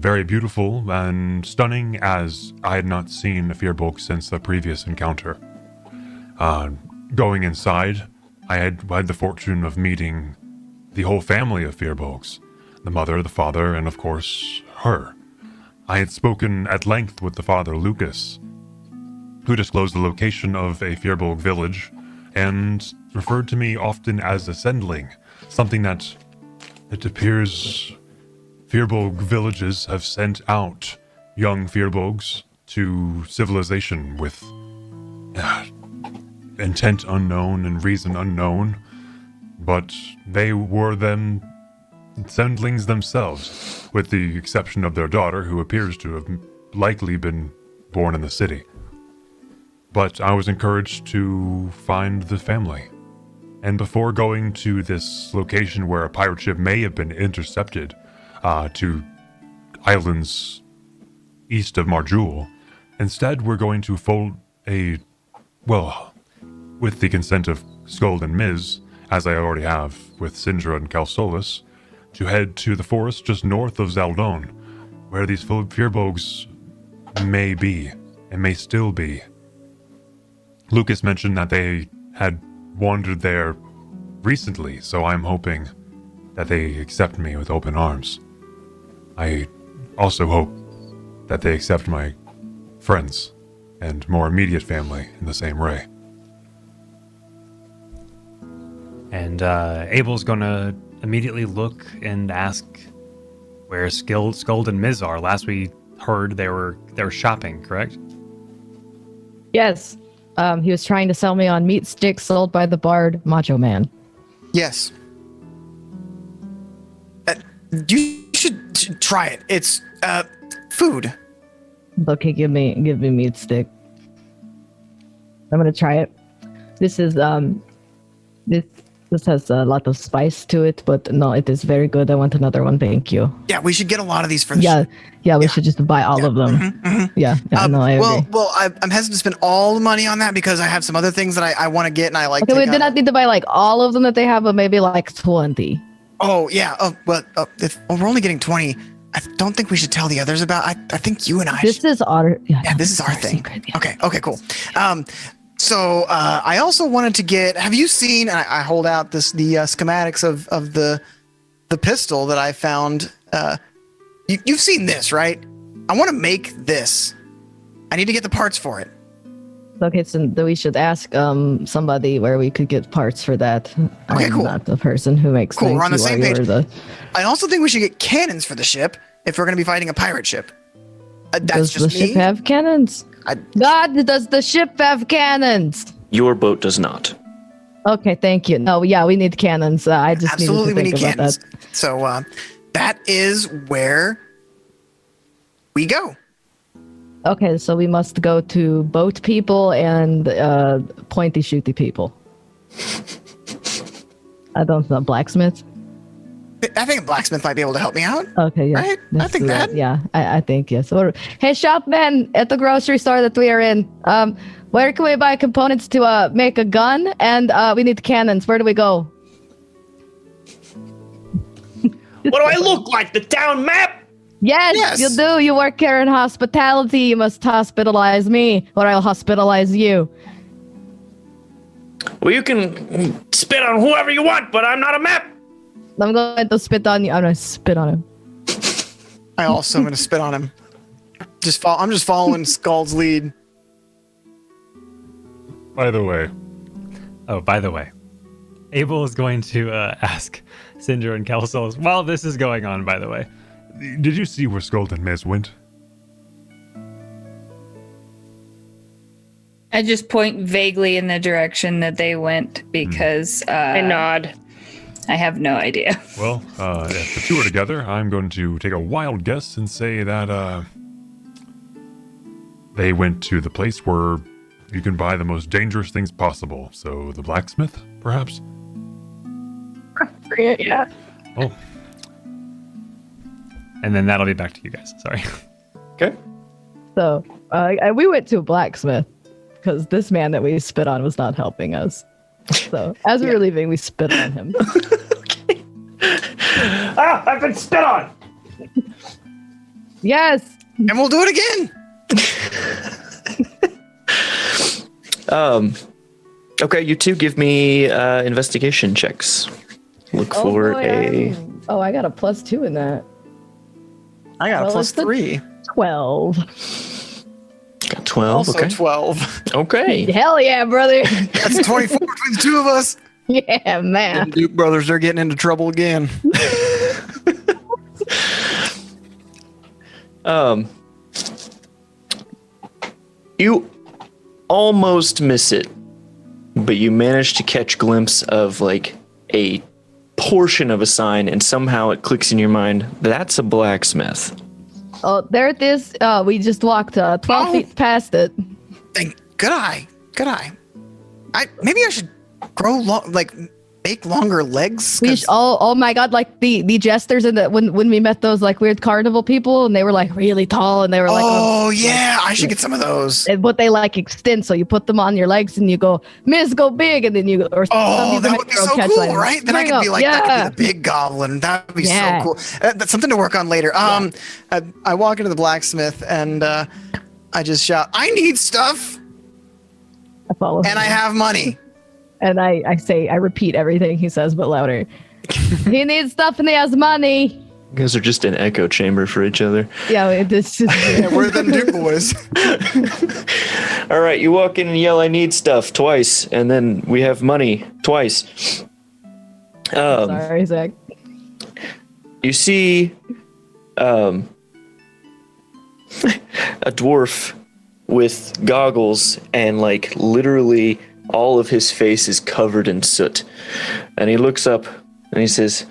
Speaker 10: Very beautiful and stunning, as I had not seen a Firbolg since the previous encounter. Going inside, I had the fortune of meeting the whole family of Firbolgs. The mother, the father, and of course, her. I had spoken at length with the father, Lucas, who disclosed the location of a Firbolg village and referred to me often as a sendling, something that it appears Firbolg villages have sent out young Firbolgs to civilization with intent unknown and reason unknown, but they were them sendlings themselves, with the exception of their daughter, who appears to have likely been born in the city. But I was encouraged to find the family. And before going to this location where a pirate ship may have been intercepted to islands east of Marjul, instead we're going to fold with the consent of Skuld and Miz, as I already have with Sindra and Calsolis, to head to the forest just north of Zaldon, where these Firbolgs may be, and may still be. Lucas mentioned that they had wandered there recently, so I'm hoping that they accept me with open arms. I also hope that they accept my friends and more immediate family in the same way.
Speaker 4: And Abel's gonna immediately look and ask where Skuld and Miz are. Last we heard they were shopping, correct?
Speaker 1: Yes. He was trying to sell me on meat sticks sold by the bard Macho Man.
Speaker 3: Yes. You should try it. It's food.
Speaker 1: Okay, give me meat stick. I'm gonna try it. This is this has a lot of spice to it, but no, it is very good. I want another one, thank you.
Speaker 3: Yeah, we should get a lot of these for the ship.
Speaker 1: Yeah, we should just buy all of them. Yeah, no, I agree.
Speaker 3: Well, I'm hesitant to spend all the money on that because I have some other things that I want to get, and I like.
Speaker 1: Okay, we did not need to buy like all of them that they have, but maybe like 20.
Speaker 3: Oh yeah. We're only getting 20. I don't think we should tell the others about. I think you and I.
Speaker 1: This is our.
Speaker 3: Yeah, this is our thing. Secret, yeah. Okay, cool. So I also wanted to get. Have you seen? And I hold out the schematics of the pistol that I found. You've seen this, right? I want to make this. I need to get the parts for it.
Speaker 1: Okay, so we should ask somebody where we could get parts for that.
Speaker 3: Okay, cool.
Speaker 1: Not the person who makes
Speaker 3: cool.
Speaker 1: things.
Speaker 3: We're on the same page. I also think we should get cannons for the ship if we're going to be fighting a pirate ship. That's
Speaker 1: does the ship have cannons? God, does the ship have cannons?
Speaker 2: Your boat does not.
Speaker 1: Okay, thank you. No, yeah, we need cannons. I just
Speaker 3: absolutely
Speaker 1: needed to think about
Speaker 3: cannons.
Speaker 1: that.
Speaker 3: So that is where we go.
Speaker 1: Okay, so we must go to boat people and pointy shooty people. I don't know, blacksmith?
Speaker 3: I think a blacksmith might be able to help me out.
Speaker 1: Okay, yeah.
Speaker 3: Right? I think that.
Speaker 1: Yeah, I think, yes. Hey, shopman at the grocery store that we are in, where can we buy components to make a gun? And we need cannons. Where do we go?
Speaker 2: What do I look like? The town map?
Speaker 1: Yes, you do. You work here in hospitality. You must hospitalize me, or I'll hospitalize you.
Speaker 2: Well, you can spit on whoever you want, but I'm not a map.
Speaker 1: I'm going to spit on you. I'm going to spit on him.
Speaker 3: I also am going to spit on him. I'm just following Skull's lead.
Speaker 10: By the way.
Speaker 4: Oh, by the way. Abel is going to ask Cinder and Kelsos while this is going on, by the way.
Speaker 10: Did you see where Skuld and Mez went?
Speaker 5: I just point vaguely in the direction that they went because
Speaker 8: I nod.
Speaker 5: I have no idea.
Speaker 10: Well, if the two are together, I'm going to take a wild guess and say that they went to the place where you can buy the most dangerous things possible. So the blacksmith, perhaps?
Speaker 1: Yeah.
Speaker 10: Oh.
Speaker 4: And then that'll be back to you guys. Sorry.
Speaker 2: Okay.
Speaker 1: So we went to a blacksmith because this man that we spit on was not helping us. So as we were leaving, we spit on him.
Speaker 2: Ah, I've been spit on.
Speaker 1: Yes.
Speaker 3: And we'll do it again.
Speaker 2: Okay, you two give me investigation checks. Look for a.
Speaker 1: I got a +2 in that.
Speaker 3: I got a +3.
Speaker 1: 12.
Speaker 2: Got 12.
Speaker 3: Also
Speaker 2: okay.
Speaker 3: 12.
Speaker 2: Okay.
Speaker 1: Hell yeah, brother.
Speaker 3: That's 24 between the two of us.
Speaker 1: Yeah, man.
Speaker 3: The Duke brothers, they're getting into trouble again.
Speaker 2: You almost miss it, but you manage to catch a glimpse of like a portion of a sign, and somehow it clicks in your mind. That's a blacksmith.
Speaker 1: Oh, there it is. We just walked 12 feet past it.
Speaker 3: Good eye. Maybe I should grow make longer legs.
Speaker 1: Oh my god, like the jesters in the when we met those like weird carnival people and they were like really tall and they were like
Speaker 3: I should get some of those.
Speaker 1: But they like extend, so you put them on your legs and you go, Miss, go big, and then you go. Or
Speaker 3: that would be so cool, right? Then I could be like, that could be the big goblin. That would be so cool. That's something to work on later. I walk into the blacksmith and I just shout, I need stuff.
Speaker 1: I follow him.
Speaker 3: And I have money.
Speaker 1: And I repeat everything he says, but louder. He needs stuff and he has money.
Speaker 2: You guys are just an echo chamber for each other.
Speaker 1: Yeah, it's just
Speaker 3: we're them Duke boys.
Speaker 2: All right, you walk in and yell, I need stuff twice, and then we have money twice.
Speaker 1: Sorry, Zach.
Speaker 2: You see a dwarf with goggles and like literally all of his face is covered in soot. And he looks up and he says,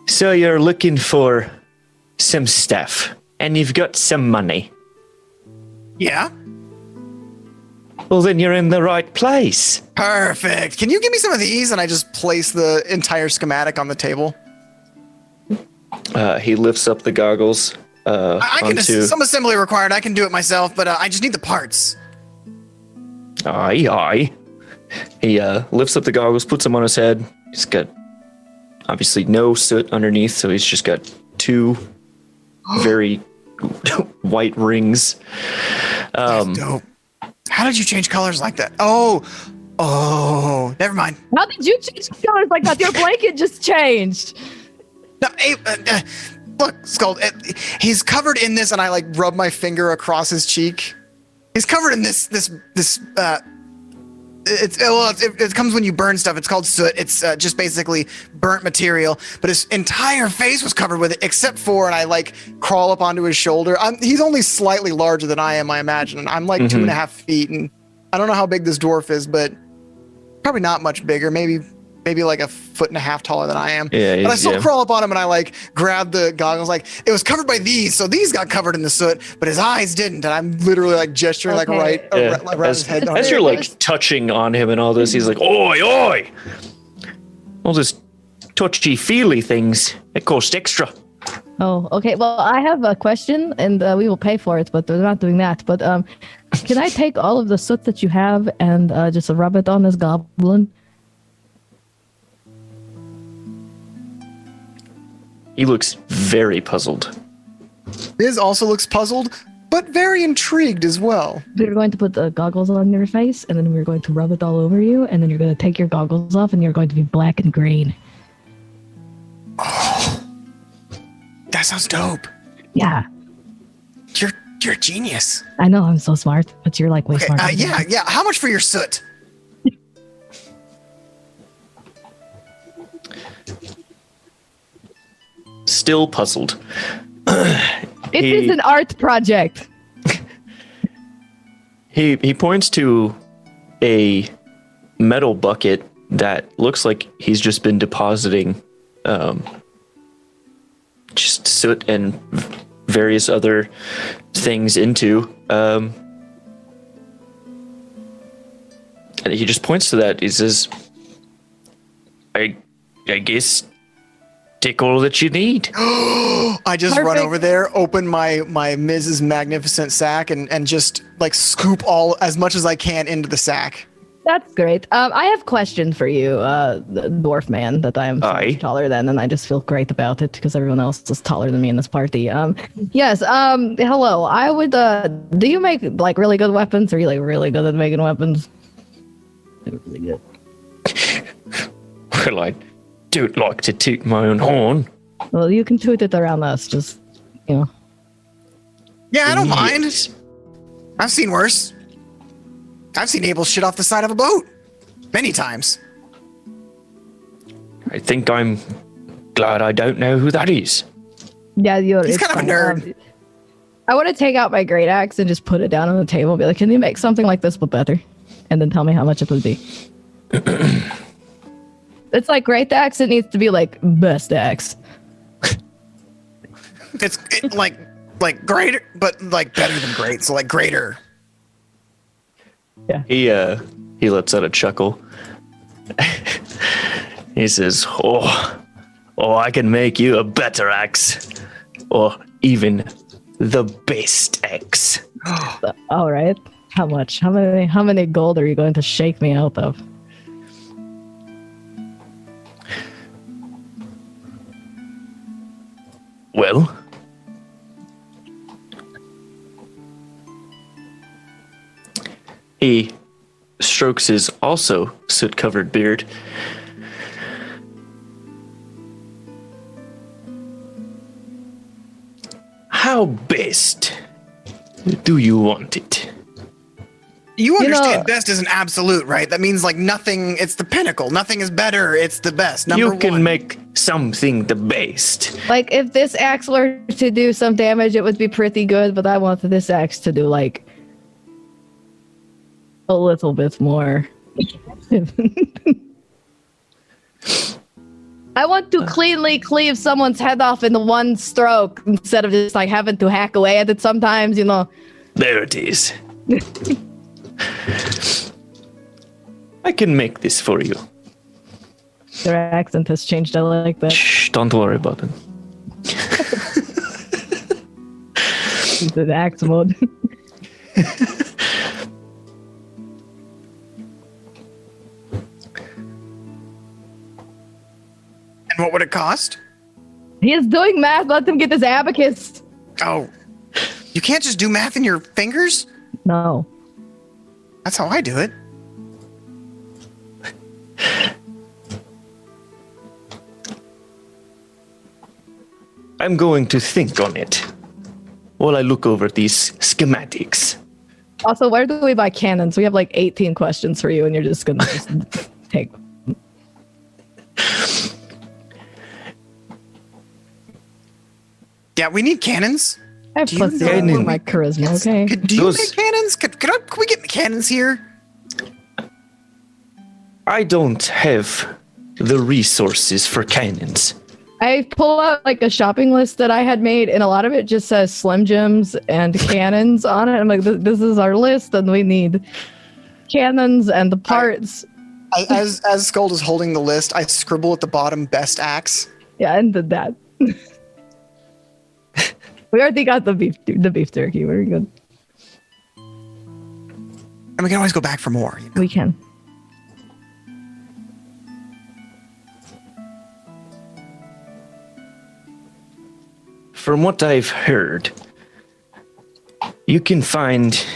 Speaker 2: so you're looking for some stuff and you've got some money.
Speaker 3: Yeah.
Speaker 2: Well, then you're in the right place.
Speaker 3: Perfect. Can you give me some of these? And I just place the entire schematic on the table.
Speaker 2: He lifts up the goggles.
Speaker 3: I can some assembly required. I can do it myself, but I just need the parts.
Speaker 2: Aye. He lifts up the goggles, puts them on his head. He's got obviously no soot underneath, so he's just got two very white rings.
Speaker 3: That's dope. How did you change colors like that? Oh, never mind.
Speaker 1: How did you change colors like that? Your blanket just changed.
Speaker 3: No, look, Skull, he's covered in this, and I like rub my finger across his cheek. He's covered in this. It comes when you burn stuff. It's called soot. It's just basically burnt material. But his entire face was covered with it, except for, and I like crawl up onto his shoulder. He's only slightly larger than I am, I imagine. And I'm like 2.5 feet, and I don't know how big this dwarf is, but probably not much bigger. Maybe like 1.5 feet taller than I am.
Speaker 2: Yeah,
Speaker 3: but I still crawl up on him and I like grab the goggles. Like it was covered by these, so these got covered in the soot, but his eyes didn't. And I'm literally like gesturing like right around his head.
Speaker 2: As you're like touching on him and all this, he's like, oi! All this touchy-feely things, it costs extra.
Speaker 1: Oh, okay. Well, I have a question, and we will pay for it, but we're not doing that. But can I take all of the soot that you have and just rub it on this goblin?
Speaker 2: He looks very puzzled.
Speaker 3: Biz also looks puzzled. but very intrigued as well.
Speaker 1: We're going to put the goggles on your face, and then we're going to rub it all over you, and then you're going to take your goggles off, and you're going to be black and green.
Speaker 3: Oh, that sounds dope.
Speaker 1: Yeah.
Speaker 3: You're a genius.
Speaker 1: I know, I'm so smart, but you're like way smarter.
Speaker 3: Yeah. How much for your soot?
Speaker 2: Still puzzled.
Speaker 1: It is an art project.
Speaker 2: He points to a metal bucket that looks like he's just been depositing just soot and various other things into. And he just points to that. He says, I guess take all that you need.
Speaker 3: I just
Speaker 1: Perfect.
Speaker 3: run over there, open my Mrs. Magnificent sack, and just like scoop as much as I can into the sack.
Speaker 1: That's great. I have a question for you, the dwarf man that I am so much taller than, and I just feel great about it because everyone else is taller than me in this party. Yes. Hello. I would. Do you make like really good weapons? Or are you like really good at making weapons? Really good.
Speaker 2: Well, I don't like to toot my own horn.
Speaker 1: Well, you can toot it around us. Just
Speaker 3: Yeah, I don't mind. I've seen worse. I've seen Abel shit off the side of a boat. Many times.
Speaker 2: I think I'm glad I don't know who that is.
Speaker 1: Yeah,
Speaker 3: He's kind of a nerd.
Speaker 1: I want to take out my great axe and just put it down on the table and be like, can you make something like this but better? And then tell me how much it would be. It's like great axe, it needs to be like best axe.
Speaker 3: It's like greater, but like better than great. So like greater.
Speaker 1: Yeah.
Speaker 2: He lets out a chuckle. He says, "Oh, I can make you a better axe, or even the best axe."
Speaker 1: All right. How much? How many gold are you going to shake me out of?
Speaker 2: Well, he strokes his also soot-covered beard. How best do you want it?
Speaker 3: You understand best is an absolute, right? That means like nothing, it's the pinnacle. Nothing is better, it's the best.
Speaker 2: You can make something the best.
Speaker 1: Like, if this axe were to do some damage, it would be pretty good, but I want this axe to do, like, a little bit more. I want to cleanly cleave someone's head off in one stroke instead of just, like, having to hack away at it sometimes, you know?
Speaker 2: There it is. I can make this for you.
Speaker 1: Their accent has changed. I like that.
Speaker 2: Shh, don't worry about it.
Speaker 1: It's in axe mode.
Speaker 3: And what would it cost?
Speaker 1: He is doing math. Let him get his abacus.
Speaker 3: Oh, you can't just do math in your fingers?
Speaker 1: No.
Speaker 3: That's how I do it.
Speaker 2: I'm going to think on it while I look over these schematics.
Speaker 1: Also, where do we buy cannons? We have like 18 questions for you, and you're just gonna just take them.
Speaker 3: Yeah, we need cannons.
Speaker 1: I have plus 0 for my charisma, okay?
Speaker 3: Do you make cannons? Can we get cannons here?
Speaker 2: I don't have the resources for cannons.
Speaker 1: I pull out like a shopping list that I had made, and a lot of it just says Slim Jims and cannons on it. I'm like, this is our list, and we need cannons and the parts.
Speaker 3: As Skuld is holding the list, I scribble at the bottom "best axe."
Speaker 1: Yeah, and did that. We already got the beef jerky. We're good.
Speaker 3: And we can always go back for more. You know?
Speaker 1: We can.
Speaker 2: From what I've heard, you can find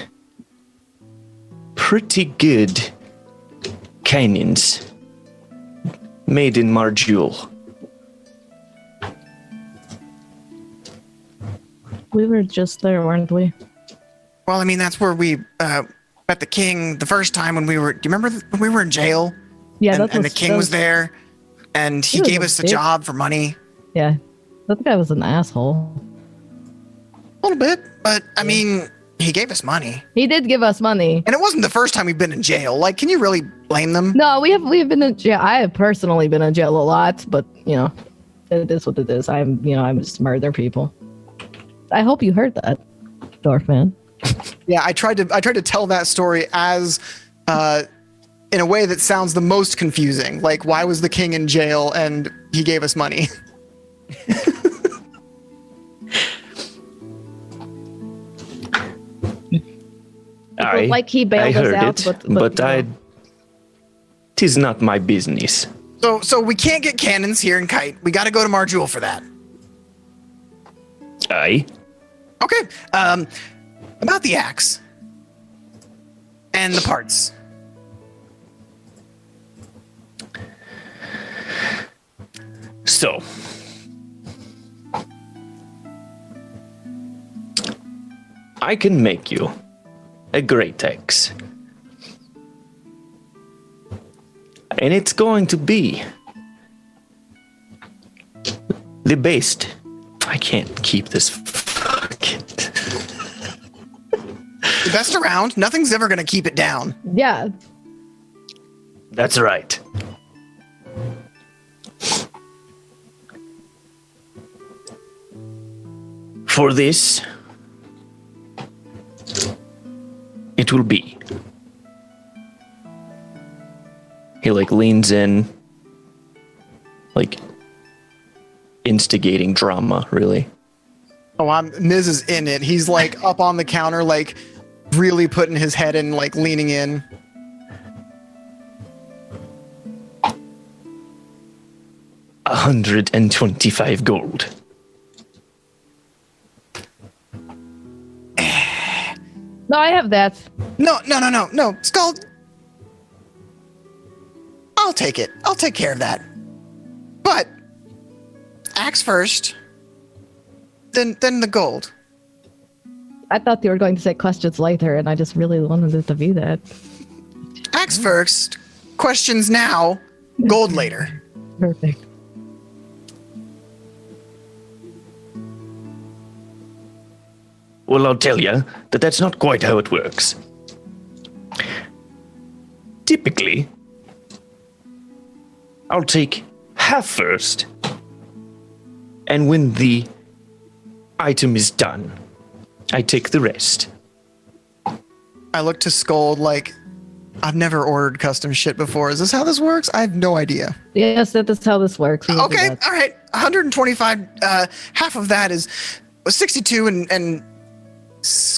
Speaker 2: pretty good cannons made in Marjul.
Speaker 1: We were just there, weren't we?
Speaker 3: Well, I mean, that's where we met the king the first time when we were. Do you remember when we were in jail?
Speaker 1: Yeah,
Speaker 3: and the king was there, and he gave us a job for money.
Speaker 1: Yeah, that guy was an asshole.
Speaker 3: A little bit, but I mean, he gave us money.
Speaker 1: He did give us money,
Speaker 3: and it wasn't the first time we've been in jail. Like, can you really blame them?
Speaker 1: No, we have been in jail. I have personally been in jail a lot, but you know, it is what it is. I'm just murder people. I hope you heard that, Dwarfman.
Speaker 3: Yeah, I tried to tell that story as in a way that sounds the most confusing. Like, why was the king in jail and he gave us money?
Speaker 1: Like he bailed us out,
Speaker 2: but tis not my business.
Speaker 3: So we can't get cannons here in Kite. We got to go to Marjul for that.
Speaker 2: Aye.
Speaker 3: Okay. About the axe and the parts.
Speaker 2: So, I can make you a great axe. And it's going to be the best. I can't keep this fucking...
Speaker 3: The best around. Nothing's ever going to keep it down.
Speaker 1: Yeah.
Speaker 2: That's right. For this, it will be. He leans in, instigating drama, really.
Speaker 3: Oh, Miz is in it. He's up on the counter, really putting his head in, leaning in.
Speaker 2: $125 gold.
Speaker 1: No, I have that.
Speaker 3: No, Skull. I'll take it. I'll take care of that. But axe first, then the gold.
Speaker 1: I thought you were going to say questions later, and I just really wanted it to be that.
Speaker 3: Axe first, questions now, gold later.
Speaker 1: Perfect.
Speaker 2: Well, I'll tell you that that's not quite how it works. Typically, I'll take half first, and when the item is done, I take the rest.
Speaker 3: I look to Scold I've never ordered custom shit before. Is this how this works? I have no idea.
Speaker 1: Yes, that is how this works.
Speaker 3: Okay, all right. 125, half of that is 62, and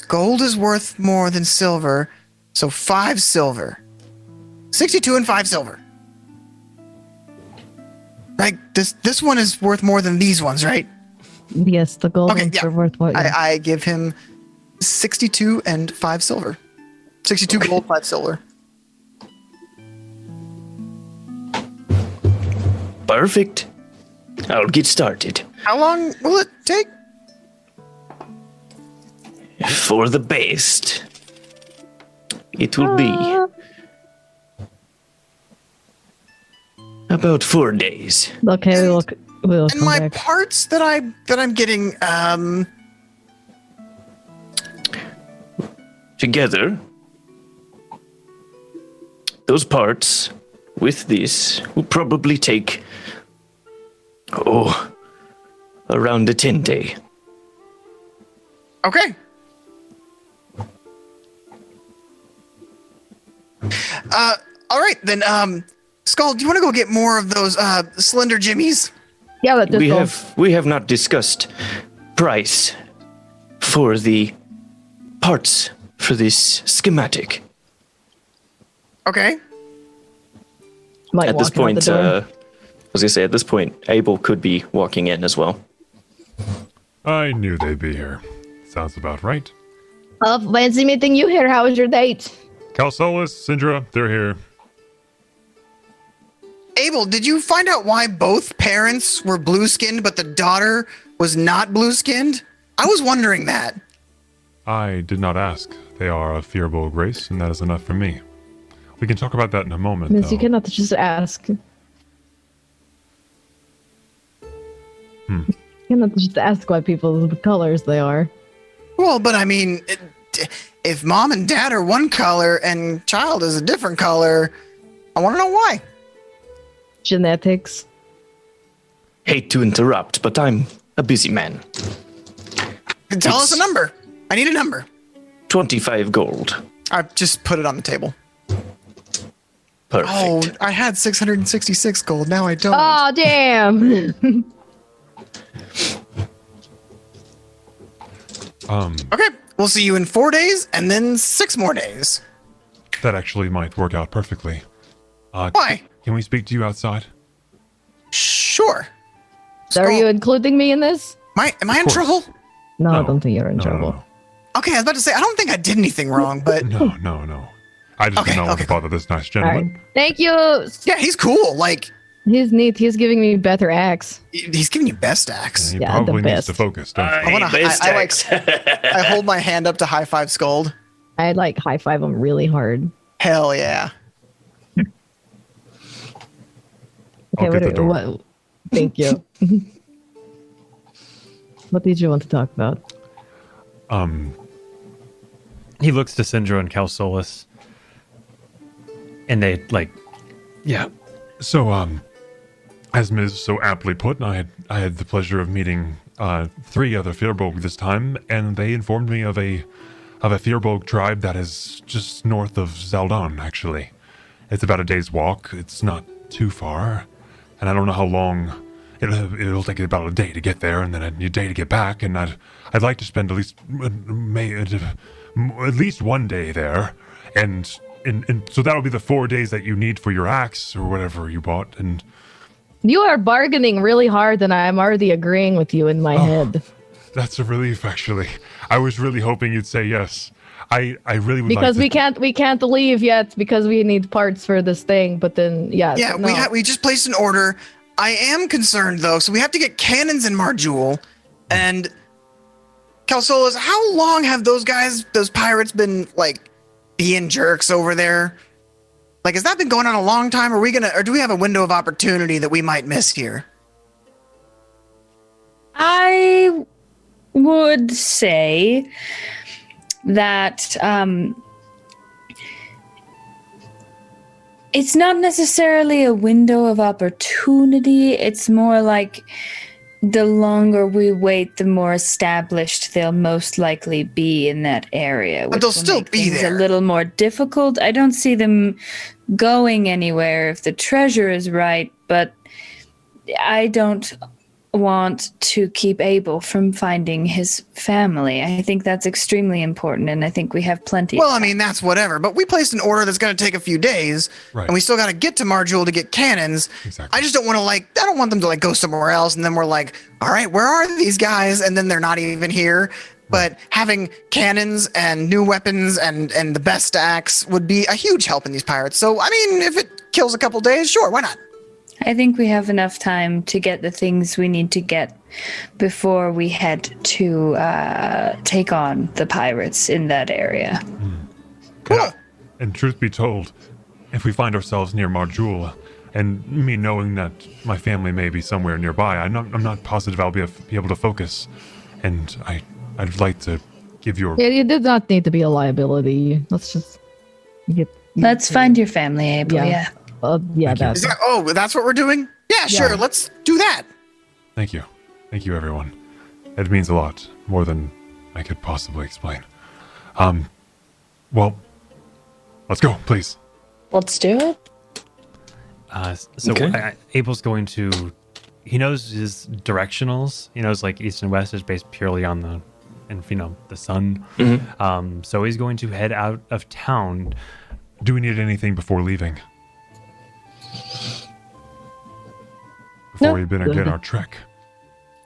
Speaker 3: gold is worth more than silver, so 5 silver. 62 and 5 silver. Right? This one is worth more than these ones, right?
Speaker 1: Yes, the gold ones are worth what?
Speaker 3: I give him 62 and 5 silver. 62 gold, 5 silver.
Speaker 2: Perfect. I'll get started.
Speaker 3: How long will it take?
Speaker 2: For the best, it will be about 4 days.
Speaker 1: Okay, we'll
Speaker 3: and my parts that I'm getting
Speaker 2: together, those parts with this will probably take around a 10-day.
Speaker 3: Okay. All right then. Skull, do you want to go get more of those slender jimmies?
Speaker 1: Yeah,
Speaker 2: we have not discussed price for the parts for this schematic.
Speaker 3: Okay.
Speaker 2: At this point, I was gonna say at this point, Abel could be walking in as well.
Speaker 10: I knew they'd be here. Sounds about right.
Speaker 1: Fancy meeting you here. How was your date?
Speaker 10: Calsolus, Syndra, they're here.
Speaker 3: Abel, did you find out why both parents were blue-skinned, but the daughter was not blue-skinned? I was wondering that.
Speaker 10: I did not ask. They are a fearable race, and that is enough for me. We can talk about that in a moment,
Speaker 1: Miss,
Speaker 10: though.
Speaker 1: you cannot just ask. You cannot just ask why people's colors they are.
Speaker 3: Well, but I mean, if mom and dad are one color and child is a different color, I want to know why.
Speaker 1: Genetics.
Speaker 2: Hate to interrupt, but I'm a busy man.
Speaker 3: Tell us a number. I need a number.
Speaker 2: 25 gold.
Speaker 3: I just put it on the table.
Speaker 2: Perfect.
Speaker 3: Oh, I had 666 gold. Now I don't.
Speaker 1: Oh, damn.
Speaker 3: Okay, we'll see you in 4 days and then 6 more days.
Speaker 10: That actually might work out perfectly.
Speaker 3: Why?
Speaker 10: Can we speak to you outside?
Speaker 3: Sure.
Speaker 1: Are you including me in this?
Speaker 3: Am I in trouble?
Speaker 1: No, I don't think you're in trouble.
Speaker 10: No.
Speaker 3: Okay, I was about to say, I don't think I did anything wrong, but...
Speaker 10: No. I just didn't want to bother this nice gentleman.
Speaker 1: Right. Thank you.
Speaker 3: Yeah, he's cool. Like...
Speaker 1: He's neat. He's giving me better axe.
Speaker 3: He's giving you best axe.
Speaker 10: He probably needs to focus, don't you?
Speaker 3: I hold my hand up to high five Scold.
Speaker 1: I like high five him really hard.
Speaker 3: Hell yeah.
Speaker 10: I'll get the door.
Speaker 1: What, thank you. What did you want to talk about?
Speaker 4: He looks to Syndra and Calsolus, and they yeah.
Speaker 10: So, as Ms. so aptly put, I had the pleasure of meeting 3 other Firbolg this time, and they informed me of a Firbolg tribe that is just north of Zaldon, actually. It's about a day's walk. It's not too far, and I don't know how long. It'll take about a day to get there, and then a day to get back. And I'd like to spend at least one day there, and so that'll be the 4 days that you need for your axe or whatever you bought. And
Speaker 1: you are bargaining really hard, and I'm already agreeing with you in my head.
Speaker 10: That's a relief, actually. I was really hoping you'd say yes. I really would
Speaker 1: because
Speaker 10: like to...
Speaker 1: we can't leave yet because we need parts for this thing. But then
Speaker 3: we just placed an order. I am concerned though, so we have to get cannons in Marjul. And Calsolus, how long have those pirates been being jerks over there? Has that been going on a long time? Or do we have a window of opportunity that we might miss here?
Speaker 5: I would say that it's not necessarily a window of opportunity. It's more like the longer we wait, the more established they'll most likely be in that area.
Speaker 3: But they'll still be there.
Speaker 5: A little more difficult. I don't see them going anywhere if the treasure is right, but I don't want to keep Abel from finding his family. I think that's extremely important, and I think we have plenty.
Speaker 3: Well, I mean, that's whatever, but we placed an order that's going to take a few days, and we still got to get to Marjul to get cannons.
Speaker 10: Exactly.
Speaker 3: I just don't want to I don't want them to go somewhere else, and then we're like, all right, where are these guys? And then they're not even here. But having cannons and new weapons and the best axe would be a huge help in these pirates. So, I mean, if it kills a couple days, sure, why not?
Speaker 5: I think we have enough time to get the things we need to get before we head to take on the pirates in that area.
Speaker 3: Cool.
Speaker 10: And truth be told, if we find ourselves near Marjul, and me knowing that my family may be somewhere nearby, I'm not positive I'll be able to focus. And I'd like to give you
Speaker 1: Yeah, you did not need to be a liability. Let's just
Speaker 5: Let's find your family, Abel. Yeah.
Speaker 3: That's what we're doing? Yeah, sure. Let's do that.
Speaker 10: Thank you. Thank you, everyone. It means a lot, more than I could possibly explain. Well, let's go, please.
Speaker 6: Let's do it.
Speaker 4: Abel's going to... He knows his directionals. He knows east and west is based purely on the sun.
Speaker 2: Mm-hmm.
Speaker 4: So he's going to head out of town.
Speaker 10: Do we need anything before leaving? Before we begin our trek?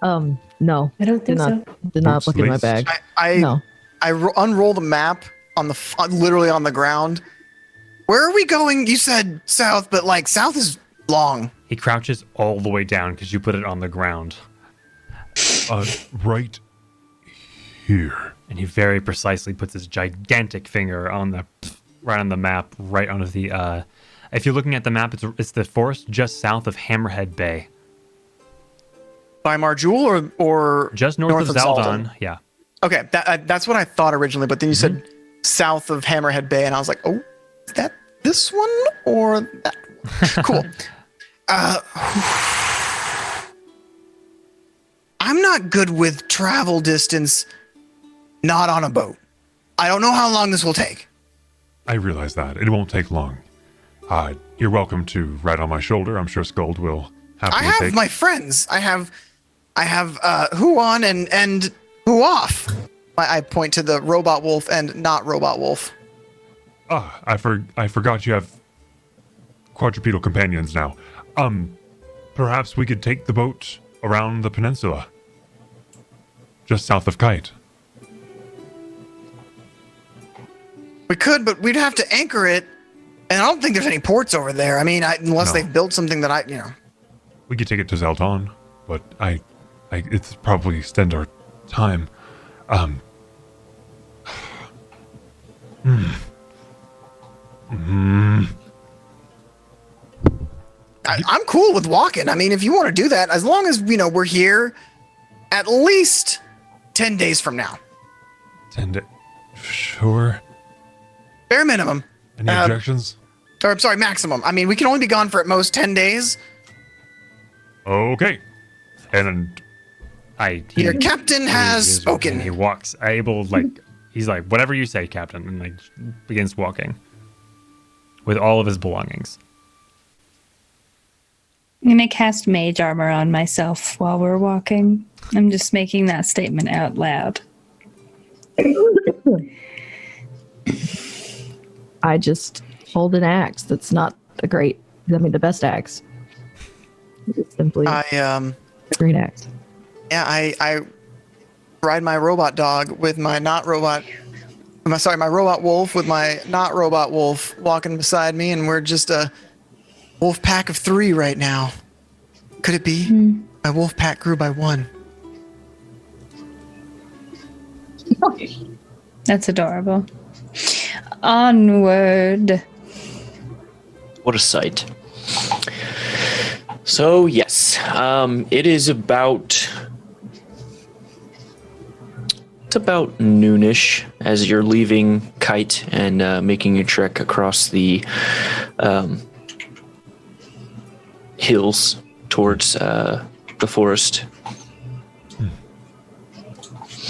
Speaker 1: No.
Speaker 6: I don't think so.
Speaker 1: Did not look in my bag.
Speaker 3: I unroll the map on the literally on the ground. Where are we going? You said south, but like south is long.
Speaker 4: He crouches all the way down because you put it on the ground.
Speaker 10: Right here.
Speaker 4: And he very precisely puts his gigantic finger on right on the map, right on the. If you're looking at the map, it's the forest just south of Hammerhead Bay.
Speaker 3: By Marjul or
Speaker 4: just north of Zaldon? Yeah.
Speaker 3: Okay, that's what I thought originally, but then you said south of Hammerhead Bay, and I was like, oh, is that this one or that? Cool. I'm not good with travel distance, not on a boat. I don't know how long this will take.
Speaker 10: I realize that. It won't take long. You're welcome to ride on my shoulder. I'm sure Skuld will happily
Speaker 3: I have my friends. I have Huon and Huoff. I point to the robot wolf and not robot wolf.
Speaker 10: I forgot you have quadrupedal companions now. Perhaps we could take the boat around the peninsula, just south of Kite.
Speaker 3: We could, but we'd have to anchor it, and I don't think there's any ports over there. I mean, unless they've built something that
Speaker 10: We could take it to Zaldon, but it's probably extend our time.
Speaker 3: I'm cool with walking. I mean, if you want to do that, as long as we're here at least 10 days from now.
Speaker 10: 10 days? Sure.
Speaker 3: Bare minimum.
Speaker 10: Any objections?
Speaker 3: Or, I'm sorry, maximum. I mean, we can only be gone for at most 10 days.
Speaker 10: Okay. And
Speaker 3: your captain has spoken.
Speaker 4: He walks, he's like, whatever you say, Captain, and begins walking with all of his belongings.
Speaker 5: I'm gonna cast mage armor on myself while we're walking. I'm just making that statement out loud.
Speaker 1: I just hold an axe that's not the best axe. It's simply a green axe.
Speaker 3: Yeah, I ride my robot dog with my not robot. My robot wolf with my not robot wolf walking beside me, and we're just a wolf pack of 3 right now. Could it be? My wolf pack grew by 1.
Speaker 5: That's adorable. Onward.
Speaker 2: What a sight. So, yes, it is about noonish as you're leaving Kite and making your trek across the hills towards the forest.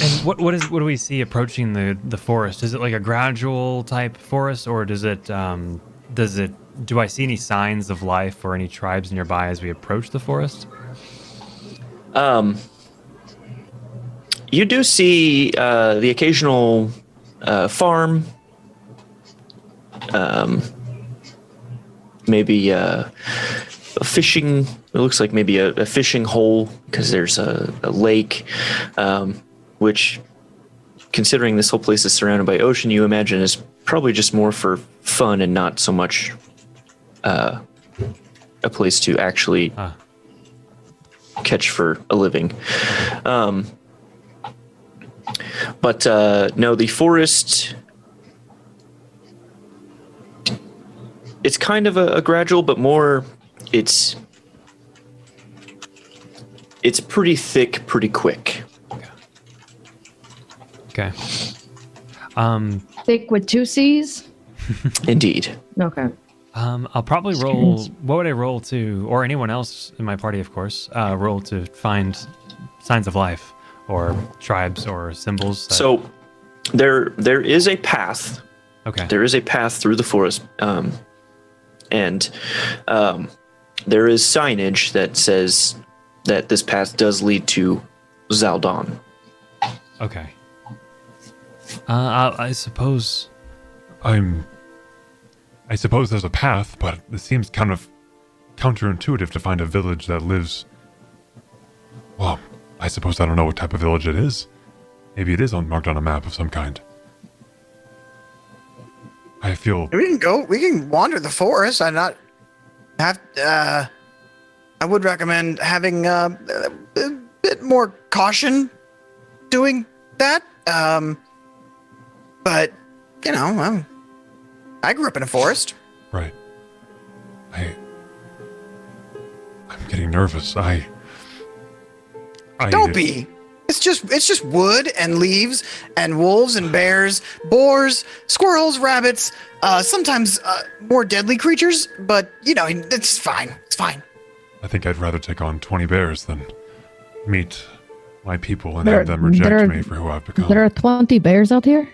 Speaker 4: And what do we see approaching the forest? Is it like a gradual type forest, or do I see any signs of life or any tribes nearby as we approach the forest?
Speaker 2: You do see the occasional farm, maybe a fishing. It looks like maybe a fishing hole because there's a lake, which, considering this whole place is surrounded by ocean, you imagine is probably just more for fun and not so much a place to actually catch for a living. But no, the forest, it's kind of a gradual, but more, it's pretty thick, pretty quick.
Speaker 4: Okay.
Speaker 1: Thick with 2 C's?
Speaker 2: Indeed.
Speaker 1: Okay.
Speaker 4: I'll probably roll. What would I roll to, or anyone else in my party, of course, roll to find signs of life or tribes or symbols?
Speaker 2: So there is a path.
Speaker 4: Okay.
Speaker 2: There is a path through the forest, and there is signage that says that this path does lead to Zaldon.
Speaker 4: Okay. I suppose.
Speaker 10: I suppose there's a path, but it seems kind of counterintuitive to find a village that lives. Well, I suppose I don't know what type of village it is. Maybe it is marked on a map of some kind. I feel...
Speaker 3: We can wander the forest. I would recommend having a bit more caution doing that. But, I grew up in a forest.
Speaker 10: Right. I'm getting nervous.
Speaker 3: Don't be. It's just wood and leaves and wolves and bears, boars, squirrels, rabbits, sometimes more deadly creatures, but it's fine. It's fine.
Speaker 10: I think I'd rather take on 20 bears than meet my people and have them reject me for who I've become.
Speaker 1: There are 20 bears out here?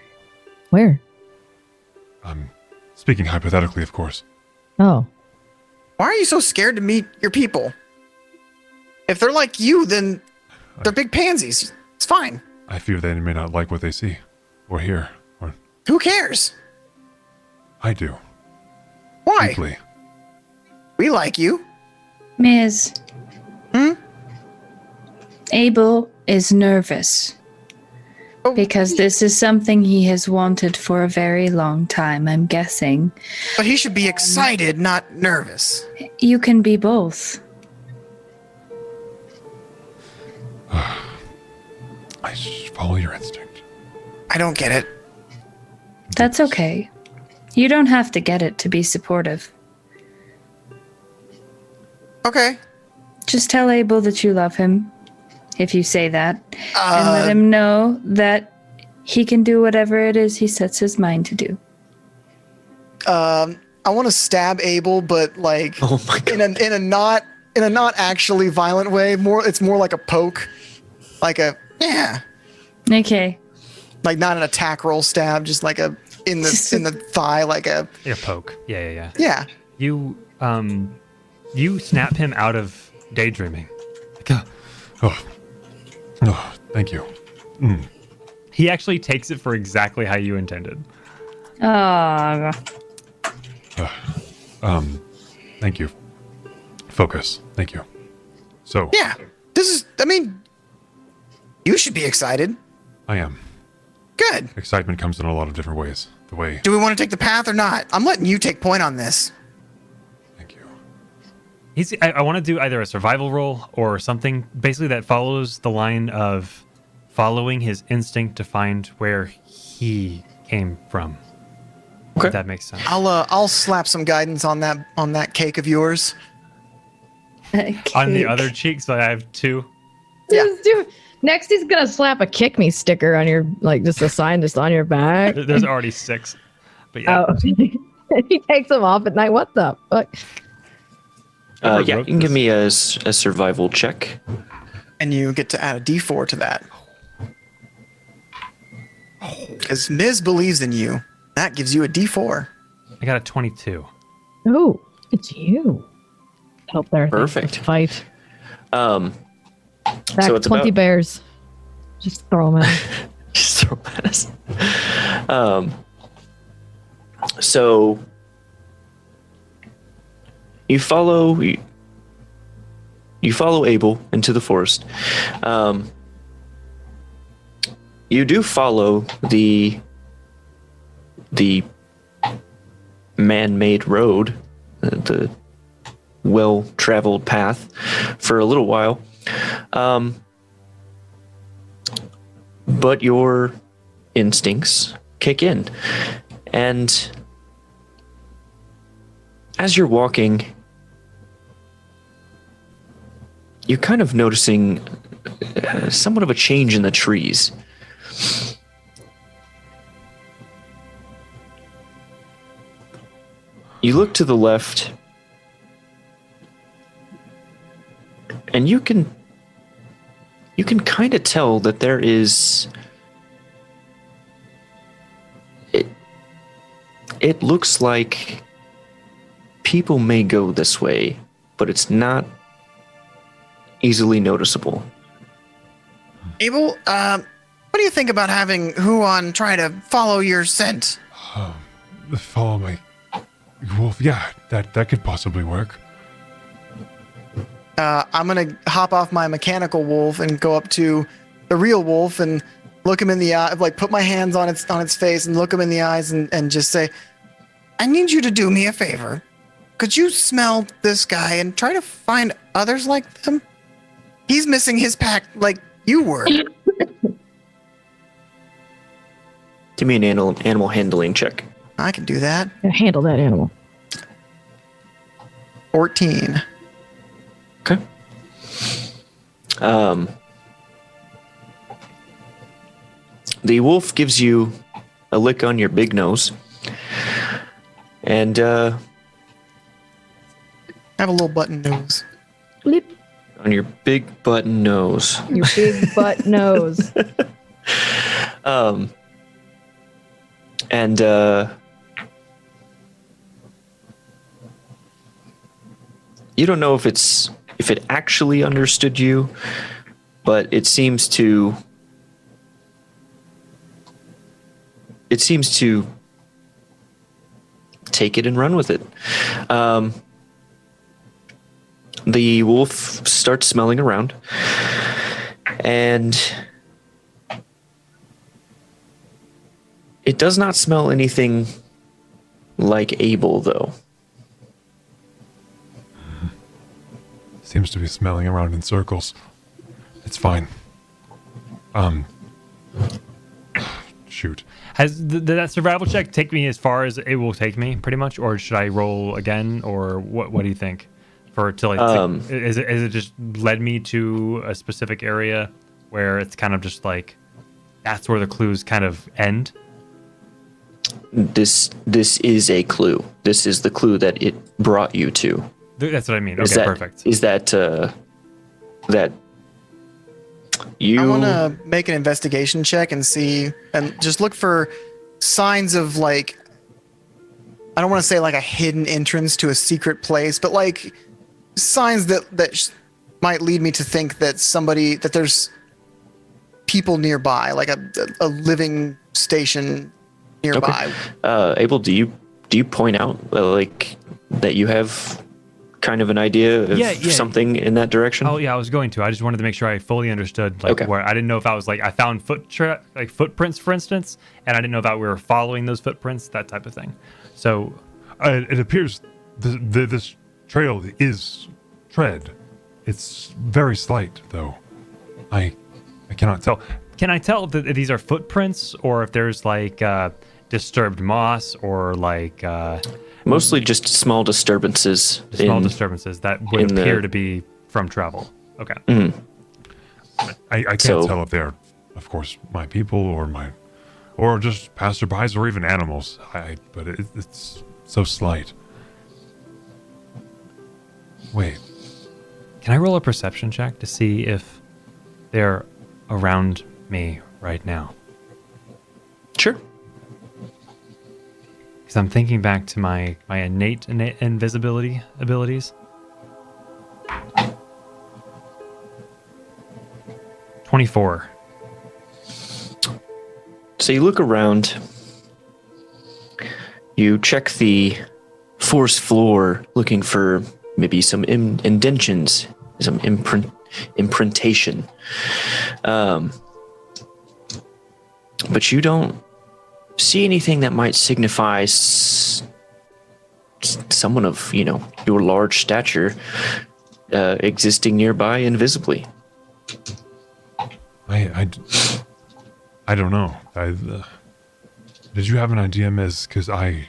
Speaker 1: Where?
Speaker 10: I'm speaking hypothetically, of course.
Speaker 1: Oh.
Speaker 3: Why are you so scared to meet your people? If they're like you, then they're big pansies. It's fine.
Speaker 10: I fear they may not like what they see or hear. Or
Speaker 3: who cares?
Speaker 10: I do.
Speaker 3: Why?
Speaker 10: Deeply.
Speaker 3: We like you.
Speaker 5: Miz. Abel is nervous. Because this is something he has wanted for a very long time, I'm guessing.
Speaker 3: But he should be excited, not nervous.
Speaker 5: You can be both.
Speaker 10: I follow your instinct.
Speaker 3: I don't get it.
Speaker 5: That's okay. You don't have to get it to be supportive.
Speaker 3: Okay.
Speaker 5: Just tell Abel that you love him, if you say that, and let him know that he can do whatever it is he sets his mind to do.
Speaker 3: I want to stab Abel, but like in a not actually violent way. It's more like a poke, like a
Speaker 5: Okay.
Speaker 3: Like not an attack roll stab, just like a in the thigh, like a
Speaker 4: poke. Yeah.
Speaker 3: Yeah.
Speaker 4: You snap him out of daydreaming.
Speaker 10: Thank you.
Speaker 4: He actually takes it for exactly how you intended.
Speaker 10: Thank you. Focus. Thank you. So.
Speaker 3: Yeah. You should be excited.
Speaker 10: I am.
Speaker 3: Good.
Speaker 10: Excitement comes in a lot of different ways. The way.
Speaker 3: Do we want to take the path or not? I'm letting you take point on this.
Speaker 4: I want to do either a survival roll or something basically that follows the line of following his instinct to find where he came from. Okay. If that makes sense.
Speaker 3: I'll slap some guidance on that cake of yours.
Speaker 4: On the other cheek, so I have 2.
Speaker 3: Yeah.
Speaker 1: Next, he's gonna slap a kick me sticker on your just a sign just on your back.
Speaker 4: There's already 6. But yeah.
Speaker 1: Oh. He takes them off at night. What the fuck?
Speaker 2: You can give me a survival check.
Speaker 3: And you get to add a D4 to that. Because Miz believes in you. That gives you a D4.
Speaker 4: I got a 22.
Speaker 1: Oh, it's you. Help there.
Speaker 2: Perfect.
Speaker 1: Fight.
Speaker 2: So it's
Speaker 1: 20 bears. Just throw them at us.
Speaker 2: Just throw them at us. So you follow Abel into the forest. You do follow the man-made road, the well-traveled path for a little while. But your instincts kick in. And as you're walking, you're kind of noticing somewhat of a change in the trees. You look to the left, and you can kind of tell that there is... It looks like people may go this way, but it's not easily noticeable.
Speaker 3: Abel, what do you think about having Huon try to follow your scent?
Speaker 10: Follow my wolf. Yeah, that could possibly work.
Speaker 3: I'm gonna hop off my mechanical wolf and go up to the real wolf and look him in the eye, like put my hands on its face and look him in the eyes and just say, I need you to do me a favor. Could you smell this guy and try to find others like them? He's missing his pack like you were.
Speaker 2: Give me an animal handling check.
Speaker 3: I can do that.
Speaker 1: Handle that animal.
Speaker 3: 14.
Speaker 2: Okay. The wolf gives you a lick on your big nose. And
Speaker 3: I have a little button nose.
Speaker 1: Bleep.
Speaker 2: On your big button nose.
Speaker 1: Your big butt nose.
Speaker 2: And you don't know if it actually understood you, but it seems to take it and run with it. The wolf starts smelling around, and it does not smell anything like Abel, though.
Speaker 10: Seems to be smelling around in circles. It's fine. Shoot.
Speaker 4: Did that survival check take me as far as it will take me, pretty much, or should I roll again, or what do you think? Is it just led me to a specific area where it's kind of just like that's where the clues kind of end?
Speaker 2: This is a clue. This is the clue that it brought you to.
Speaker 4: That's what I mean. Okay, perfect.
Speaker 2: Is that that you?
Speaker 3: I want to make an investigation check and see, and just look for signs of like, I don't want to say like a hidden entrance to a secret place, but like signs that might lead me to think that there's people nearby, like a living station nearby.
Speaker 2: Okay. Abel, do you point out like that you have kind of an idea of something in that direction?
Speaker 4: Oh yeah, I was going to. I just wanted to make sure I fully understood where I didn't know if I was like I found footprints, for instance, and I didn't know if we were following those footprints, that type of thing. So
Speaker 10: it appears this trail is tread. It's very slight, though. I cannot tell.
Speaker 4: Can I tell if these are footprints or if there's like disturbed moss or like
Speaker 2: mostly just small disturbances.
Speaker 4: Disturbances that would appear to be from travel. Okay.
Speaker 2: Mm-hmm.
Speaker 10: I can't tell if they're, of course, my people or just passerbys or even animals. But it's so slight. Wait.
Speaker 4: Can I roll a perception check to see if they're around me right now?
Speaker 2: Sure.
Speaker 4: Because I'm thinking back to my innate invisibility abilities. 24.
Speaker 2: So you look around. You check the forest floor, looking for maybe some indentions, some imprintation. But you don't see anything that might signify someone of, your large stature existing nearby invisibly.
Speaker 10: I don't know. Did you have an idea, Miz? Because I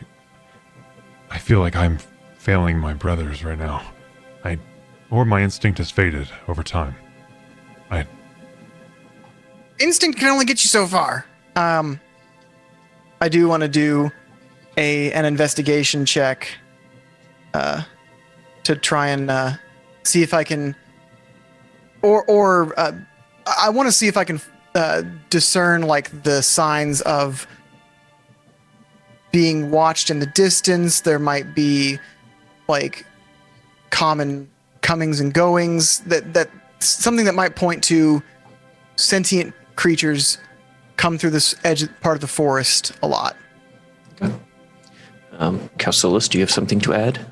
Speaker 10: feel like I'm failing my brothers right now. Or my instinct has faded over time.
Speaker 3: Instinct can only get you so far. I do want to do an investigation check to try and see if I can, or I want to see if I can discern like the signs of being watched in the distance. There might be like common comings and goings, that something that might point to sentient creatures come through this part of the forest a lot.
Speaker 2: Calcelis, do you have something to add?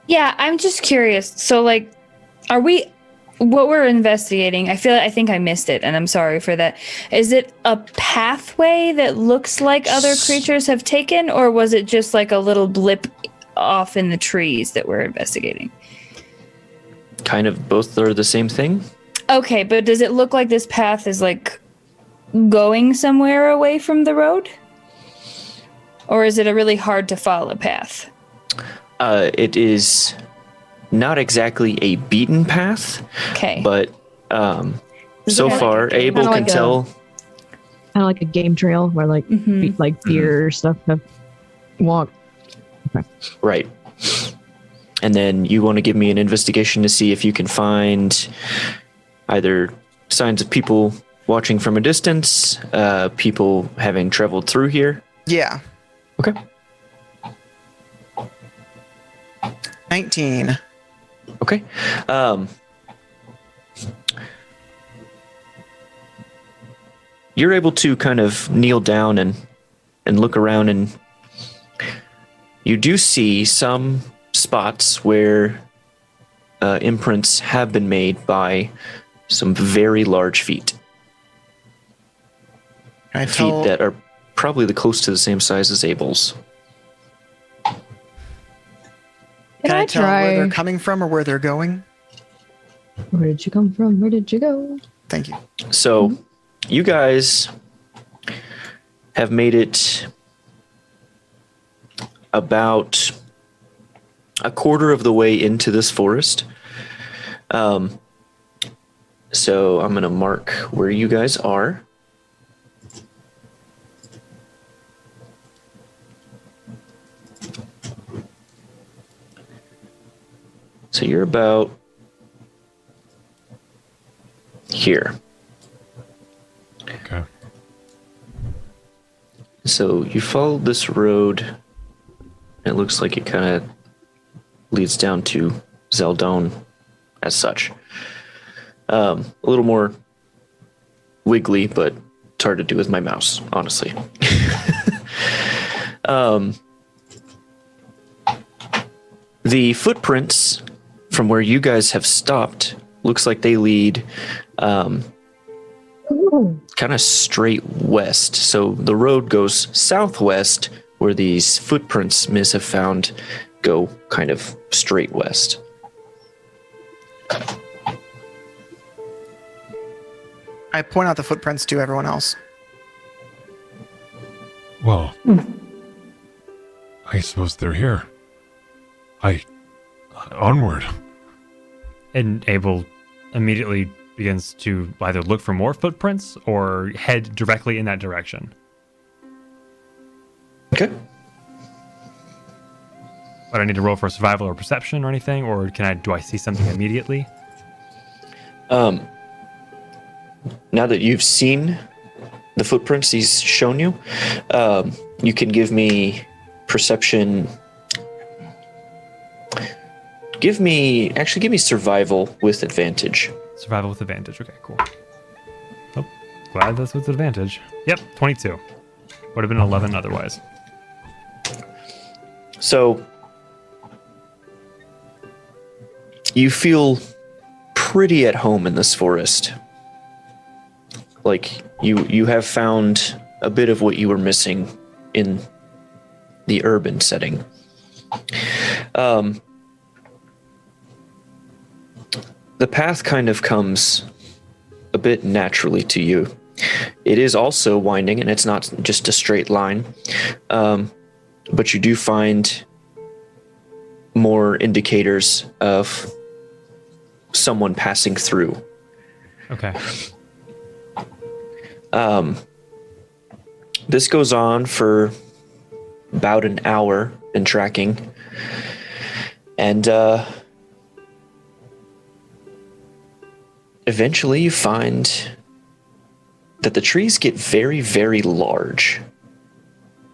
Speaker 5: Yeah, I'm just curious. So, like, are we what we're investigating, I think I missed it, and I'm sorry for that. Is it a pathway that looks like other creatures have taken, or was it just like a little blip off in the trees that we're investigating?
Speaker 2: Kind of both are the same thing.
Speaker 5: Okay, but does it look like this path is like going somewhere away from the road? Or is it a really hard to follow path?
Speaker 2: It is not exactly a beaten path.
Speaker 5: Okay.
Speaker 2: But so far, Abel can tell.
Speaker 1: Kind of like a game trail where like deer stuff have walked. Okay.
Speaker 2: Right. And then you want to give me an investigation to see if you can find either signs of people watching from a distance, people having traveled through here.
Speaker 3: Yeah.
Speaker 2: Okay.
Speaker 3: 19.
Speaker 2: Okay. You're able to kind of kneel down and look around, and you do see some spots where imprints have been made by some very large feet. Feet that are probably close to the same size as Abel's.
Speaker 3: Can I tell where they're coming from or where they're going?
Speaker 1: Where did you come from? Where did you go?
Speaker 3: Thank you.
Speaker 2: So, you guys have made it about a quarter of the way into this forest. So I'm going to mark where you guys are. So you're about here.
Speaker 10: Okay.
Speaker 2: So you follow this road. It looks like it kind of leads down to Zeldone as such. A little more wiggly, but it's hard to do with my mouse, honestly. The footprints from where you guys have stopped looks like they lead kind of straight west. So the road goes southwest, where these footprints Miss have found go kind of straight west.
Speaker 3: I point out the footprints to everyone else.
Speaker 10: Well, I suppose they're here. Onward.
Speaker 4: And Abel immediately begins to either look for more footprints or head directly in that direction.
Speaker 2: Okay.
Speaker 4: But I need to roll for survival or perception or anything, or do I see something immediately?
Speaker 2: Now that you've seen the footprints he's shown you, you can give me perception. Give me survival with advantage.
Speaker 4: Survival with advantage. Okay, cool. Oh, glad that's with advantage. Yep, 22. Would have been 11 otherwise.
Speaker 2: So you feel pretty at home in this forest. Like you have found a bit of what you were missing in the urban setting. The path kind of comes a bit naturally to you. It is also winding, and it's not just a straight line. But you do find more indicators of someone passing through.
Speaker 4: Okay.
Speaker 2: This goes on for about an hour in tracking. And eventually you find that the trees get very, very large.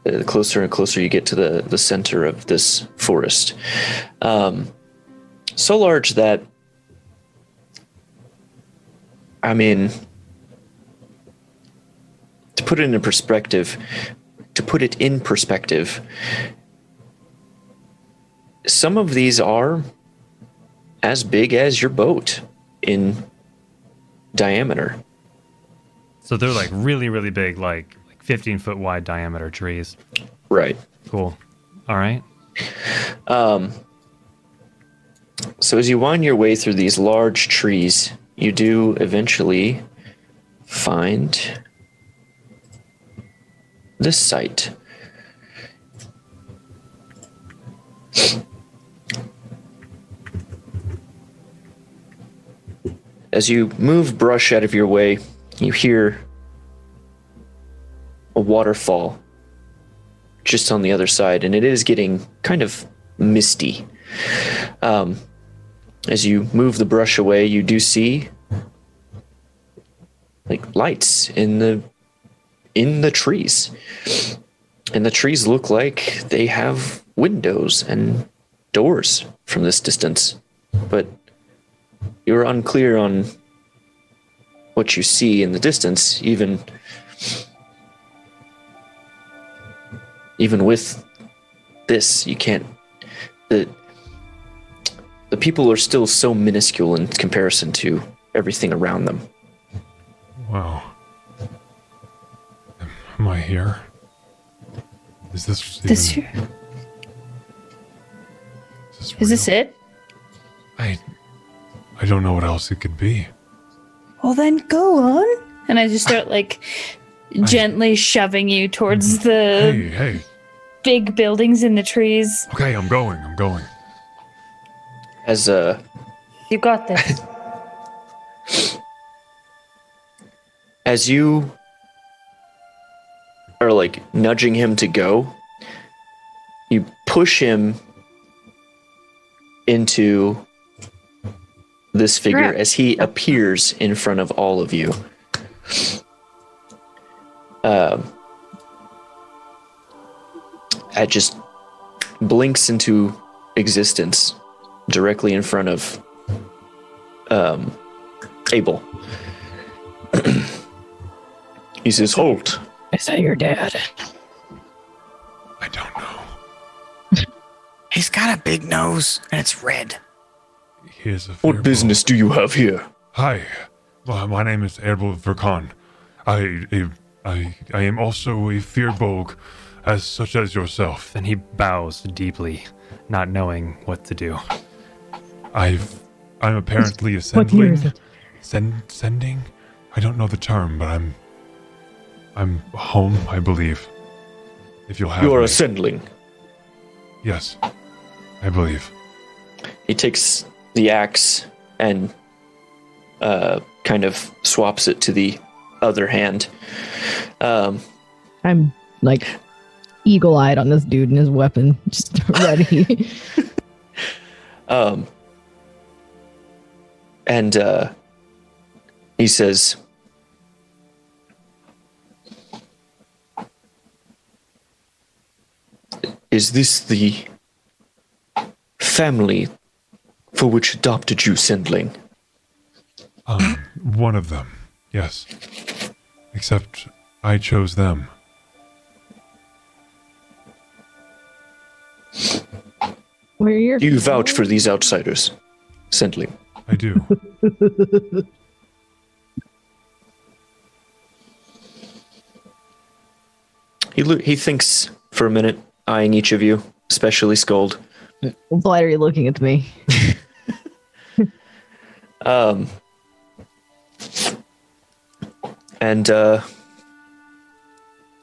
Speaker 2: The closer and closer you get to the center of this forest. So large that, I mean, to put it in perspective, some of these are as big as your boat. in diameter.
Speaker 4: So they're like really, really big, like 15-foot wide diameter trees.
Speaker 2: Right.
Speaker 4: Cool. All right.
Speaker 2: So as you wind your way through these large trees, you do eventually find this site. As you move brush out of your way, you hear a waterfall just on the other side, and it is getting kind of misty. As you move the brush away, you do see like lights in the trees. And the trees look like they have windows and doors from this distance. But you're unclear on what you see in the distance, even with this, you can't. The people are still so minuscule in comparison to everything around them.
Speaker 10: Wow. Am I here? Is this even...
Speaker 5: Is this it?
Speaker 10: I don't know what else it could be.
Speaker 5: Well, then go on. And I just start like gently shoving you towards the
Speaker 10: Hey.
Speaker 5: big buildings in the trees.
Speaker 10: Okay, I'm going.
Speaker 2: As
Speaker 6: You got this.
Speaker 2: as you are like nudging him to go, you push him into this figure
Speaker 5: Crap.
Speaker 2: as he appears in front of all of you. It just blinks into existence directly in front of Abel. He says, "Halt."
Speaker 1: Is that your dad?
Speaker 10: I don't know.
Speaker 3: He's got a big nose and it's red.
Speaker 10: Here's a
Speaker 2: What business do you have here?
Speaker 10: Hi, well, my name is Abel Verkan. I am also a Fearbog, as such as yourself.
Speaker 4: And he bows deeply, not knowing what to do.
Speaker 10: I'm apparently
Speaker 1: What year is
Speaker 10: assembling.
Speaker 1: it?
Speaker 10: Sending? I don't know the term, but I'm home, I believe. If you'll have
Speaker 2: You are
Speaker 10: me.
Speaker 2: assembling.
Speaker 10: Yes, I believe.
Speaker 2: He takes the axe and kind of swaps it to the other hand.
Speaker 1: I'm like eagle-eyed on this dude and his weapon, just ready.
Speaker 2: And he says, "Is this the family for which adopted you, Sendling?"
Speaker 10: One of them, yes. Except I chose them.
Speaker 1: Where you're
Speaker 2: Do you vouch for these outsiders, Sendling?
Speaker 10: I do.
Speaker 2: He thinks for a minute, eyeing each of you, especially Scold.
Speaker 1: Why are you looking at me?
Speaker 2: And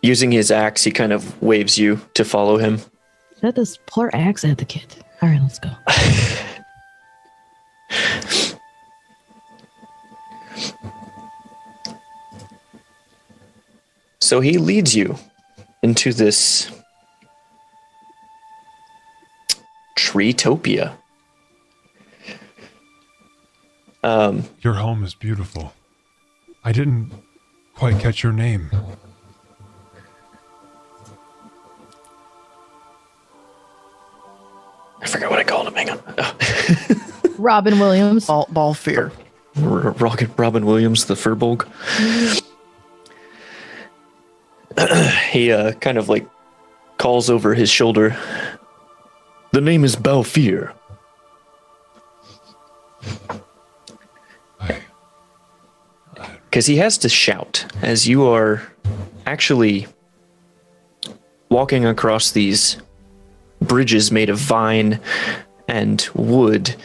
Speaker 2: using his axe, he kind of waves you to follow him.
Speaker 1: That this poor axe advocate. All right, let's go.
Speaker 2: So he leads you into this Treetopia.
Speaker 10: Your home is beautiful. I didn't quite catch your name.
Speaker 2: I forgot what I called him. Hang on.
Speaker 1: Robin Williams.
Speaker 3: Ball fear.
Speaker 2: Robin Williams, the Furbolg. He kind of like calls over his shoulder. "The name is Balfir." because he has to shout as you are actually walking across these bridges made of vine and wood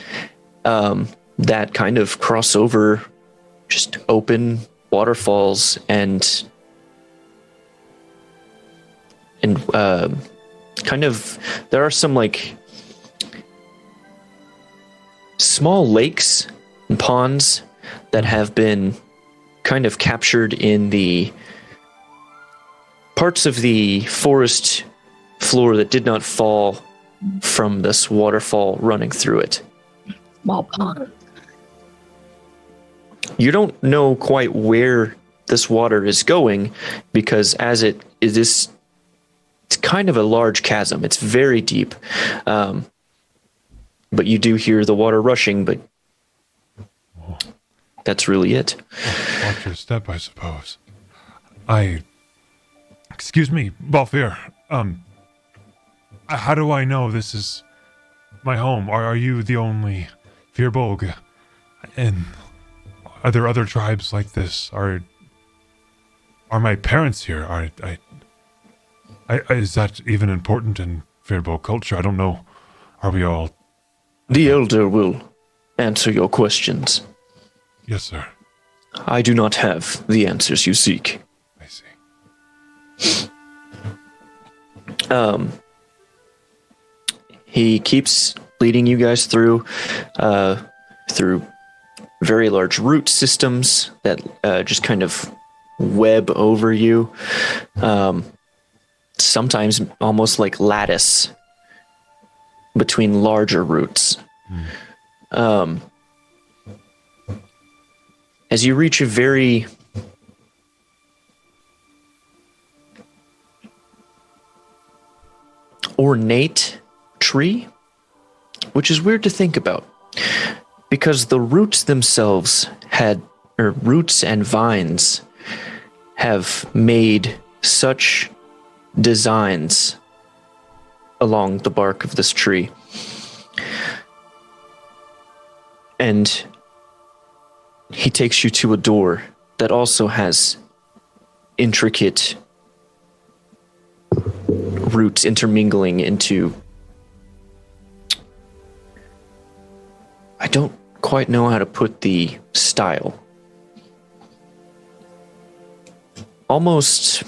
Speaker 2: that kind of cross over just open waterfalls and kind of there are some like small lakes and ponds that have been kind of captured in the parts of the forest floor that did not fall from this waterfall running through it.
Speaker 1: Small pond.
Speaker 2: You don't know quite where this water is going because as it is this, it's kind of a large chasm. It's very deep. But you do hear the water rushing, but that's really it.
Speaker 10: Watch your step, I suppose. Excuse me, Balfir. How do I know this is my home? Are you the only Firbolg? And are there other tribes like this? Are my parents here? Is that even important in Firbolg culture? I don't know. Are we all...
Speaker 2: The Elder will answer your questions.
Speaker 10: Yes, sir.
Speaker 2: I do not have the answers you seek.
Speaker 10: I see.
Speaker 2: He keeps leading you guys through very large root systems that just kind of web over you. Sometimes almost like lattice between larger roots. As you reach a very ornate tree, which is weird to think about because the roots themselves roots and vines have made such designs along the bark of this tree. And he takes you to a door that also has intricate roots intermingling into... I don't quite know how to put the style. Almost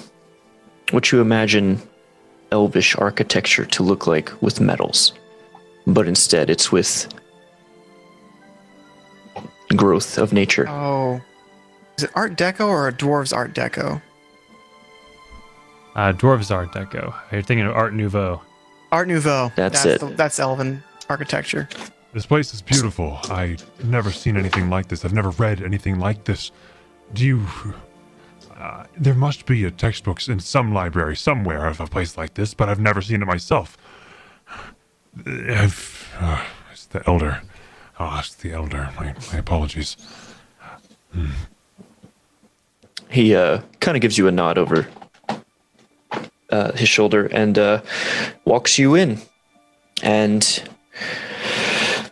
Speaker 2: what you imagine elvish architecture to look like with metals, but instead it's with growth of nature.
Speaker 3: Oh, is it Art Deco or a Dwarves Art Deco?
Speaker 4: Dwarves Art Deco. You're thinking of Art Nouveau.
Speaker 3: Art Nouveau.
Speaker 2: That's it.
Speaker 3: That's Elven architecture.
Speaker 10: This place is beautiful. I've never seen anything like this. I've never read anything like this. Do you... there must be a textbook in some library somewhere of a place like this, but I've never seen it myself. It's the Elder. Oh, it's the Elder. My apologies.
Speaker 2: He kind of gives you a nod over his shoulder and walks you in. And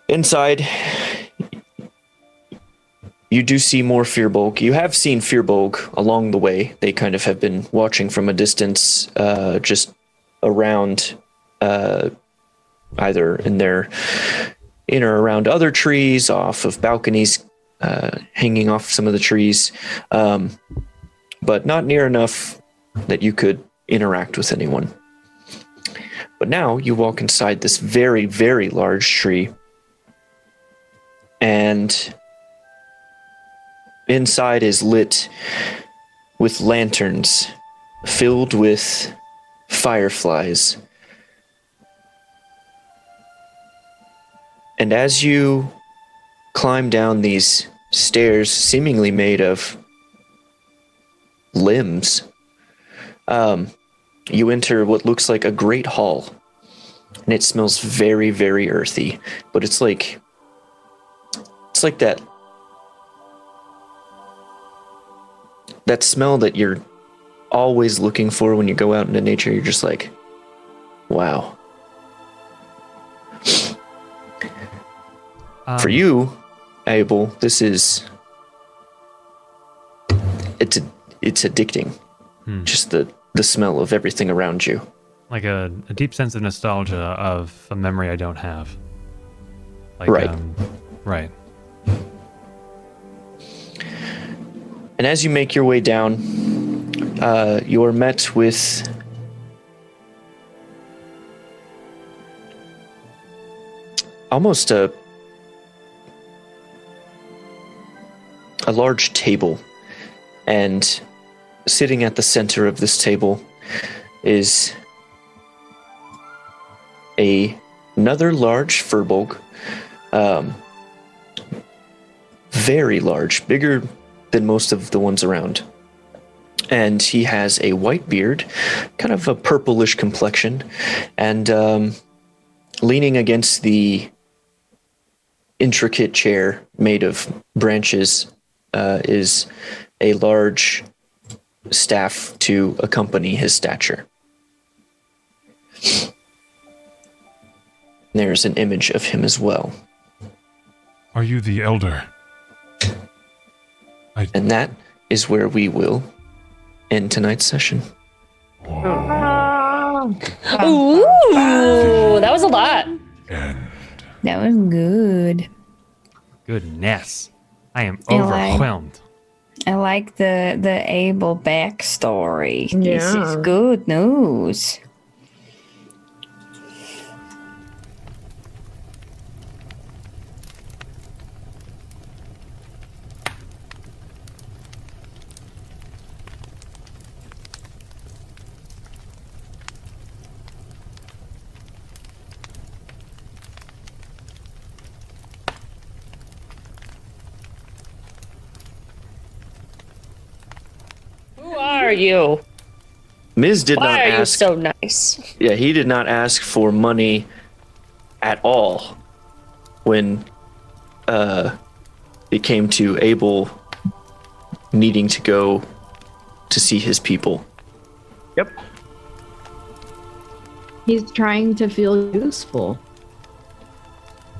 Speaker 2: inside, you do see more Firbolg. You have seen Firbolg along the way. They kind of have been watching from a distance, just around, either in or around other trees, off of balconies, hanging off some of the trees, but not near enough that you could interact with anyone. But now you walk inside this very, very large tree, and inside is lit with lanterns filled with fireflies. And as you climb down these stairs, seemingly made of limbs, you enter what looks like a great hall. And it smells very, very earthy. But it's like that smell that you're always looking for when you go out into nature. You're just like, wow. For you, Abel, this is it's addicting. Just the smell of everything around you.
Speaker 4: Like a deep sense of nostalgia of a memory I don't have. Like,
Speaker 2: right.
Speaker 4: Right.
Speaker 2: And as you make your way down, you're met with almost a large table, and sitting at the center of this table is another large furbolg, very large, bigger than most of the ones around. And he has a white beard, kind of a purplish complexion, and leaning against the intricate chair made of branches is a large staff to accompany his stature. There's an image of him as well.
Speaker 10: Are you the elder?
Speaker 2: And that is where we will end tonight's session.
Speaker 5: Ooh, that was a lot. That was good.
Speaker 4: Goodness. I am overwhelmed.
Speaker 5: I like the Abel backstory. This
Speaker 8: Yeah.
Speaker 5: is good news. Who are you?
Speaker 2: Miz did
Speaker 5: Why
Speaker 2: not
Speaker 5: are you
Speaker 2: ask.
Speaker 5: so nice?
Speaker 2: Yeah, he did not ask for money at all when it came to Abel needing to go to see his people.
Speaker 1: Yep. He's trying to feel useful.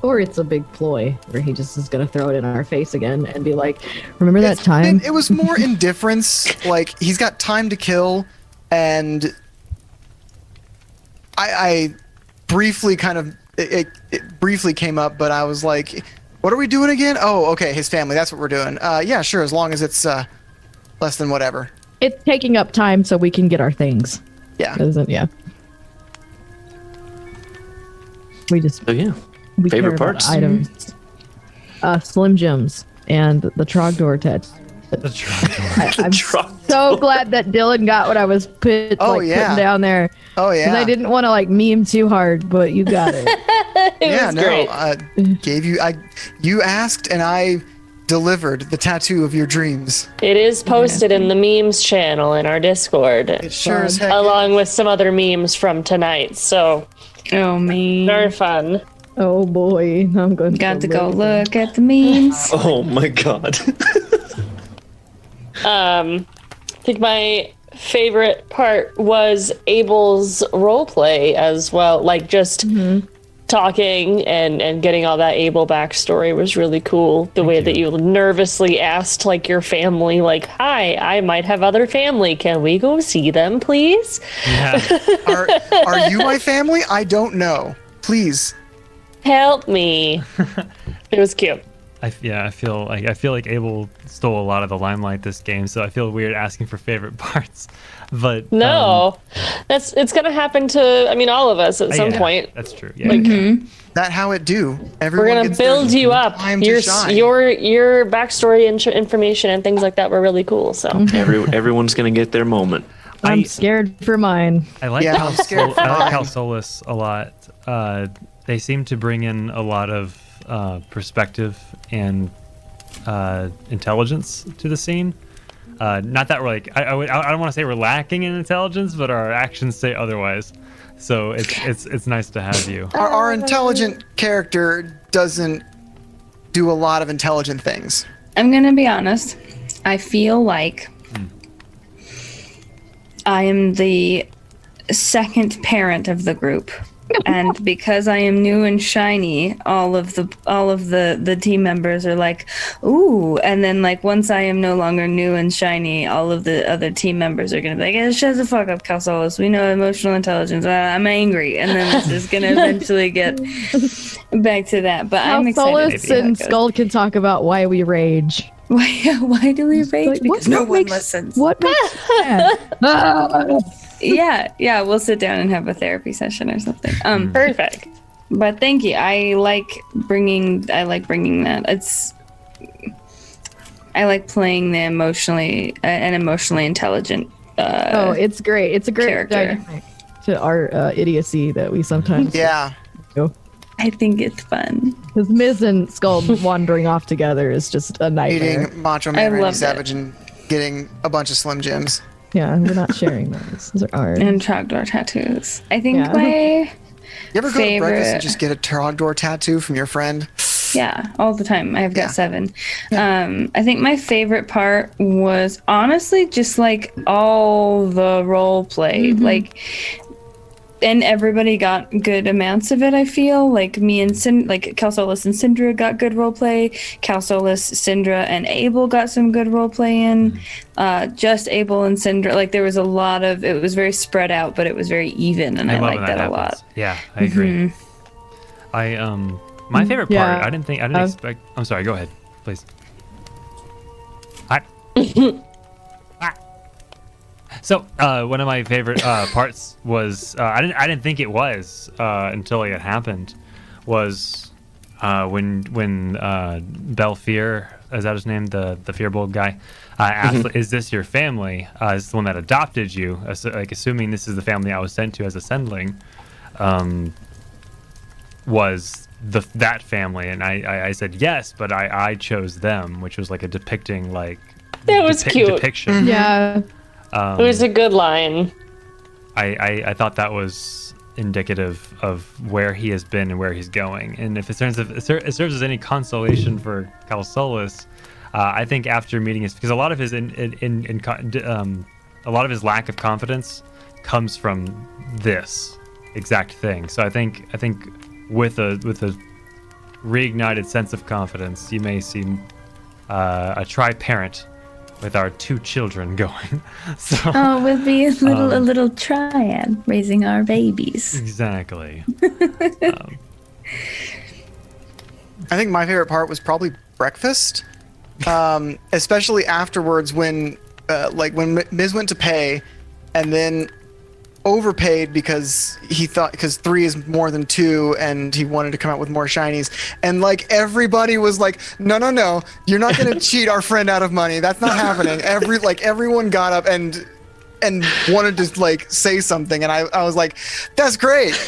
Speaker 1: Or it's a big ploy where he just is going to throw it in our face again and be like, remember that time?
Speaker 3: It was more indifference. Like, he's got time to kill, and I briefly kind of, it briefly came up, but I was like, what are we doing again? Oh, okay, his family, that's what we're doing. Yeah, sure, as long as it's less than whatever.
Speaker 1: It's taking up time so we can get our things.
Speaker 3: Yeah.
Speaker 1: Yeah. We just...
Speaker 2: Oh, yeah.
Speaker 1: We
Speaker 2: Favorite
Speaker 1: care about
Speaker 2: parts?
Speaker 1: items. Slim Jims and the Trogdor tattoo. I'm so glad that Dylan got what I was putting down there.
Speaker 3: Oh, yeah.
Speaker 1: Because I didn't want to like meme too hard, but you got it.
Speaker 3: You asked and I delivered the tattoo of your dreams.
Speaker 8: It is posted in the memes channel in our Discord.
Speaker 3: It sure as heck
Speaker 8: along with some other memes from tonight. So,
Speaker 5: oh man,
Speaker 8: very fun.
Speaker 1: Oh boy, I'm going.
Speaker 5: Got to go look at the memes.
Speaker 2: Oh my god.
Speaker 8: I think my favorite part was Abel's roleplay as well. Like just talking and getting all that Abel backstory was really cool. The way that you nervously asked like your family, like, "Hi, I might have other family. Can we go see them, please?"
Speaker 4: Yeah.
Speaker 3: Are you my family? I don't know. Please
Speaker 8: help me. It was cute.
Speaker 4: I feel like Abel stole a lot of the limelight this game, so I feel weird asking for favorite parts. But
Speaker 8: no, it's gonna happen to all of us at some point.
Speaker 4: That's true. Yeah.
Speaker 8: Like,
Speaker 3: that how it do.
Speaker 8: We're gonna build you up. Your backstory and information and things like that were really cool. So
Speaker 2: everyone's gonna get their moment.
Speaker 1: I'm scared for mine.
Speaker 4: I like Cal Solis a lot. They seem to bring in a lot of perspective and intelligence to the scene. Not that we're like I don't want to say we're lacking in intelligence, but our actions say otherwise. So it's nice to have you.
Speaker 3: Our intelligent character doesn't do a lot of intelligent things.
Speaker 5: I'm gonna be honest. I feel like I am the second parent of the group. And because I am new and shiny, all of the team members are like, ooh. And then like once I am no longer new and shiny, all of the other team members are gonna be like, hey, shut the fuck up, Calsolis. We know emotional intelligence. I'm angry. And then this is gonna eventually get back to that. But I'm excited.
Speaker 1: Calsolis and Skull can talk about why we rage.
Speaker 5: Why do we rage?
Speaker 1: Like,
Speaker 5: because no one listens.
Speaker 1: What makes you mad?
Speaker 5: Yeah, we'll sit down and have a therapy session or something.
Speaker 8: Perfect.
Speaker 5: But thank you. I like bringing that. I like playing the emotionally intelligent.
Speaker 1: It's great. It's a great
Speaker 5: character
Speaker 1: dynamic to our idiocy that we sometimes.
Speaker 3: Yeah.
Speaker 1: Do.
Speaker 5: I think it's fun.
Speaker 1: Because Miz and Skull wandering off together is just a nightmare.
Speaker 3: Eating Macho Man Randy Savage and getting a bunch of Slim Jims.
Speaker 1: Yeah, we're not sharing those. Those are ours.
Speaker 5: And trogdor tattoos. I think my
Speaker 3: You ever go to breakfast
Speaker 5: favorite.
Speaker 3: and just get a trogdor tattoo from your friend?
Speaker 5: Yeah, all the time. I've got 7. I think my favorite part was honestly just like all the role play. Like, and everybody got good amounts of it, I feel. Like me and Calsolis and Syndra got good role play. Calsolis, Syndra, and Abel got some good role play in. Just Abel and Syndra. Like there was a lot of, it was very spread out, but it was very even, and I
Speaker 4: love
Speaker 5: like
Speaker 4: when
Speaker 5: that a
Speaker 4: happens.
Speaker 5: lot.
Speaker 4: Yeah, I agree. My favorite part, I didn't expect. I'm sorry, go ahead, please. So one of my favorite parts was I didn't think it was until it happened was when Belfier, is that his name, the Fearbold guy, asked, "Is this your family? Is this the one that adopted you?" Like assuming this is the family I was sent to as a sendling, was that family, and I said yes, but I chose them, which was like a depicting like
Speaker 8: that was cute
Speaker 4: depiction.
Speaker 1: Yeah.
Speaker 8: It was a good line.
Speaker 4: I thought that was indicative of where he has been and where he's going. And if it serves as any consolation for Calsolis, I think after meeting his, because a lot of his a lot of his lack of confidence comes from this exact thing. So I think with a reignited sense of confidence, you may see a tri-parent with our 2 children going. So,
Speaker 5: we'll be a little triad raising our babies.
Speaker 4: Exactly.
Speaker 3: I think my favorite part was probably breakfast, especially afterwards when Miz went to pay, and then overpaid because he thought 3 is more than 2 and he wanted to come out with more shinies, and like everybody was like, no, you're not gonna cheat our friend out of money, that's not happening. Everyone got up and wanted to like say something, and I was like, that's great,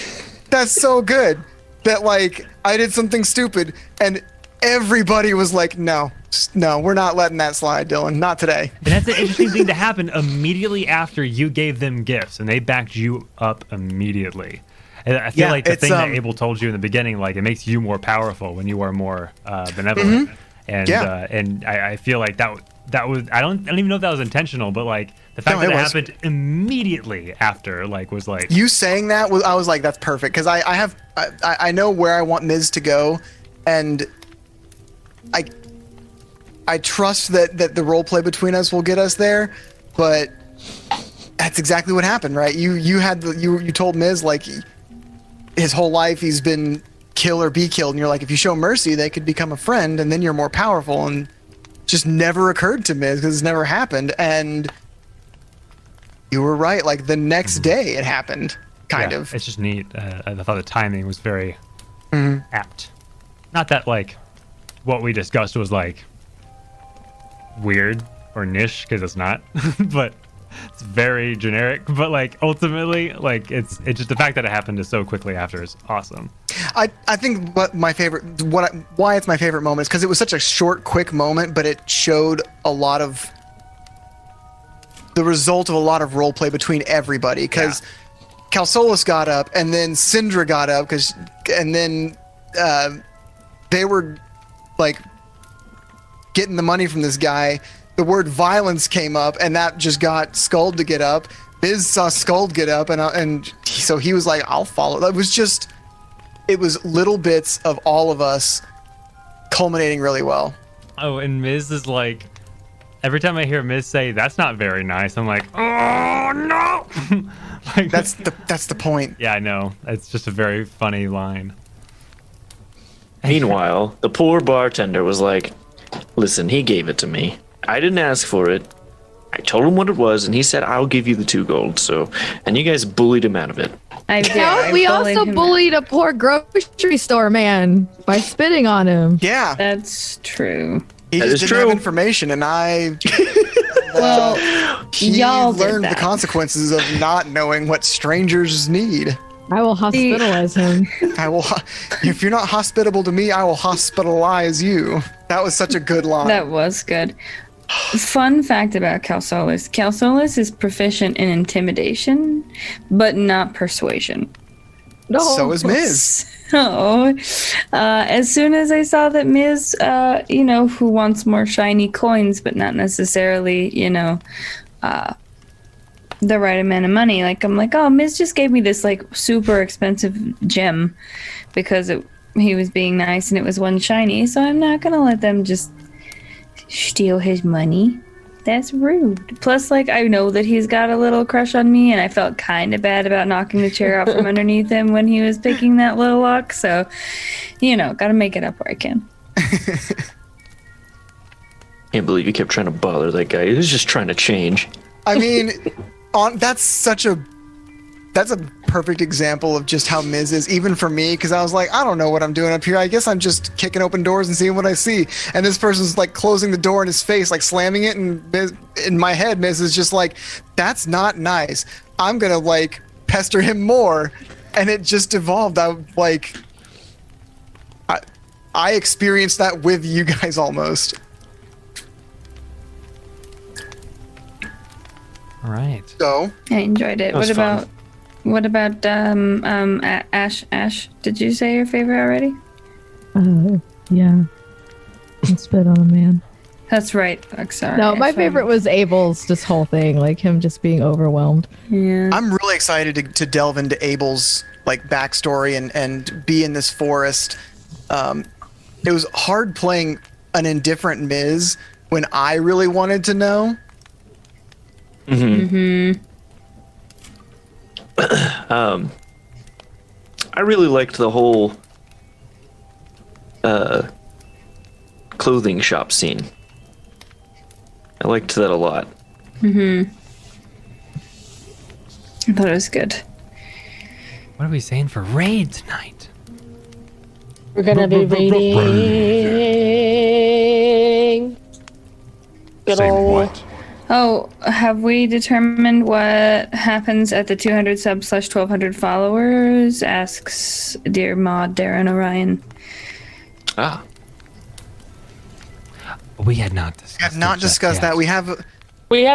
Speaker 3: that's so good that like I did something stupid, and everybody was like, no, we're not letting that slide, Dylan. Not today.
Speaker 4: And that's an interesting thing to happen immediately after you gave them gifts and they backed you up immediatwas. And I feel like the thing that Abel told you in the beginning, like it makes you more powerful when you are more benevolent. And I feel like that was, I don't even know if that was intentional, but like the fact that it happened immediately after, like, was like,
Speaker 3: you saying that was, I was like, that's perfect, because I know where I want Miz to go, and I trust that the role play between us will get us there, but that's exactly what happened, right? You told Miz like his whole life he's been kill or be killed, and you're like, if you show mercy, they could become a friend, and then you're more powerful, and just never occurred to Miz because it's never happened, and you were right. Like the next day, it happened, kind of.
Speaker 4: It's just neat. I thought the timing was very apt. Not that like what we discussed was like weird or niche, because it's not, but it's very generic. But like ultimately, like it's just the fact that it happened so quickly after is awesome.
Speaker 3: I think why it's my favorite moment is because it was such a short, quick moment, but it showed a lot of the result of a lot of role play between everybody. Because Calsolis got up, and then Syndra got up, and then they were like getting the money from this guy. The word violence came up, and that just got Skull to get up. Biz saw Skull get up, and so he was like, "I'll follow." It was little bits of all of us culminating really well.
Speaker 4: Oh, and Miz is like, every time I hear Miz say, "That's not very nice," I'm like, "Oh no!" Like,
Speaker 3: that's the point.
Speaker 4: Yeah, I know. It's just a very funny line.
Speaker 2: Meanwhile, the poor bartender was like, "Listen, he gave it to me. I didn't ask for it. I told him what it was, and he said, I'll give you the 2 gold. So, and you guys bullied him out of it."
Speaker 1: We also bullied a poor grocery store man by spitting on him.
Speaker 3: Yeah.
Speaker 5: That's true.
Speaker 3: He
Speaker 2: That
Speaker 3: just
Speaker 2: is
Speaker 3: didn't
Speaker 2: true.
Speaker 3: have information, and
Speaker 5: Well,
Speaker 3: he
Speaker 5: y'all did
Speaker 3: learned the
Speaker 5: that.
Speaker 3: consequences of not knowing what strangers need.
Speaker 1: I will hospitalize him.
Speaker 3: If you're not hospitable to me, I will hospitalize you. That was such a good line.
Speaker 5: That was good. Fun fact about Calsolus. Calsolus is proficient in intimidation, but not persuasion.
Speaker 1: No.
Speaker 3: So is Miz.
Speaker 5: So, as soon as I saw that Miz, who wants more shiny coins, but not necessarily, the right amount of money, I'm like, oh, Miz just gave me this super expensive gem because he was being nice and it was one shiny, so I'm not gonna let them just steal his money. That's rude. Plus, I know that he's got a little crush on me, and I felt kind of bad about knocking the chair out from underneath him when he was picking that little lock. So, gotta make it up where I can.
Speaker 2: Can't believe you kept trying to bother that guy. He was just trying to change.
Speaker 3: I mean, that's a perfect example of just how Miz is, even for me, because I was like, I don't know what I'm doing up here. I guess I'm just kicking open doors and seeing what I see. And this person's closing the door in his face, slamming it, and Miz, in my head, Miz is just like, that's not nice. I'm gonna pester him more, and it just evolved. I experienced that with you guys almost.
Speaker 4: All right.
Speaker 3: So
Speaker 5: I enjoyed it. What about Ash? Ash, did you say your favorite already?
Speaker 1: Yeah. And spit on a man.
Speaker 5: That's right. Fuck, sorry.
Speaker 1: No, my favorite was Abel's this whole thing, him just being overwhelmed.
Speaker 5: Yeah.
Speaker 3: I'm really excited to delve into Abel's backstory and be in this forest. It was hard playing an indifferent Miz when I really wanted to know.
Speaker 5: Mm-hmm.
Speaker 2: I really liked the whole clothing shop scene. I liked that a lot.
Speaker 5: Mm-hmm. I thought it was good.
Speaker 4: What are we saying for raid tonight?
Speaker 6: We're gonna be raiding. Good old.
Speaker 5: Oh, have we determined what happens at the 200 subs / 1200 followers? Asks dear Maud Darren Orion.
Speaker 2: Ah.
Speaker 4: We had not discussed
Speaker 3: that. We have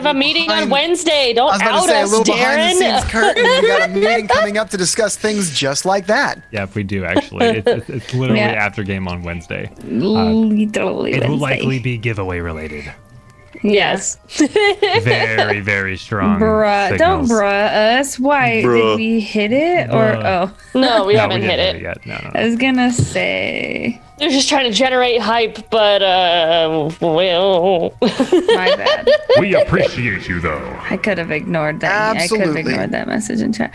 Speaker 6: a meeting on Wednesday. Don't
Speaker 3: I was about
Speaker 6: out
Speaker 3: to say,
Speaker 6: us,
Speaker 3: a little behind the
Speaker 6: Darren.
Speaker 3: scenes curtain. We got a meeting coming up to discuss things just like that.
Speaker 4: Yeah, we do actually. It's literally
Speaker 5: Yeah.
Speaker 4: after game on Wednesday.
Speaker 5: Literally
Speaker 4: It will
Speaker 5: Wednesday.
Speaker 4: likely be giveaway related.
Speaker 6: Yes.
Speaker 4: Very, very strong.
Speaker 5: Bruh, don't
Speaker 4: signals.
Speaker 5: bruh us. Why
Speaker 2: Bruh.
Speaker 5: did we hit it? Or
Speaker 4: Bruh.
Speaker 6: No, we
Speaker 4: No,
Speaker 6: haven't
Speaker 4: we
Speaker 6: hit
Speaker 4: didn't
Speaker 6: it.
Speaker 4: yet. No.
Speaker 5: I was gonna say
Speaker 6: They're just trying to generate hype, but well.
Speaker 5: my bad.
Speaker 10: We appreciate you, though.
Speaker 5: I could have ignored that. I could have
Speaker 3: Absolutely.
Speaker 5: ignored that message in chat.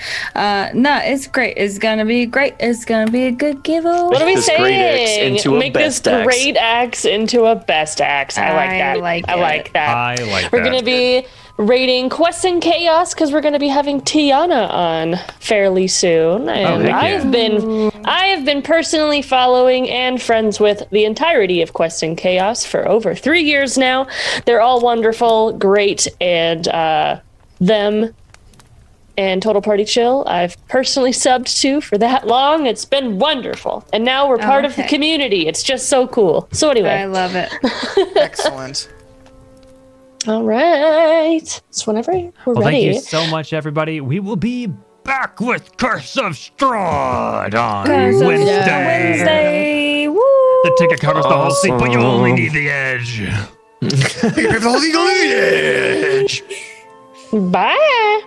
Speaker 5: No, it's great. It's gonna be great. It's gonna be a good giveaway.
Speaker 6: What are we
Speaker 2: This great axe
Speaker 6: saying?
Speaker 2: into a
Speaker 6: Make this
Speaker 2: best axe.
Speaker 6: great axe into a best axe. I like that. I like that.
Speaker 4: I like
Speaker 6: We're
Speaker 4: that.
Speaker 6: gonna be raiding Quest and Chaos because we're gonna be having Tiana on fairly soon, and
Speaker 4: heck
Speaker 6: I
Speaker 4: yeah.
Speaker 6: have been personally following and friends with the entirety of Quest and Chaos for over 3 years now. They're all wonderful, great, and them and Total Party Chill I've personally subbed to for that long. It's been wonderful, and now we're part of the
Speaker 5: Okay.
Speaker 6: community. It's just so cool. So anyway,
Speaker 5: I love it.
Speaker 3: Excellent.
Speaker 6: all right. So whenever we're
Speaker 4: Well,
Speaker 6: ready.
Speaker 4: thank you so much, everybody. We will be back with Curse of Strahd on
Speaker 5: Curse of
Speaker 4: Wednesday.
Speaker 5: Wednesday. Woo!
Speaker 4: The ticket covers the whole seat, but you only need the edge.
Speaker 3: Edge.
Speaker 6: Bye.